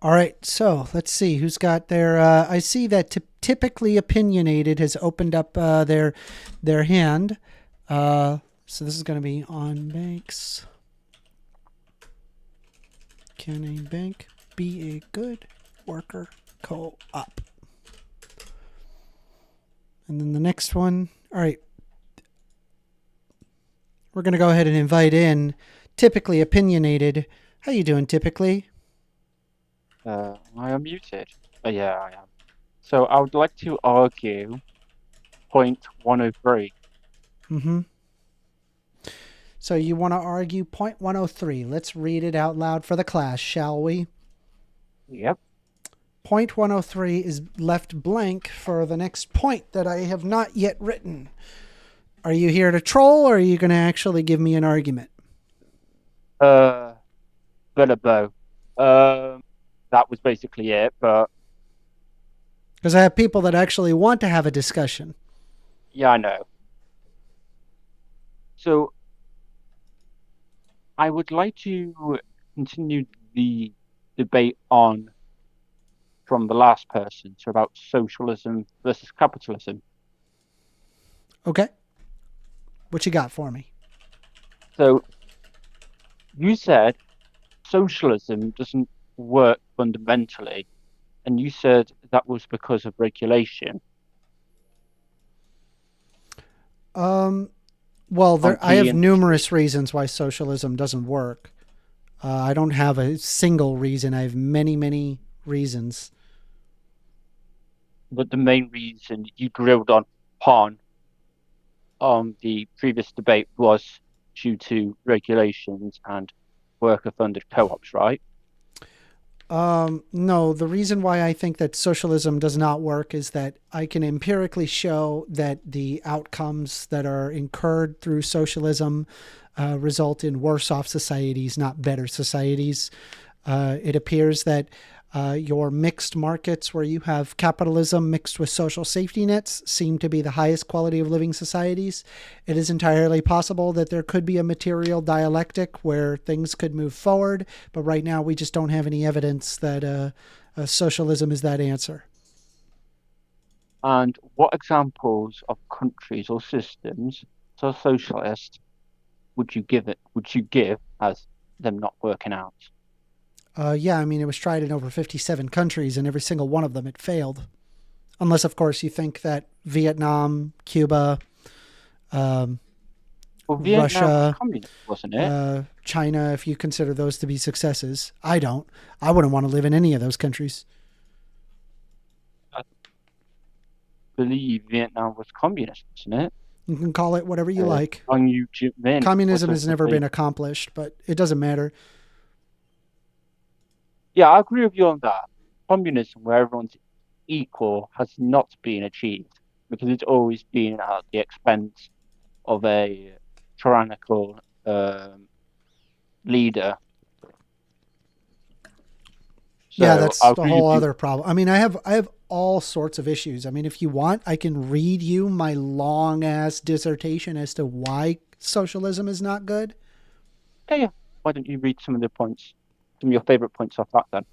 All right, so let's see who's got their. I see that typically opinionated has opened up their hand. So this is going to be on banks. Can a bank be a good worker co-op? And then the next one. All right, we're going to go ahead and invite in typically opinionated. How you doing, typically? I am muted. Yeah, I am. So I would like to argue point 103. Mm-hmm. So you want to argue point 103. Let's read it out loud for the class, shall we? Yep. Point 103 is left blank for the next point that I have not yet written. Are you here to troll, or are you going to actually give me an argument? Bilbo. That was basically it, but Because I have people that actually want to have a discussion. yeah, I know. So I would like to continue the debate on from the last person, so about socialism versus capitalism. Okay. What you got for me? So you said socialism doesn't work fundamentally, and you said that was because of regulation. Well, I have key numerous reasons why socialism doesn't work. I don't have a single reason. I have many, many reasons. But the main reason you drilled upon the previous debate was due to regulations and worker-funded co-ops, right? No, the reason why I think that socialism does not work is that I can empirically show that the outcomes that are incurred through socialism result in worse off societies, not better societies. It appears that your mixed markets where you have capitalism mixed with social safety nets seem to be the highest quality of living societies. It is entirely possible that there could be a material dialectic where things could move forward, but right now we just don't have any evidence that socialism is that answer. And what examples of countries or systems so socialist would you give as them not working out? Yeah, I mean, it was tried in over 57 countries, and every single one of them, it failed. Unless, of course, you think that Vietnam, Cuba, Vietnam Russia, was communist, wasn't it? China, if you consider those to be successes. I don't. I wouldn't want to live in any of those countries. I believe Vietnam was communist, wasn't it? You can call it whatever you like. On YouTube, then Communism has never been accomplished, but it doesn't matter. Yeah, I agree with you on that. Communism, where everyone's equal, has not been achieved because it's always been at the expense of a tyrannical leader. So Yeah, that's I'll the agree whole with you. other problem. I mean, I have all sorts of issues. I mean, if you want, I can read you my long ass dissertation as to why socialism is not good. Yeah. Why don't you read some of your favorite points off that then?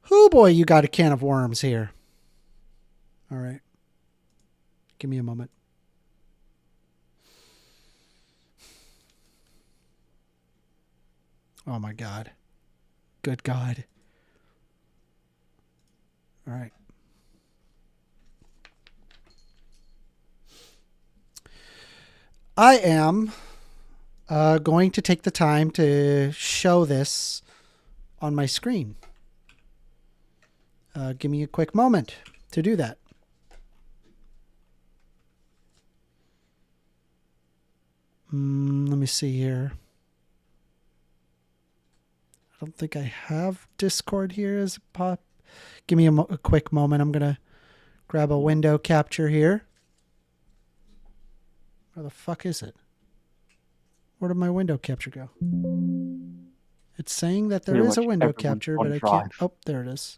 Oh boy, you got a can of worms here. All right. Give me a moment. Oh my God. Good God. All right. I am going to take the time to show this on my screen. Give me a quick moment to do that. Let me see here. I don't think I have Discord here as a pop. Give me a quick moment. I'm going to grab a window capture here. Where the fuck is it? Where did my window capture go? It's saying that there Pretty is a much window everyone's capture, on but I can't. Drive. Oh, there it is.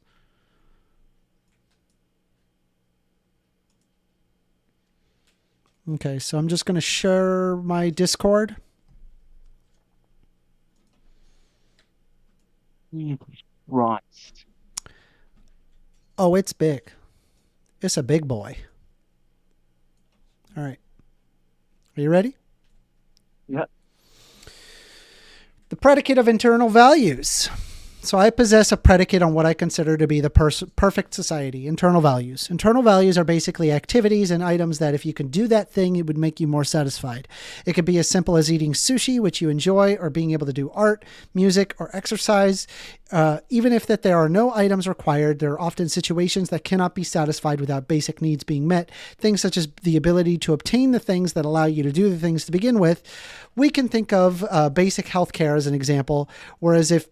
Okay, so I'm just going to share my Discord. Right. Oh, it's big. It's a big boy. All right. Are you ready? Yeah. The predicate of internal values. So I possess a predicate on what I consider to be the perfect society, internal values. Internal values are basically activities and items that if you can do that thing, it would make you more satisfied. It could be as simple as eating sushi, which you enjoy, or being able to do art, music, or exercise. even if that there are no items required, there are often situations that cannot be satisfied without basic needs being met. Things such as the ability to obtain the things that allow you to do the things to begin with. We can think of basic healthcare as an example, whereas if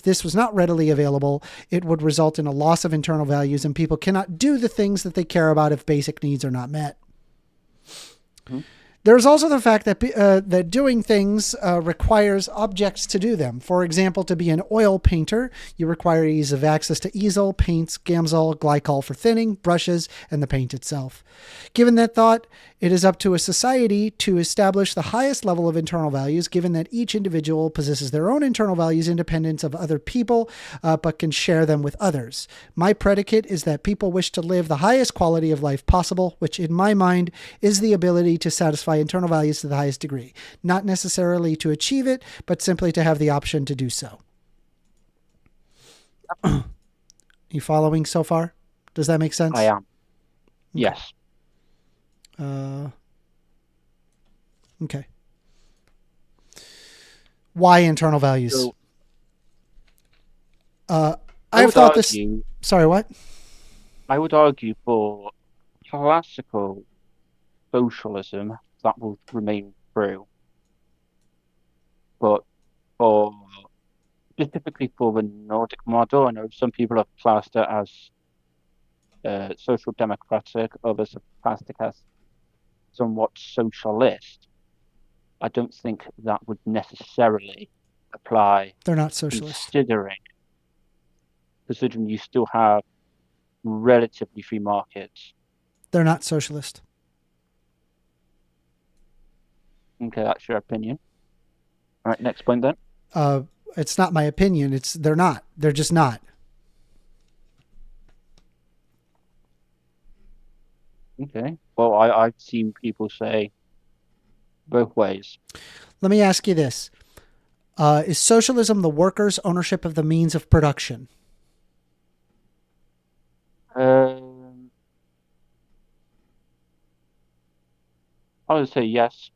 this was not readily available, it would result in a loss of internal values, and people cannot do the things that they care about if basic needs are not met. Mhm. There's also the fact that that doing things requires objects to do them. For example, to be an oil painter, you require ease of access to easel, paints, gamsol, glycol for thinning, brushes, and the paint itself. Given that thought, it is up to a society to establish the highest level of internal values, given that each individual possesses their own internal values independent of other people, but can share them with others. My predicate is that people wish to live the highest quality of life possible, which in my mind is the ability to satisfy internal values to the highest degree. Not necessarily to achieve it, but simply to have the option to do so. You following so far? Does that make sense? I am. Yes. Okay. Why internal values? So, I I have would thought this. argue, Sorry, what? I would argue for classical socialism that will remain true, but for specifically for the Nordic model, I know some people have classed it as social democratic, others have classed it as somewhat socialist. I don't think that would necessarily apply, They're not socialist. considering you still have relatively free markets. They're not socialist. Okay, that's your opinion. All right, next point then. It's not my opinion. They're not. They're just not. Okay. Well, I've seen people say both ways. Let me ask you this. Is socialism the workers' ownership of the means of production? I would say yes.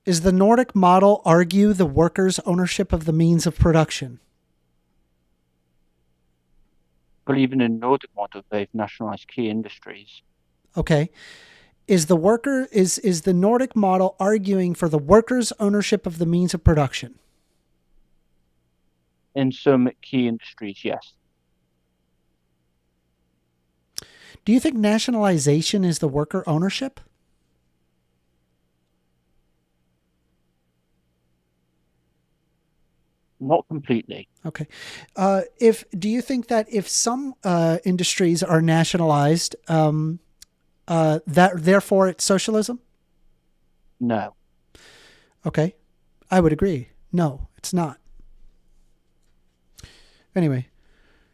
Is the Nordic model argue the workers' ownership of the means of production? But even in the Nordic model, they've nationalized key industries. Okay. Is the Nordic model arguing for the workers' ownership of the means of production? In some key industries, yes. Do you think nationalization is the worker ownership? Not completely. Okay. Do you think that if some industries are nationalized, that therefore it's socialism? No. Okay. I would agree. No, it's not. Anyway,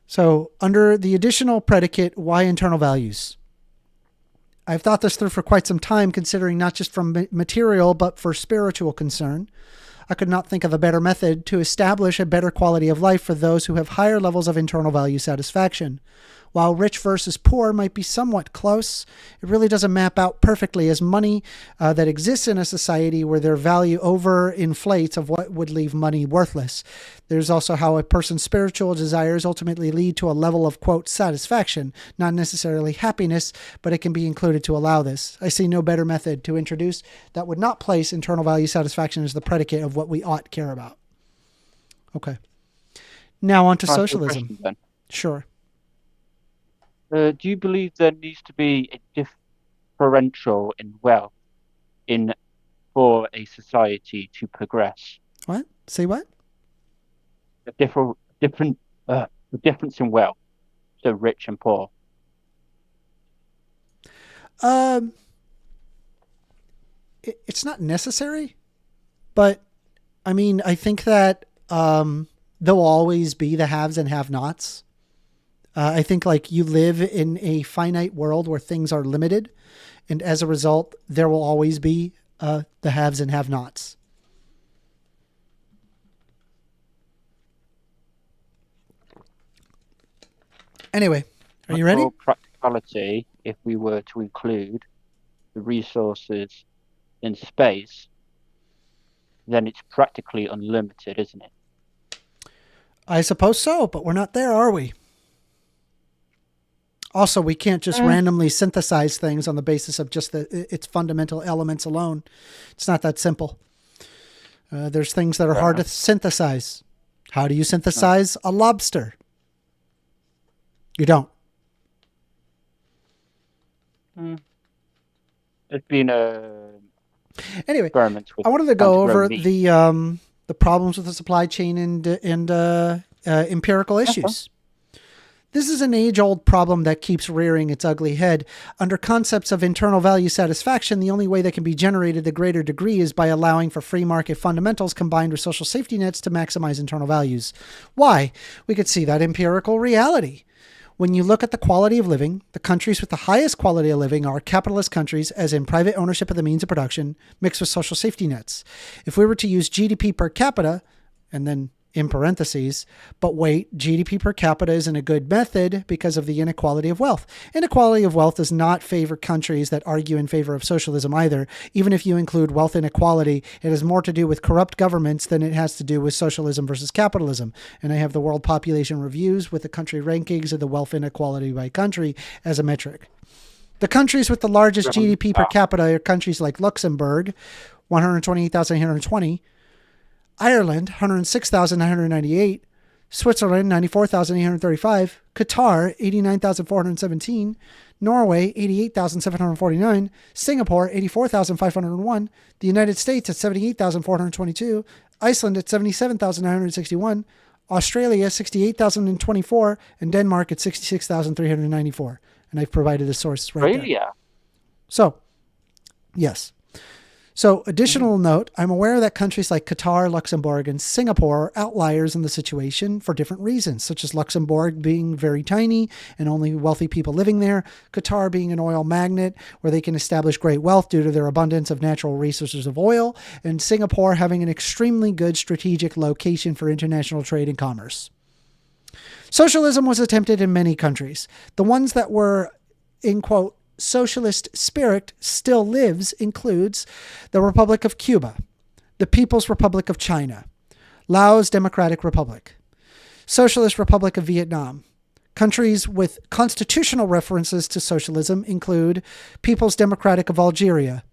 so under the additional predicate, why internal values? I've thought this through for quite some time, considering not just from material, but for spiritual concern. I could not think of a better method to establish a better quality of life for those who have higher levels of internal value satisfaction. While rich versus poor might be somewhat close, it really doesn't map out perfectly, as money that exists in a society where their value overinflates of what would leave money worthless. There's also how a person's spiritual desires ultimately lead to a level of, quote, satisfaction, not necessarily happiness, but it can be included to allow this. I see no better method to introduce that would not place internal value satisfaction as the predicate of what we ought care about. Okay. Now on to Can I ask you a socialism. question then? Sure. Do you believe there needs to be a differential in wealth for a society to progress? What? Say what? The difference in wealth, so rich and poor. It's not necessary, but I mean, I think that there'll always be the haves and have-nots. I think like you live in a finite world where things are limited, and as a result, there will always be the haves and have-nots. Anyway, are you ready? For practicality, if we were to include the resources in space, then it's practically unlimited, isn't it? I suppose so, but we're not there, are we? Also, we can't just randomly synthesize things on the basis of just its fundamental elements alone. It's not that simple. There's things that are hard to synthesize. How do you synthesize a lobster? You don't. There's been Anyway, experiments with I wanted to go anti-grow over meat. the problems with the supply chain and empirical issues. This is an age-old problem that keeps rearing its ugly head. Under concepts of internal value satisfaction, the only way that can be generated the greater degree is by allowing for free market fundamentals combined with social safety nets to maximize internal values. Why? We could see that empirical reality. When you look at the quality of living, the countries with the highest quality of living are capitalist countries, as in private ownership of the means of production, mixed with social safety nets. If we were to use GDP per capita, and then in parentheses, but wait, GDP per capita isn't a good method because of the inequality of wealth. Inequality of wealth does not favor countries that argue in favor of socialism either. Even if you include wealth inequality, it has more to do with corrupt governments than it has to do with socialism versus capitalism. And I have the World Population Reviews with the country rankings of the wealth inequality by country as a metric. The countries with the largest GDP per capita are countries like Luxembourg, 128,820, Ireland, 106,998, Switzerland, 94,835, Qatar, 89,417, Norway, 88,749, Singapore, 84,501, the United States at 78,422, Iceland at 77,961, Australia, 68,024, and Denmark at 66,394. And I've provided the source right there. Australia? So, yes. So, additional note, I'm aware that countries like Qatar, Luxembourg, and Singapore are outliers in the situation for different reasons, such as Luxembourg being very tiny and only wealthy people living there, Qatar being an oil magnet where they can establish great wealth due to their abundance of natural resources of oil, and Singapore having an extremely good strategic location for international trade and commerce. Socialism was attempted in many countries. The ones that were, in quote, socialist spirit still lives includes the Republic of Cuba, the People's Republic of China, Laos Democratic Republic, Socialist Republic of Vietnam. Countries with constitutional references to socialism include People's Democratic of Algeria,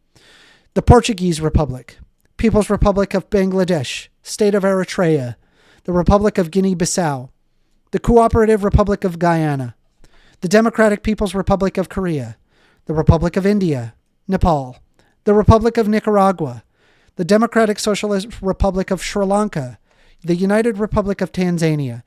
the Portuguese Republic, People's Republic of Bangladesh, State of Eritrea, the Republic of Guinea-Bissau, the Cooperative Republic of Guyana, the Democratic People's Republic of Korea, the Republic of India, Nepal, the Republic of Nicaragua, the Democratic Socialist Republic of Sri Lanka, the United Republic of Tanzania.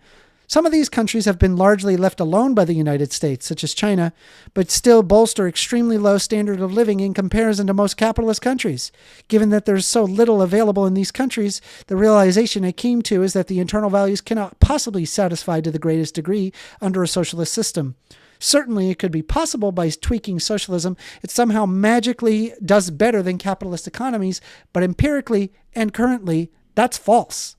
Some of these countries have been largely left alone by the United States, such as China, but still bolster extremely low standard of living in comparison to most capitalist countries. Given that there's so little available in these countries, the realization I came to is that the internal values cannot possibly satisfy to the greatest degree under a socialist system. Certainly, it could be possible by tweaking socialism. It somehow magically does better than capitalist economies, but empirically and currently, that's false.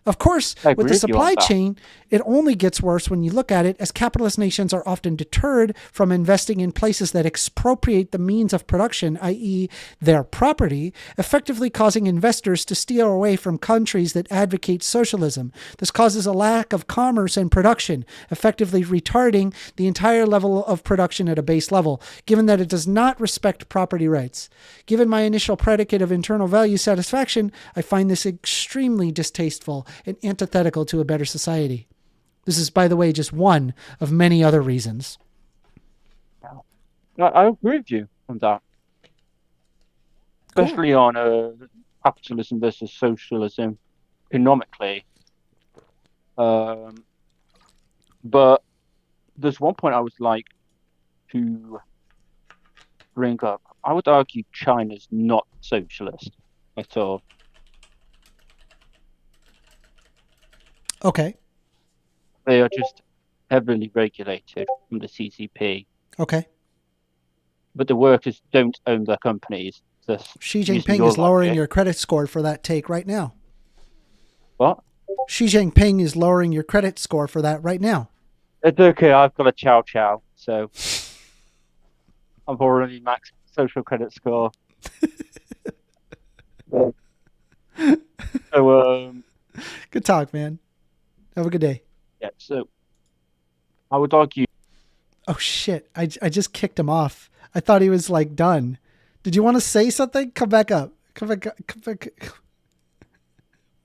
Of course, with the supply chain, it only gets worse when you look at it, as capitalist nations are often deterred from investing in places that expropriate the means of production, i.e. their property, effectively causing investors to steer away from countries that advocate socialism. This causes a lack of commerce and production, effectively retarding the entire level of production at a base level, given that it does not respect property rights. Given my initial predicate of internal value satisfaction, I find this extremely distasteful and antithetical to a better society. This is, by the way, just one of many other reasons. I agree with you on that. Especially on capitalism versus socialism economically. But there's one point I would like to bring up. I would argue China's not socialist at all. Okay. They are just heavily regulated from the CCP. Okay. But the workers don't own their companies. Xi Jinping is lowering your credit score for that take right now. What? Xi Jinping is lowering your credit score for that right now. It's okay, I've got a chow, so I've already maxed social credit score. So Good talk, man. Have a good day. yeah, so I would argue. Oh shit! I just kicked him off. I thought he was like done. Did you want to say something? Come back up. Come back. Come back.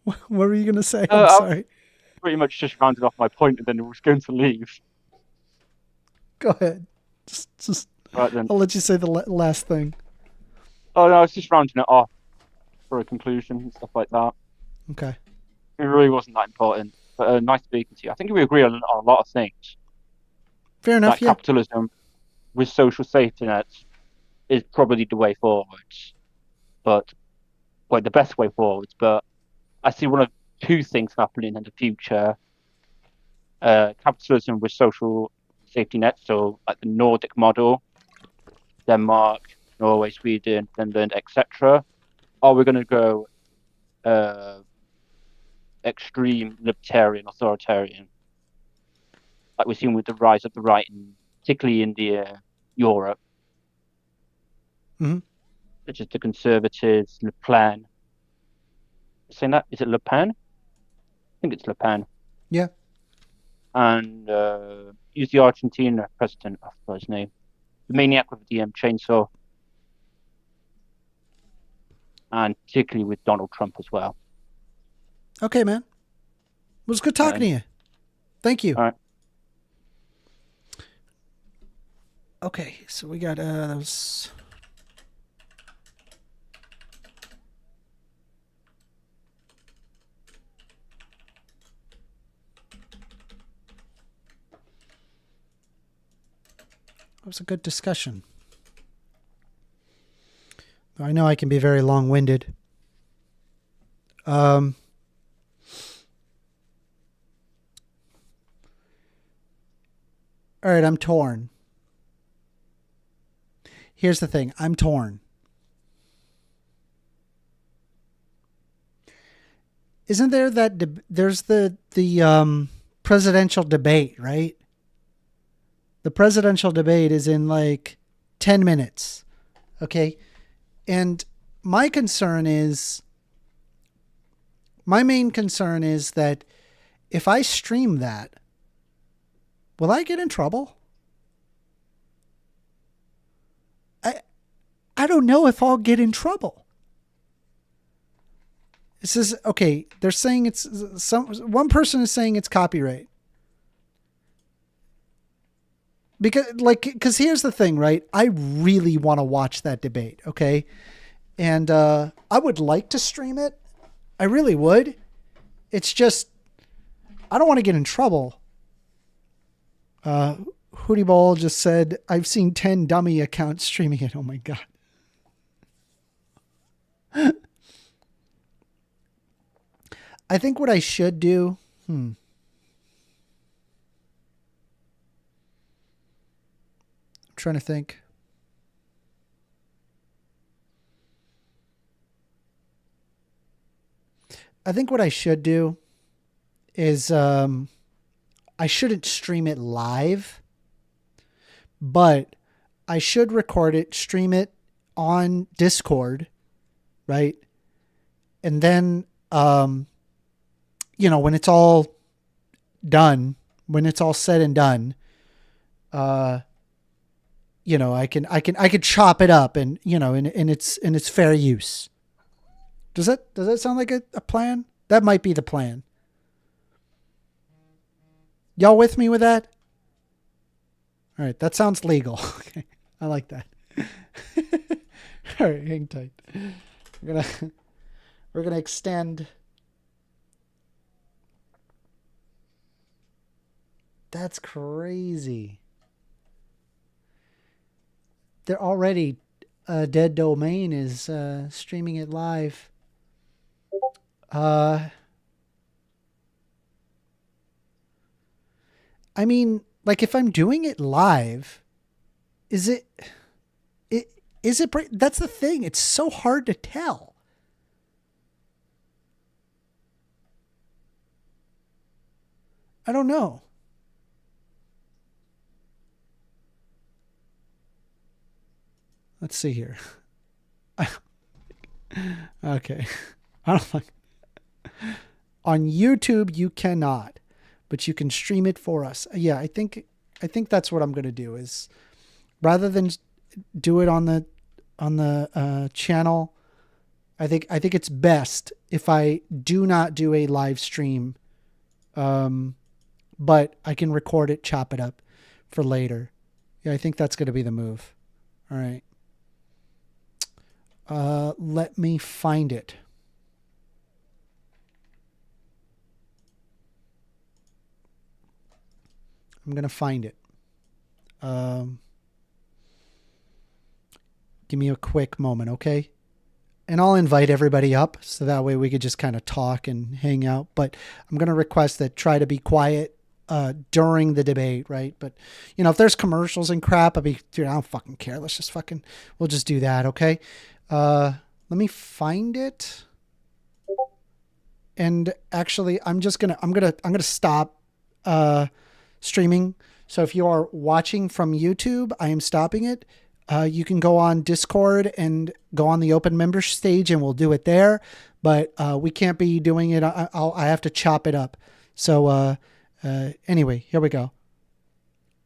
What were you gonna say? I'm I sorry. pretty much just rounded off my point, and then was going to leave. Go ahead. Just. Right then. I'll let you say the last thing. Oh no, I was just rounding it off for a conclusion and stuff like that. Okay. It really wasn't that important. But nice speaking to you. I think we agree on a lot of things. Fair enough. That Yeah. capitalism with social safety nets is probably the way forwards. But the best way forwards. But I see one of two things happening in the future. Capitalism with social safety nets, so like the Nordic model, Denmark, Norway, Sweden, Finland, etc. Or we're going to go extreme libertarian, authoritarian, like we've seen with the rise of the right in particularly India, Europe, Mhm. such as the conservatives, Le Pen. Saying that, is it Le Pen? I think it's Le Pen. Yeah. And use the Argentina president, I forgot his name, the maniac with the chainsaw, and particularly with Donald Trump as well. Okay, man. It was good talking to you. Thank you. All right. Okay, so we got those. It was a good discussion. I know I can be very long-winded. All right, I'm torn. Here's the thing. I'm torn. Isn't there that there's the presidential debate, right? The presidential debate is in like 10 minutes. Okay? And my main concern is that if I stream that, will I get in trouble? I don't know if I'll get in trouble. This is okay. They're saying it's one person is saying it's copyright. Because here's the thing, right? I really want to watch that debate, okay? And I would like to stream it. I really would. It's just I don't want to get in trouble. Hootie Ball just said, I've seen 10 dummy accounts streaming it. Oh my God. I think what I should do, I'm trying to think. I think what I should do is I shouldn't stream it live, but I should record it, stream it on Discord, right? And then, when it's all done, when it's all said and done, I can chop it up and, and it's fair use. Does that sound like a plan? That might be the plan. Y'all with me with that? All right, that sounds legal. Okay, I like that. All right, hang tight. We're gonna extend. That's crazy. They're already Dead Domain is streaming it live. I mean, like if I'm doing it live, is it that's the thing. It's so hard to tell. I don't know. Let's see here. Okay. I don't like. On YouTube, you cannot, but you can stream it for us. Yeah, I think that's what I'm going to do. Is rather than do it on the channel, I think it's best if I do not do a live stream, but I can record it, chop it up for later. Yeah, I think that's going to be the move. All right. Let me find it. I'm going to find it. Give me a quick moment, okay? And I'll invite everybody up so that way we could just kind of talk and hang out. But I'm going to request that try to be quiet during the debate, right? But, you know, if there's commercials and crap, dude, I don't fucking care. Let's just we'll just do that, okay? Let me find it. And actually, I'm gonna stop streaming. So if you are watching from YouTube, I am stopping it. You can go on Discord and go on the open member stage and we'll do it there. But we can't be doing it. I have to chop it up. So anyway, here we go.